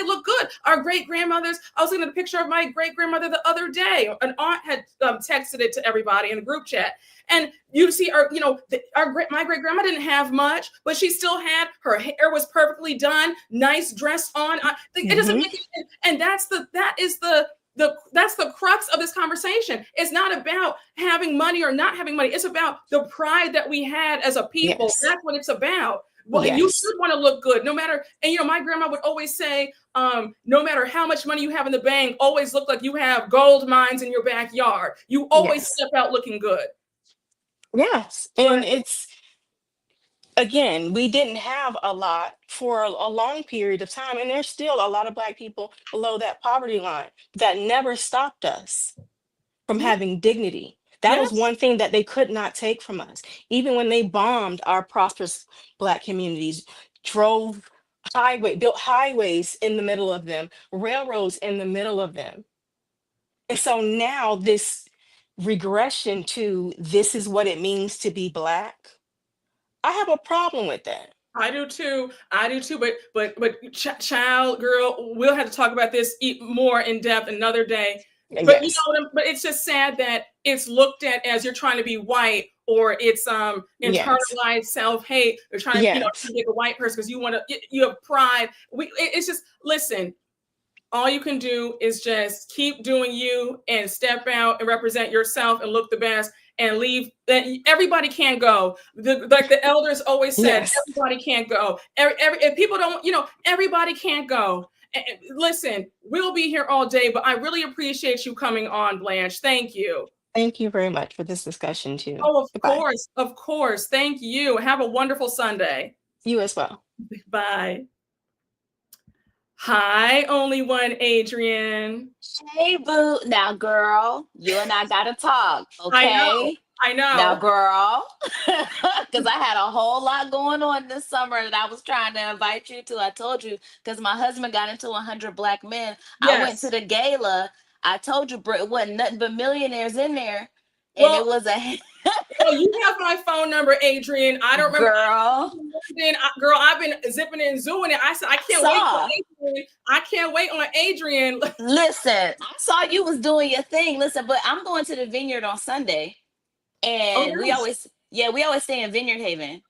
look good. Our great grandmothers, I was looking at a picture of my great grandmother the other day. An aunt had texted it to everybody in the group chat. And you see my great grandma didn't have much, but she still had, her hair was perfectly done, nice dress on. It doesn't make it, and that's the crux of this conversation. It's not about having money or not having money. It's about the pride that we had as a people. Yes. That's what it's about. Well, Yes. you should want to look good no matter. And my grandma would always say, no matter how much money you have in the bank, always look like you have gold mines in your backyard. You always Yes. step out looking good. Yes. And it's, again, we didn't have a lot for a long period of time. And there's still a lot of Black people below that poverty line that never stopped us from Yeah. having dignity. That was Yes. one thing that they could not take from us. Even when they bombed our prosperous Black communities, built highways in the middle of them, railroads in the middle of them. And so now this regression to this is what it means to be Black, I have a problem with that. I do too. But child, girl, we'll have to talk about this more in depth another day. But Yes. but it's just sad that it's looked at as you're trying to be white, or it's Yes. internalized self-hate. You're trying to, Yes. to be a white person because you have pride. It's just, listen, all you can do is just keep doing you and step out and represent yourself and look the best and leave. That everybody can't go. Like the elders always said, Yes. everybody can't go. If people don't, everybody can't go. Listen, we'll be here all day, but I really appreciate you coming on, Blanche. Thank you. Thank you very much for this discussion too. Oh, of Goodbye. course. Of course. Thank you. Have a wonderful Sunday. You as well. Bye. Hi, only one Adrian. Hey, boo. Now, girl, you and I got to talk, okay? I know. Now, girl, because I had a whole lot going on this summer that I was trying to invite you to. I told you, because my husband got into 100 Black Men. Yes. I went to the gala. I told you, Brooke, it wasn't nothing but millionaires in there. And it was a... Well, you have my phone number, Adrian. I don't remember. Girl. Girl, I've been zipping and zooing it. I said, I can't wait for Adrian. I can't wait on Adrian. Listen, I saw you was doing your thing. Listen, but I'm going to the Vineyard on Sunday. And we always stay in Vineyard Haven.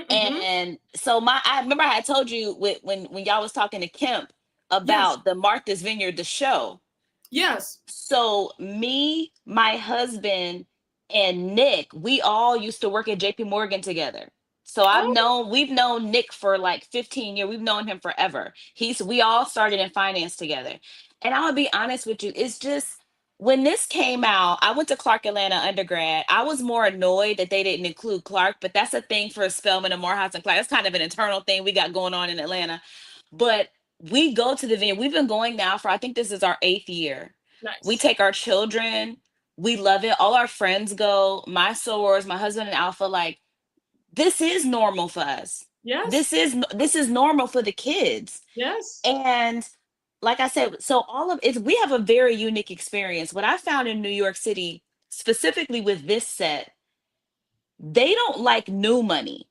And so I remember I had told you when y'all was talking to Kemp about the Martha's Vineyard, the show. Yes. So me, my husband, and Nick, we all used to work at JP Morgan together. So we've known Nick for like 15 years. We've known him forever. We all started in finance together. And I'll be honest with you, it's just, when this came out, I went to Clark Atlanta undergrad. I was more annoyed that they didn't include Clark, but that's a thing for Spelman and Morehouse and Clark. That's kind of an internal thing we got going on in Atlanta. But we go to the Vineyard. We've been going now for, I think this is our 8th year. Nice. We take our children. We love it. All our friends go. My sorors, my husband and Alpha, like, this is normal for us. Yes. This is normal for the kids. Yes. And like I said, so we have a very unique experience. What I found in New York City, specifically with this set, they don't like new money.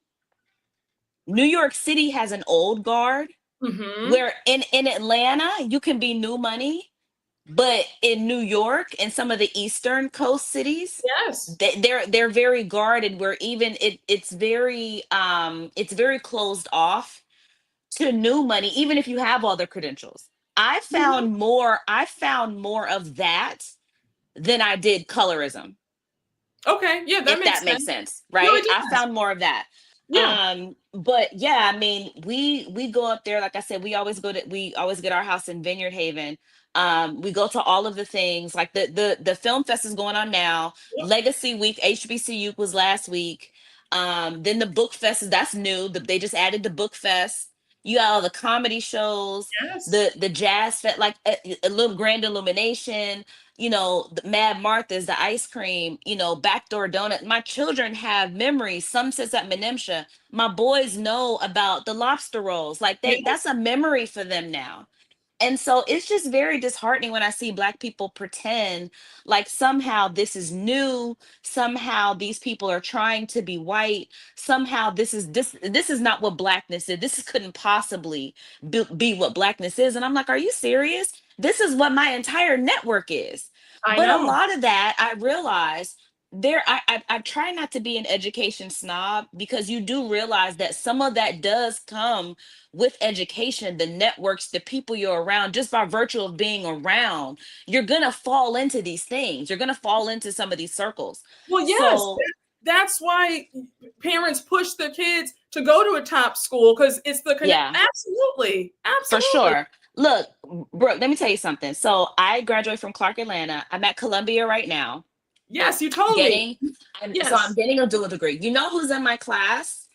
New York City has an old guard, where in Atlanta, you can be new money. But in New York and some of the Eastern Coast cities, yes, they're very guarded. Where even it's very closed off to new money, even if you have all the credentials. I found more of that than I did colorism. Okay, yeah, that makes sense, right? No, I found more of that. Yeah. But yeah, I mean, we go up there, like I said, we always get our house in Vineyard Haven. We go to all of the things, like the film fest is going on now. Yep. Legacy Week, HBCU was last week. Then the book fest, that's new. They just added the book fest. You got all the comedy shows, Yes. the jazz fest, like a little grand illumination, the Mad Martha's, the ice cream, backdoor donut. My children have memories. Some sits at Menemsha. My boys know about the lobster rolls. Like that's Yes. a memory for them now. And so it's just very disheartening when I see Black people pretend like somehow this is new, somehow these people are trying to be white, somehow this is not what Blackness is. This couldn't possibly be what Blackness is. And I'm like, are you serious? This is what my entire network is. I But a know. lot of that, I realize I try not to be an education snob, because you do realize that some of that does come with education, the networks, the people you're around, just by virtue of being around, you're gonna fall into these things. You're gonna fall into some of these circles. Well, yes, So that's why parents push their kids to go to a top school, because it's the connect. yeah, Absolutely, for absolutely. sure. Look, Brooke, let me tell you something. So I graduated from Clark Atlanta. I'm at Columbia right now, Yes, you told me. getting, so I'm Yes. getting a dual degree. You know who's in my class?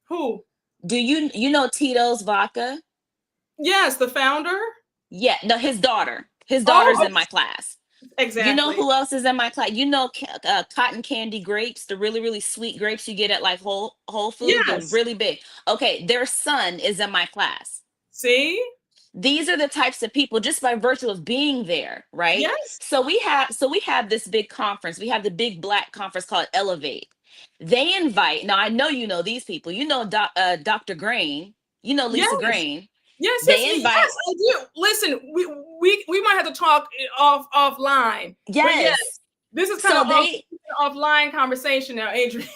Who? Do you know Tito's Vodka? Yes, the founder. Yeah, no, his daughter. His daughter's Oh, in my class. You know exactly. who else is in my class? Cotton candy grapes, the really, really sweet grapes you get at like Whole Foods, the Yes. really big. Okay, their son is in my class. See? These are the types of people, just by virtue of being there, right? Yes. So we have this big conference. We have the big Black conference called Elevate. They invite, now I know you know these people. You know Dr. Grain, you know Yes. Lisa Grain. Yes. Yes. They invite, Yes. I do. Listen, we might have to talk offline. But yes, yes. this is kind So of they offline conversation now, Adrian.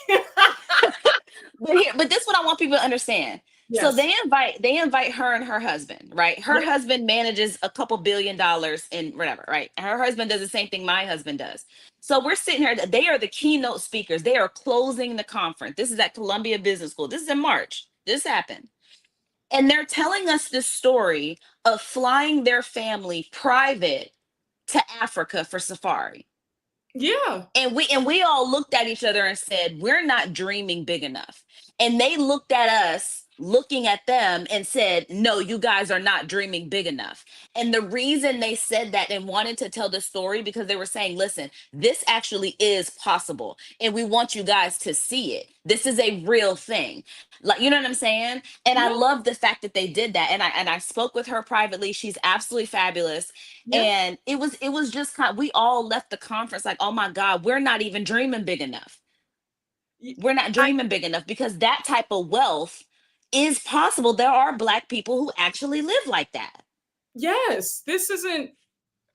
but this is what I want people to understand. So Yes. they invite her and her husband, right? Her Yes. husband manages a couple $1 billion in whatever, right? And her husband does the same thing my husband does. So we're sitting here, they are the keynote speakers. They are closing the conference. This is at Columbia Business School. This is in March. This happened. And they're telling us this story of flying their family private to Africa for safari. Yeah. And we all looked at each other and said, we're not dreaming big enough. And they looked at us, looking at them, and said, no, you guys are not dreaming big enough. And the reason they said that and wanted to tell the story, because they were saying, listen, this actually is possible, and we want you guys to see it. This is a real thing. Like, you know what I'm saying? And I Yeah. love the fact that they did that. And I spoke with her privately. She's absolutely fabulous. Yeah. And it was just kind of, we all left the conference like, oh my God, we're not even dreaming big enough. We're not dreaming big enough, because that type of wealth is possible. There are Black people who actually live like that. Yes. This isn't.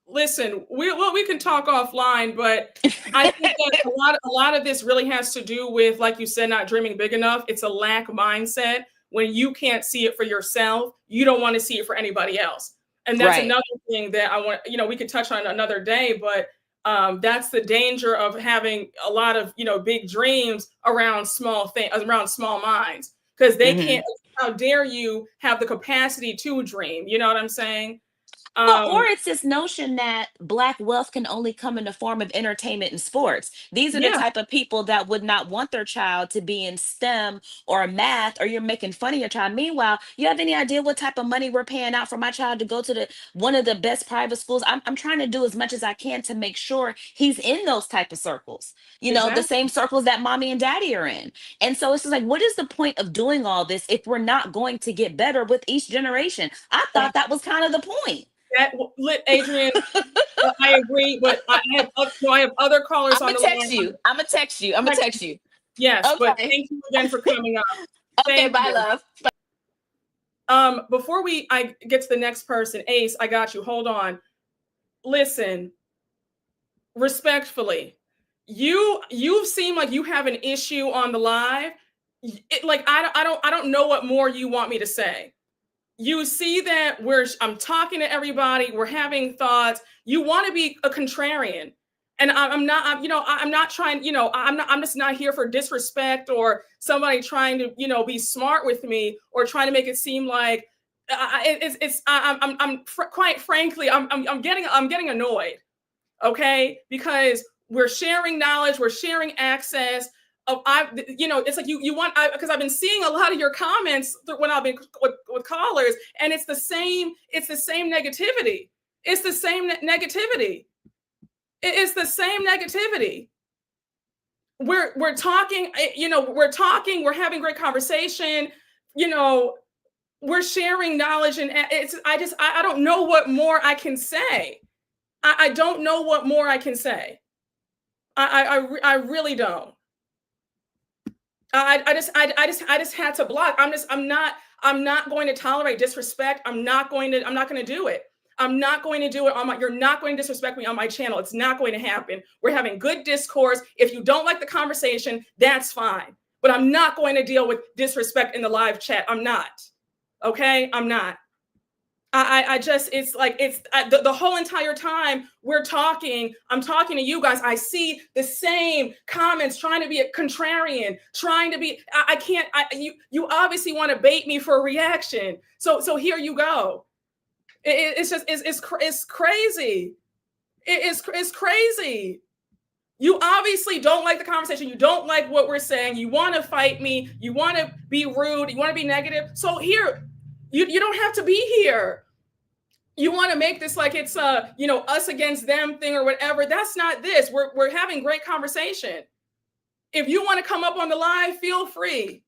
Listen, we can talk offline, but I think that a lot of this really has to do with, like you said, not dreaming big enough. It's a lack mindset. When you can't see it for yourself, you don't want to see it for anybody else. And that's Right. another thing that I want, we could touch on another day, but that's the danger of having a lot of, big dreams around small things, around small minds, because they Mhm. can't, how dare you have the capacity to dream? You know what I'm saying? Well, or it's this notion that Black wealth can only come in the form of entertainment and sports. These are the Yeah, type of people that would not want their child to be in STEM or math, or you're making fun of your child. Meanwhile, you have any idea what type of money we're paying out for my child to go to one of the best private schools? I'm trying to do as much as I can to make sure he's in those type of circles, the exactly. same circles that mommy and daddy are in. And so it's just like, what is the point of doing all this if we're not going to get better with each generation? I thought that was kind of the point. Adrian, I agree, but I have other callers I'm on gonna the text line. you. I'm gonna text you. I'm gonna text you. Yes, but Okay. thank you again for coming up. Okay. Thank Bye, you. love. Before I get to the next person, Ace, I got you. Hold on. Listen, respectfully, you seem like you have an issue on the live. I don't know what more you want me to say. You see that I'm talking to everybody, we're having thoughts. You want to be a contrarian. And I'm not, I'm not trying, I'm just not here for disrespect or somebody trying to, be smart with me or trying to make it seem like quite frankly, I'm getting annoyed. Okay. Because we're sharing knowledge, we're sharing access of, it's like you want, because I've been seeing a lot of your comments when I've been with callers, and it's the same negativity. It's the same negativity. It's the same negativity. We're talking, we're having great conversation, we're sharing knowledge, and I don't know what more I can say. I don't know what more I can say. I really don't. I just had to block. I'm not going to tolerate disrespect. I'm not going to do it. I'm not going to do it you're not going to disrespect me on my channel. It's not going to happen. We're having good discourse. If you don't like the conversation, that's fine. But I'm not going to deal with disrespect in the live chat. I'm not. Okay? I'm not. The whole entire time we're talking, I'm talking to you guys. I see the same comments trying to be a contrarian, trying to be, you obviously want to bait me for a reaction. So here you go. It's crazy. It's crazy. You obviously don't like the conversation. You don't like what we're saying. You want to fight me. You want to be rude. You want to be negative. So here, you don't have to be here. You want to make this like it's us against them thing or whatever. That's not this. We're having great conversation. If you want to come up on the live, feel free.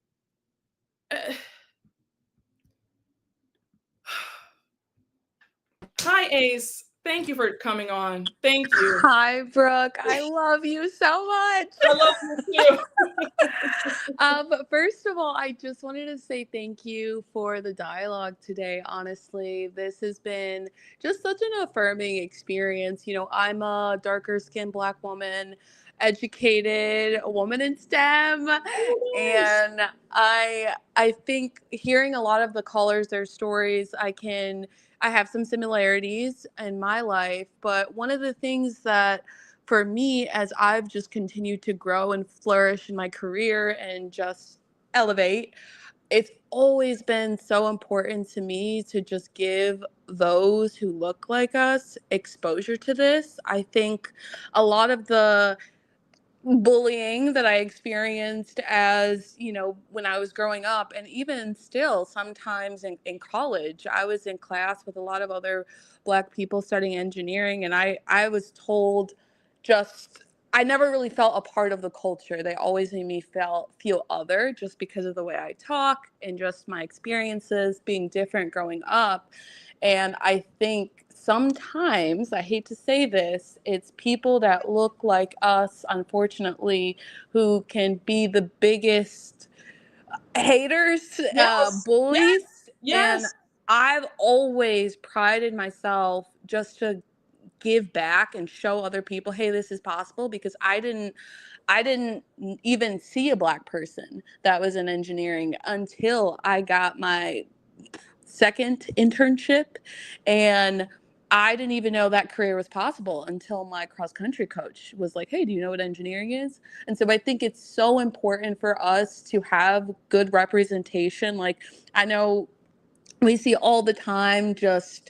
Hi, Ace. Thank you for coming on. Thank you. Hi, Brooke. I love you so much. I love you too. First of all, I just wanted to say thank you for the dialogue today. Honestly, this has been just such an affirming experience. I'm a darker skinned Black woman, educated, a woman in STEM, and I think hearing a lot of the callers, their stories, I have some similarities in my life, but one of the things that for me, as I've just continued to grow and flourish in my career and just elevate, it's always been so important to me to just give those who look like us exposure to this. I think a lot of the bullying that I experienced as, when I was growing up, and even still sometimes in college, I was in class with a lot of other Black people studying engineering, and I was told I never really felt a part of the culture. They always made me feel other just because of the way I talk and just my experiences being different growing up. And I think sometimes, I hate to say this, it's people that look like us, unfortunately, who can be the biggest haters, bullies. Yes. And I've always prided myself just to give back and show other people, hey, this is possible, because I didn't even see a Black person that was in engineering until I got my second internship, and I didn't even know that career was possible until my cross country coach was like, hey, do you know what engineering is? And so I think it's so important for us to have good representation. Like, I know we see all the time just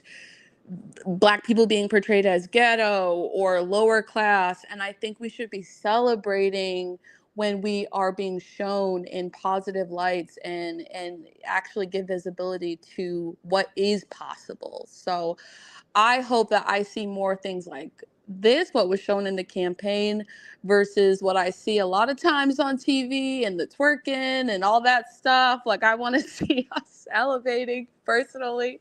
Black people being portrayed as ghetto or lower class, and I think we should be celebrating when we are being shown in positive lights and actually give visibility to what is possible. So I hope that I see more things like this, what was shown in the campaign, versus what I see a lot of times on TV and the twerking and all that stuff. Like, I want to see us elevating personally.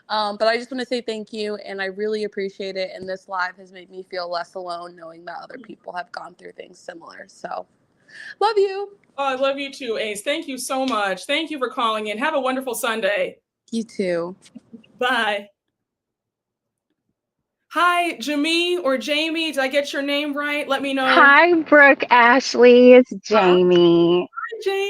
But I just want to say thank you, and I really appreciate it. And this live has made me feel less alone, knowing that other people have gone through things similar. So, love you. Oh, I love you too, Ace. Thank you so much. Thank you for calling in. Have a wonderful Sunday. You too. Bye. Hi, Jamie or Jamie. Did I get your name right? Let me know. Hi, Brooke Ashley. It's Jamie.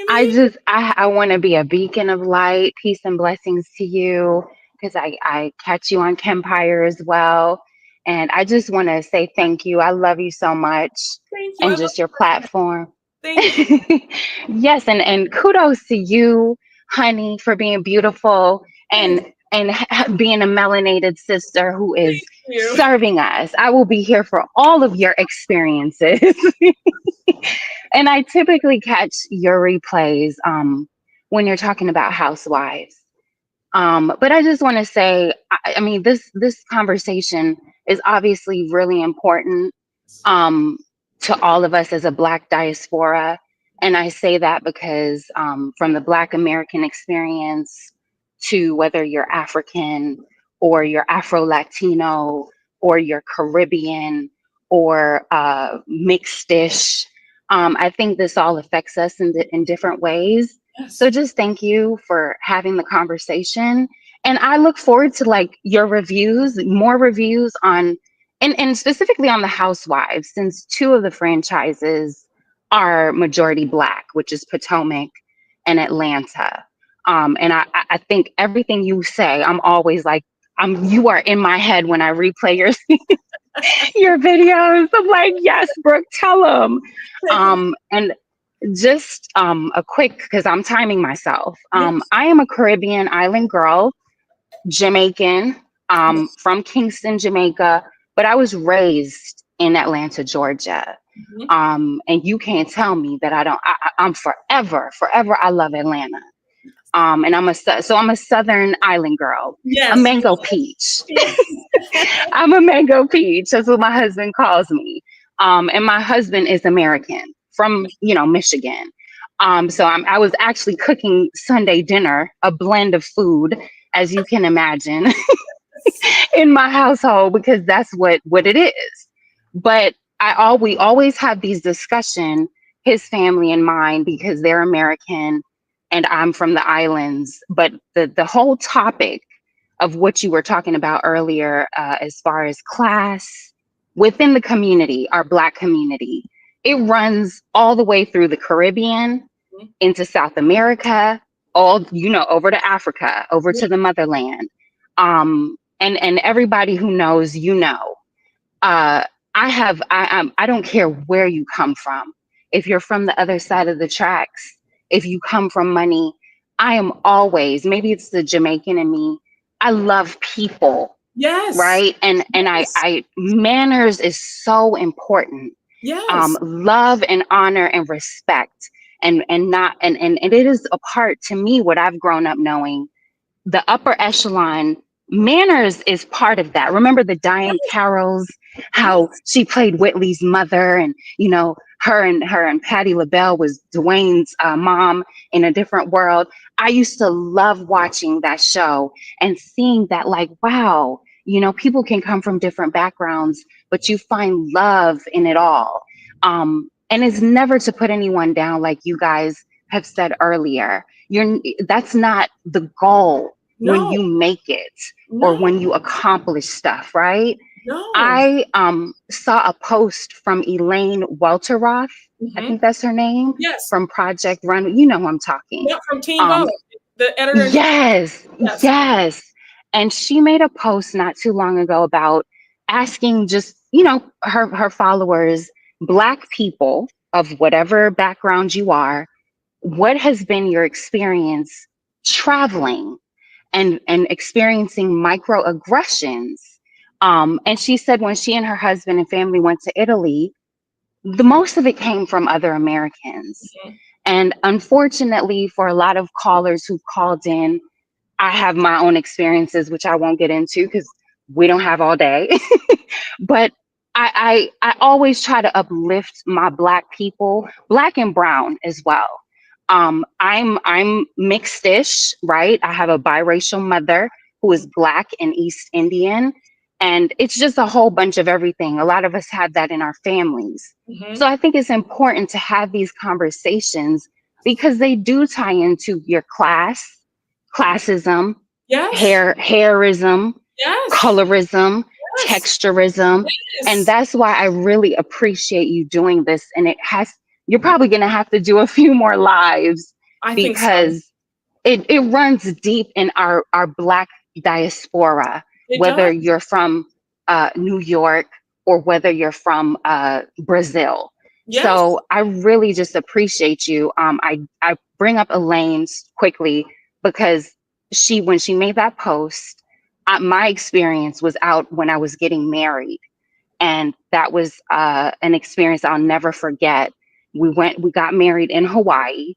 Hi, Jamie. I want to be a beacon of light, peace and blessings to you, because I catch you on Kempire as well. And I just want to say thank you. I love you so much. Thank you. And just your platform. Thank you. Yes, and kudos to you, honey, for being beautiful and being a melanated sister who is You. serving us. I will be here for all of your experiences. And I typically catch your replays when you're talking about housewives. But I just want to say, I mean, this conversation is obviously really important to all of us as a Black diaspora. And I say that because from the Black American experience to whether you're African or you're Afro-Latino or you're Caribbean or mixed-ish, I think this all affects us in different ways. Yes. So just thank you for having the conversation. And I look forward to like your reviews, more reviews on, and specifically on the Housewives, since two of the franchises are majority Black, which is Potomac and Atlanta. And I think everything you say, I'm always like, you are in my head when I replay your videos. I'm like, yes, Brooke, tell them. And just a quick, because I'm timing myself. Yes. I am a Caribbean island girl, Jamaican, from Kingston, Jamaica, but I was raised in Atlanta, Georgia. And you can't tell me that I'm forever, I love Atlanta. And I'm a Southern island girl, Yes. a mango peach. I'm a mango peach. That's what my husband calls me. And my husband is American from, Michigan. So I was actually cooking Sunday dinner, a blend of food, as you can imagine, in my household, because that's what it is. But we always have these discussions, his family and mine, because they're American and I'm from the islands. But the whole topic of what you were talking about earlier, as far as class within the community, our Black community, it runs all the way through the Caribbean into South America, over to Africa, over to the motherland. And everybody who knows, I don't care where you come from. If you're from the other side of the tracks, if you come from money, I am always, maybe it's the Jamaican in me, I love people. Yes. Right. And Yes. I manners is so important. Yes. Love and honor and respect and it is a part, to me, what I've grown up knowing, the upper echelon manners is part of that. Remember the Diane Carols, how she played Whitley's mother, and her and Patti LaBelle was Dwayne's mom in A Different World. I used to love watching that show and seeing that, like, wow, people can come from different backgrounds, but you find love in it all. And it's never to put anyone down, like you guys have said earlier. That's not the goal. No. When you make it or when you accomplish stuff, right? No. I saw a post from Elaine Welteroth. I think that's her name. Yes. From Project Run. You know who I'm talking. Yeah, from Teen Vogue, the editor. Yes. And she made a post not too long ago about asking just, her followers, Black people of whatever background you are, what has been your experience traveling and experiencing microaggressions. And she said when she and her husband and family went to Italy, the most of it came from other Americans. And unfortunately, for a lot of callers who called in, I have my own experiences, which I won't get into because we don't have all day. But I always try to uplift my Black people, Black and brown as well. I'm mixed-ish, right? I have a biracial mother who is Black and East Indian, and it's just a whole bunch of everything. A lot of us have that in our families. So I think it's important to have these conversations because they do tie into your classism, hairism, colorism, texturism. And that's why I really appreciate you doing this. And you're probably going to have to do a few more lives because it runs deep in our Black diaspora, whether you're from New York or whether you're from Brazil. Yes. So I really just appreciate you. I bring up Elaine's quickly because when she made that post, my experience was out when I was getting married, and that was an experience I'll never forget. We got married in Hawaii,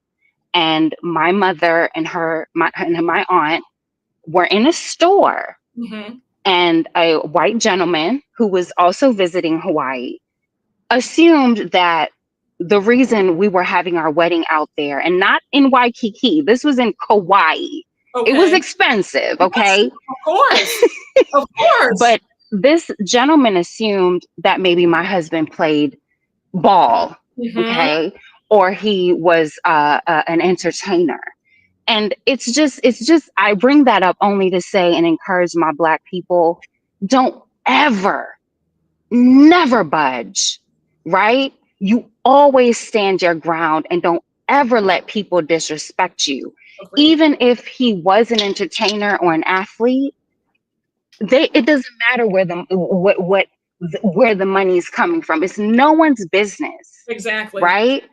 and my mother and my aunt were in a store, Mm-hmm. and a white gentleman who was also visiting Hawaii assumed that the reason we were having our wedding out there and not in Waikiki, this was in Kauai. It was Okay. expensive, Yes, okay? of course. Of course. But this gentleman assumed that maybe my husband played ball, Mm-hmm. okay? Or he was an entertainer. And it's just, I bring that up only to say and encourage my Black people, don't ever, never budge, right? You always stand your ground and don't ever let people disrespect you. Agreed. Even if he was an entertainer or an athlete, it doesn't matter where the money is coming from. It's no one's business, Exactly. right?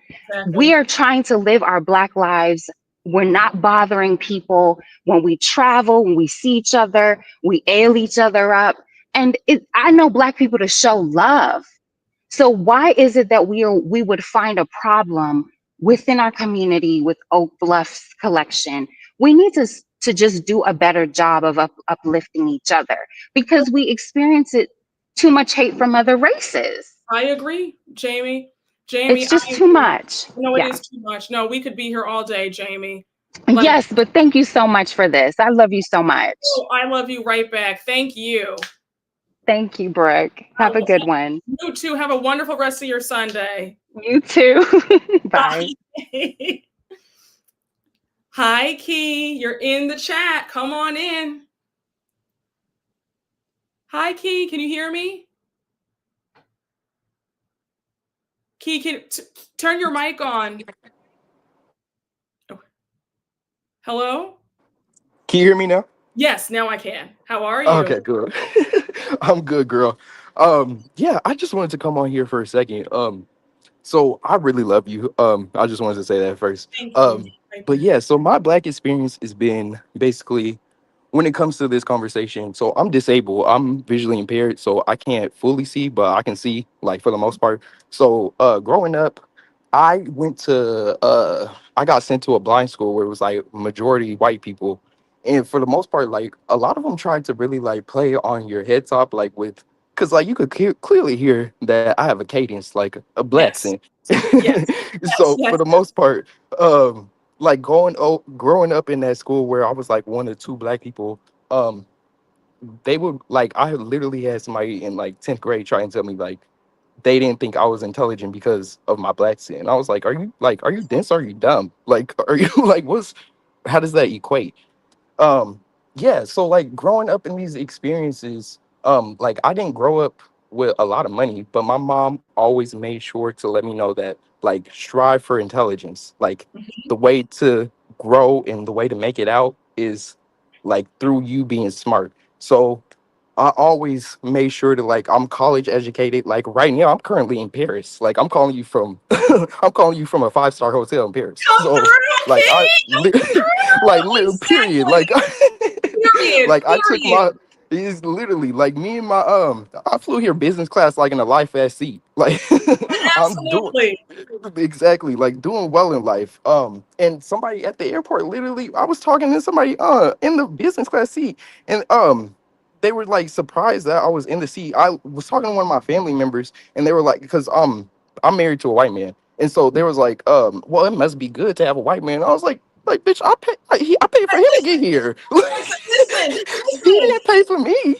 We Exactly. are trying to live our Black lives. We're not bothering people. When we travel, when we see each other, we ale each other up. And I know Black people to show love. So why is it that we would find a problem within our community with Oak Bluffs collection? We need to just do a better job of uplifting each other because we experience it too much hate from other races. I agree, Jamie. Jamie, It's I just too agree. much. No, it Yeah. is too much. No, we could be here all day, Jamie. Like, Yes, but thank you so much for this. I love you so much. oh, I love you right back. Thank you. Thank you, Brooke. Have a good one. You too. Have a wonderful rest of your Sunday. You too. Bye. Bye. Hi, Key. You're in the chat. Come on in. Hi, Key. Can you hear me? Key, turn your mic on. Oh. Hello? Can you hear me now? Yes, now I can. How are you? Okay, good. I'm good, girl. Yeah, I just wanted to come on here for a second. So I really love you. I just wanted to say that first. Thank you. Right But back. yeah, so my Black experience has been basically when it comes to this conversation. So I'm disabled. I'm visually impaired, so I can't fully see, but I can see like for the most part. So growing up, I went to I got sent to a blind school where it was like majority white people. And for the most part, like a lot of them tried to really like play on your head top, like with because like you could clearly hear that I have a cadence, like a black Yes. accent. Yes. Yes. So for Yes. the most part, like growing up in that school where I was like one or two Black people, um, they would like I literally had somebody in like 10th grade try and tell me like they didn't think I was intelligent because of my Black accent. I was like, are you dense? Or are you dumb? Like, are you like how does that equate? um yeah, so like growing up in these experiences, like I didn't grow up with a lot of money, but my mom always made sure to let me know that like strive for intelligence, like the way to grow and the way to make it out is like through you being smart. So I always made sure to like I'm college educated. Like right now, I'm currently in Paris. Like I'm calling you from I'm calling you from a 5-star hotel in Paris. Come So through, like King. like period. Exactly. Like Period. like I took Period. my it's literally like me and my I flew here business class like in a life fast seat. Like I'm doing Absolutely. exactly like doing well in life. And somebody at the airport literally I was talking to somebody in the business class seat and they were like surprised that I was in the seat. I was talking to one of my family members and they were like because I'm married to a white man. And so there was like, well, it must be good to have a white man. I was like, bitch, I paid for him to get here. Listen. He didn't pay for me.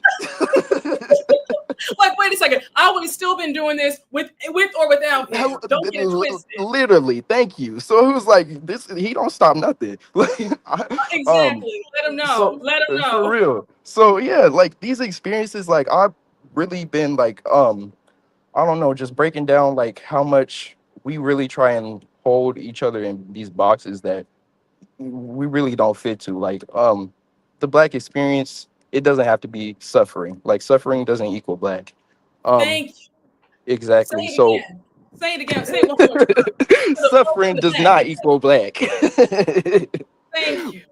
Like, wait a second. I would have still been doing this with or without him. Don't get it twisted. Literally, thank you. So it was like this. He don't stop nothing. Like, Exactly. Let him know. so Let him for know. real. So yeah, like these experiences, like I've really been like, I don't know, just breaking down like how much we really try and hold each other in these boxes that we really don't fit to. Like, the Black experience it doesn't have to be suffering. Like suffering doesn't equal black. Um, Thank you. Say exactly. it So again. Say it again. Say it one more time. suffering For the does day. not equal black. Thank you.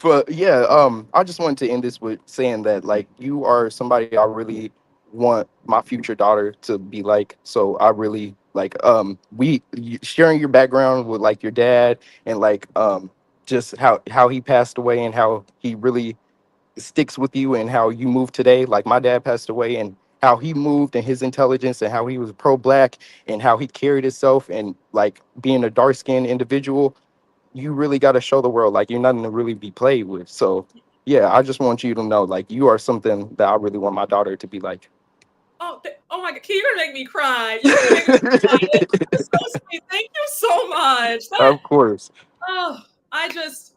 But yeah, I just wanted to end this with saying that like you are somebody I really want my future daughter to be like. So I really like sharing your background with like your dad and like just how he passed away and how he really sticks with you and how you move today. Like my dad passed away and how he moved and his intelligence and how he was pro-black and how he carried himself and like being a dark-skinned individual, you really got to show the world like you're nothing to really be played with. So yeah, I just want you to know like you are something that I really want my daughter to be like. Oh my God, Key, you're gonna make me cry. You're gonna make me cry. That's so sweet. Thank you so much. Of course. Oh, I just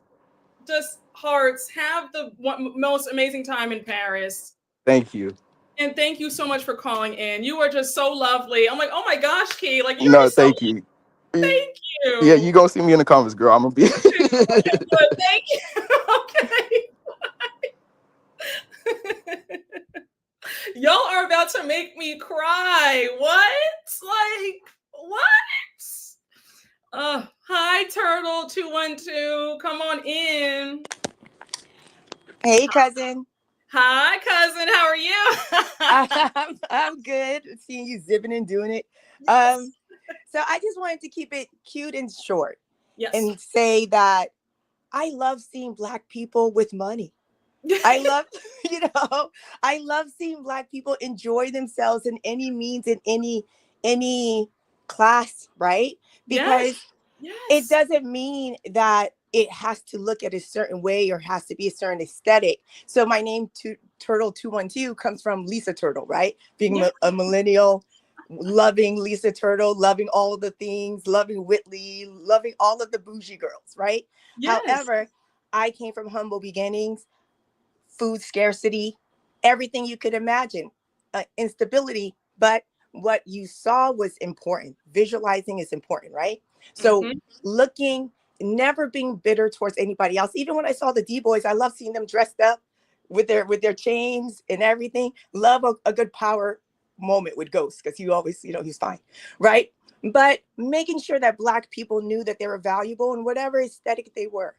hearts. Have the most amazing time in Paris. Thank you. And thank you so much for calling in. You are just so lovely. I'm like, oh my gosh, Key, like you're No, just so. thank you. Thank you. Yeah, you gonna see me in the comments, girl. I'm gonna be. Okay, good. Thank you. Okay. Y'all are about to make me cry. What? Like, what? Hi, Turtle 212. Come on in. Hey, cousin. Hi, cousin. How are you? I'm good. Seeing you zipping and doing it. Yes. So I just wanted to keep it cute and short Yes. and say that I love seeing Black people with money. I love, I love seeing Black people enjoy themselves in any means, in any class, right? Because it doesn't mean that it has to look at a certain way or has to be a certain aesthetic. So my name, Turtle 212, comes from Lisa Turtle, right? Being a millennial, loving Lisa Turtle, loving all of the things, loving Whitley, loving all of the bougie girls, right? Yes. However, I came from humble beginnings, food scarcity, everything you could imagine, instability, but what you saw was important. Visualizing is important, right? So looking, never being bitter towards anybody else. Even when I saw the D-boys, I love seeing them dressed up with their chains and everything. Love a good power moment with Ghost because he always, he's fine, right? But making sure that Black people knew that they were valuable in whatever aesthetic they were.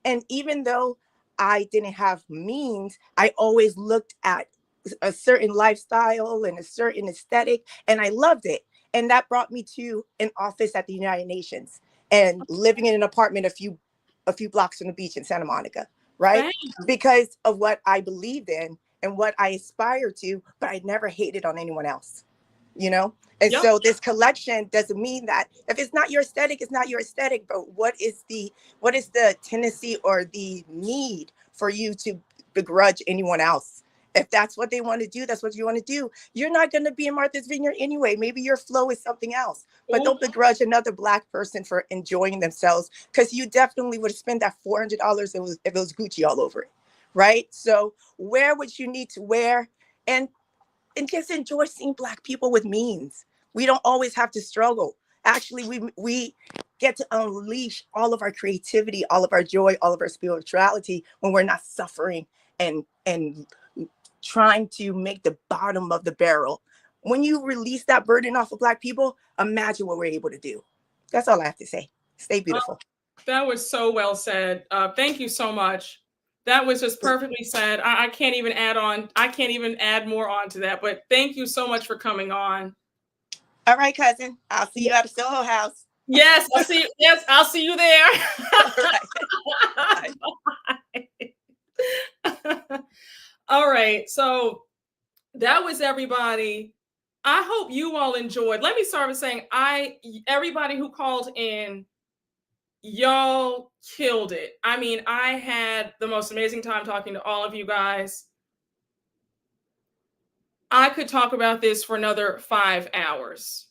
And even though I didn't have means, I always looked at a certain lifestyle and a certain aesthetic, and I loved it. And that brought me to an office at the United Nations and living in an apartment a few blocks from the beach in Santa Monica, right? Because of what I believed in and what I aspired to, but I never hated on anyone else, And so this collection doesn't mean that if it's not your aesthetic, it's not your aesthetic. But what is the tendency or the need for you to begrudge anyone else? If that's what they want to do, that's what you want to do. You're not going to be in Martha's Vineyard anyway. Maybe your flow is something else. But don't begrudge another Black person for enjoying themselves, because you definitely would have spent that $400 if it was Gucci all over it, right? So wear what you need to wear and just enjoy seeing Black people with means. We don't always have to struggle. Actually, we get to unleash all of our creativity, all of our joy, all of our spirituality when we're not suffering and trying to make the bottom of the barrel. When you release that burden off of Black people, imagine what we're able to do. That's all I have to say. Stay beautiful. That was so well said. Thank you so much. That was just perfectly said. I can't even add on. I can't even add more on to that. But thank you so much for coming on. All right, cousin. I'll see you at the Soho House. Yes, I'll see you. Yes, I'll see you there. All right. So that was everybody. I hope you all enjoyed. Let me start with saying everybody who called in, y'all killed it. I mean, I had the most amazing time talking to all of you guys. I could talk about this for another 5 hours.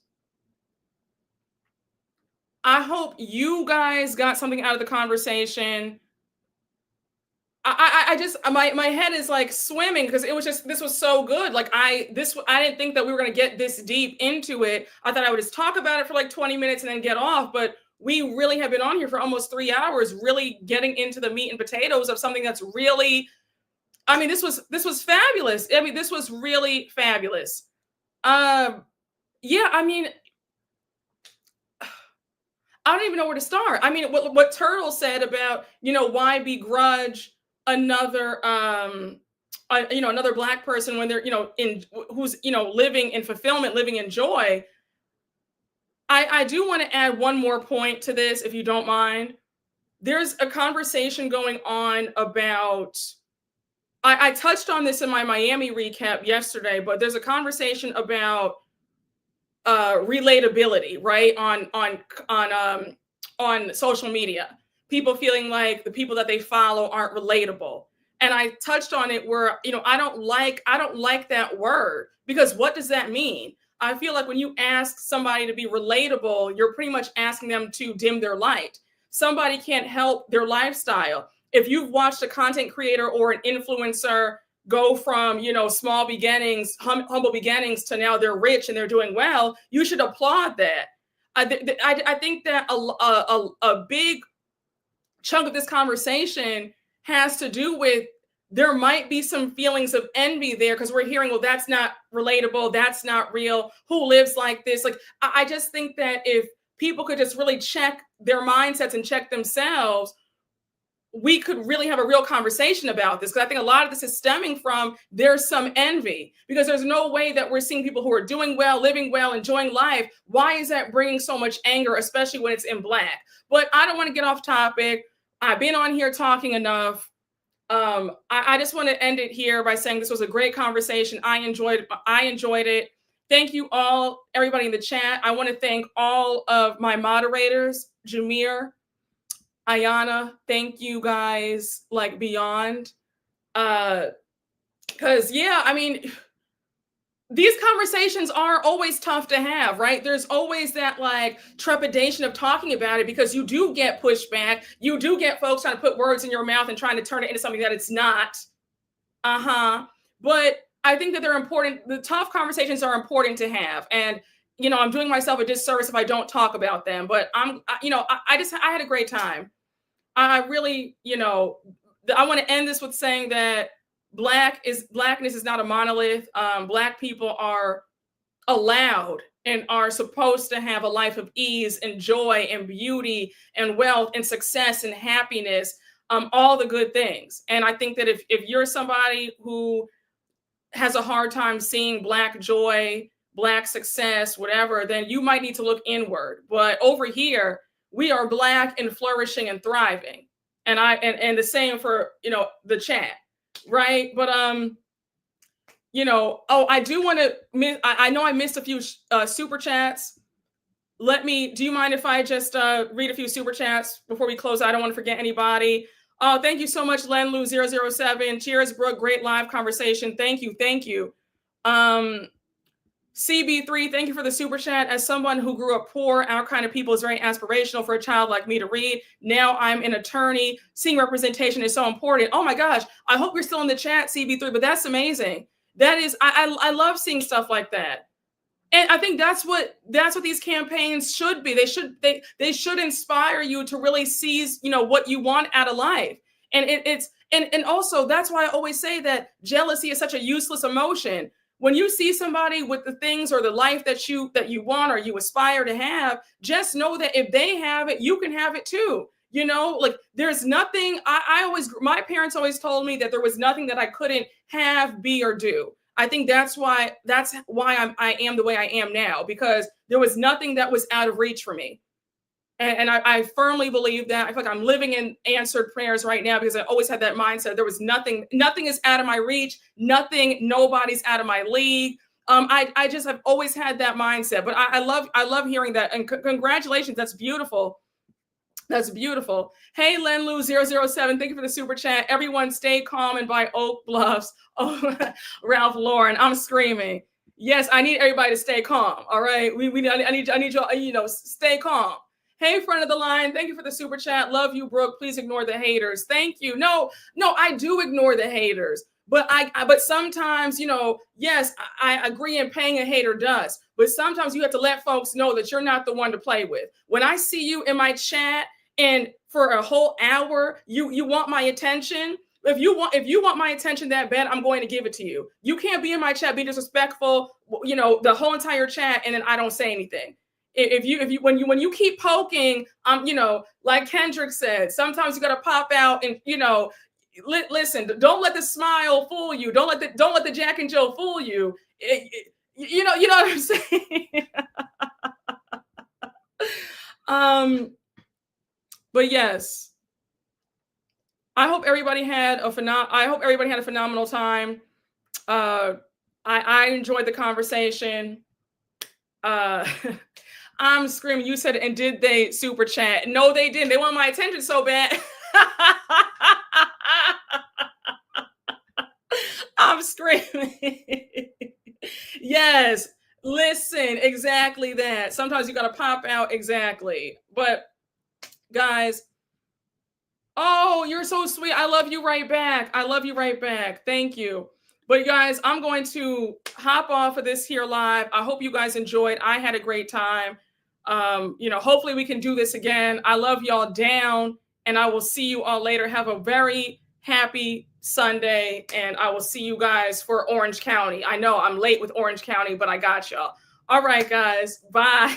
I hope you guys got something out of the conversation. I just my head is like swimming because this was so good. Like I didn't think that we were gonna get this deep into it. I thought I would just talk about it for like 20 minutes and then get off, but we really have been on here for almost 3 hours, really getting into the meat and potatoes of something that's really I mean, this was fabulous. I mean, this was really fabulous. Yeah, I mean, I don't even know where to start. I mean, what Turtle said about, why begrudge another, another Black person when they're, who's, living in fulfillment, living in joy. I do want to add one more point to this, if you don't mind. There's a conversation going on about, I touched on this in my Miami recap yesterday, but there's a conversation about relatability, right? On social media, people feeling like the people that they follow aren't relatable. And I touched on it where, I don't like that word, because what does that mean? I feel like when you ask somebody to be relatable, you're pretty much asking them to dim their light. Somebody can't help their lifestyle. If you've watched a content creator or an influencer go from, small beginnings, humble beginnings, to now they're rich and they're doing well, you should applaud that. I think that a big chunk of this conversation has to do with, there might be some feelings of envy there, because we're hearing, well, that's not relatable, that's not real, who lives like this? Like, I just think that if people could just really check their mindsets and check themselves, we could really have a real conversation about this. Because I think a lot of this is stemming from, there's some envy, because there's no way that we're seeing people who are doing well, living well, enjoying life. Why is that bringing so much anger, especially when it's in Black? But I don't want to get off topic. I've been on here talking enough. I just want to end it here by saying this was a great conversation. I enjoyed it. Thank you all, everybody in the chat. I want to thank all of my moderators, Jameer, Ayana, thank you guys, like, beyond. Because, yeah, I mean, these conversations are always tough to have, right? There's always that, like, trepidation of talking about it, because you do get pushback. You do get folks trying to put words in your mouth and trying to turn it into something that it's not. But I think that they're important. The tough conversations are important to have. And, I'm doing myself a disservice if I don't talk about them. But I had a great time. I really, I want to end this with saying that Blackness is not a monolith. Black people are allowed and are supposed to have a life of ease and joy and beauty and wealth and success and happiness, all the good things. And I think that if you're somebody who has a hard time seeing Black joy, Black success, whatever, then you might need to look inward. But over here, we are Black and flourishing and thriving. And the same for, the chat, right? But, I do want to, I know I missed a few super chats. Do you mind if I just read a few super chats before we close? I don't want to forget anybody. Thank you so much, Lenlu007. Cheers, Brooke. Great live conversation. Thank you. CB3, thank you for the super chat. As someone who grew up poor, our kind of people is very aspirational for a child like me to read. Now I'm an attorney. Seeing representation is so important. Oh my gosh. I hope you're still in the chat, CB3, but that's amazing. That is, I love seeing stuff like that. And I think that's what these campaigns should be. They should inspire you to really seize, what you want out of life. And and also that's why I always say that jealousy is such a useless emotion. When you see somebody with the things or the life that you want or you aspire to have, just know that if they have it, you can have it too. Like, there's nothing. My parents always told me that there was nothing that I couldn't have, be, or do. I think that's why I am the way I am now, because there was nothing that was out of reach for me. And I firmly believe that. I feel like I'm living in answered prayers right now, because I always had that mindset. There was nothing is out of my reach. Nobody's out of my league. I just have always had that mindset. But I love hearing that. And congratulations. That's beautiful. That's beautiful. Hey, Lenlu007, thank you for the super chat. Everyone stay calm and buy Oak Bluffs. Oh, Ralph Lauren, I'm screaming. Yes, I need everybody to stay calm. All right. I need you, stay calm. Hey, friend of the line, thank you for the super chat. Love you, Brooke. Please ignore the haters. Thank you. No, I do ignore the haters. But sometimes, yes, I agree in paying a hater dust. But sometimes you have to let folks know that you're not the one to play with. When I see you in my chat and for a whole hour, you want my attention, If you want my attention that bad, I'm going to give it to you. You can't be in my chat, be disrespectful, you know, the whole entire chat, and then I don't say anything. When you keep poking, you know, like Kendrick said, sometimes you got to pop out and, you know, listen, don't let the smile fool you. Don't let the Jack and Jill fool you. You know what I'm saying? But yes, I hope everybody had a phenomenal time. I enjoyed the conversation. I'm screaming. You said, and did they super chat? No, they didn't. They want my attention so bad. I'm screaming. Yes. Listen, exactly that. Sometimes you got to pop out. Exactly. But guys, oh, you're so sweet. I love you right back. I love you right back. Thank you. But guys, I'm going to hop off of this here live. I hope you guys enjoyed. I had a great time. You know, hopefully we can do this again. I love y'all down, and I will see you all later. Have a very happy Sunday, and I will see you guys for Orange County. I know I'm late with Orange County, but I got y'all. All right, guys. Bye.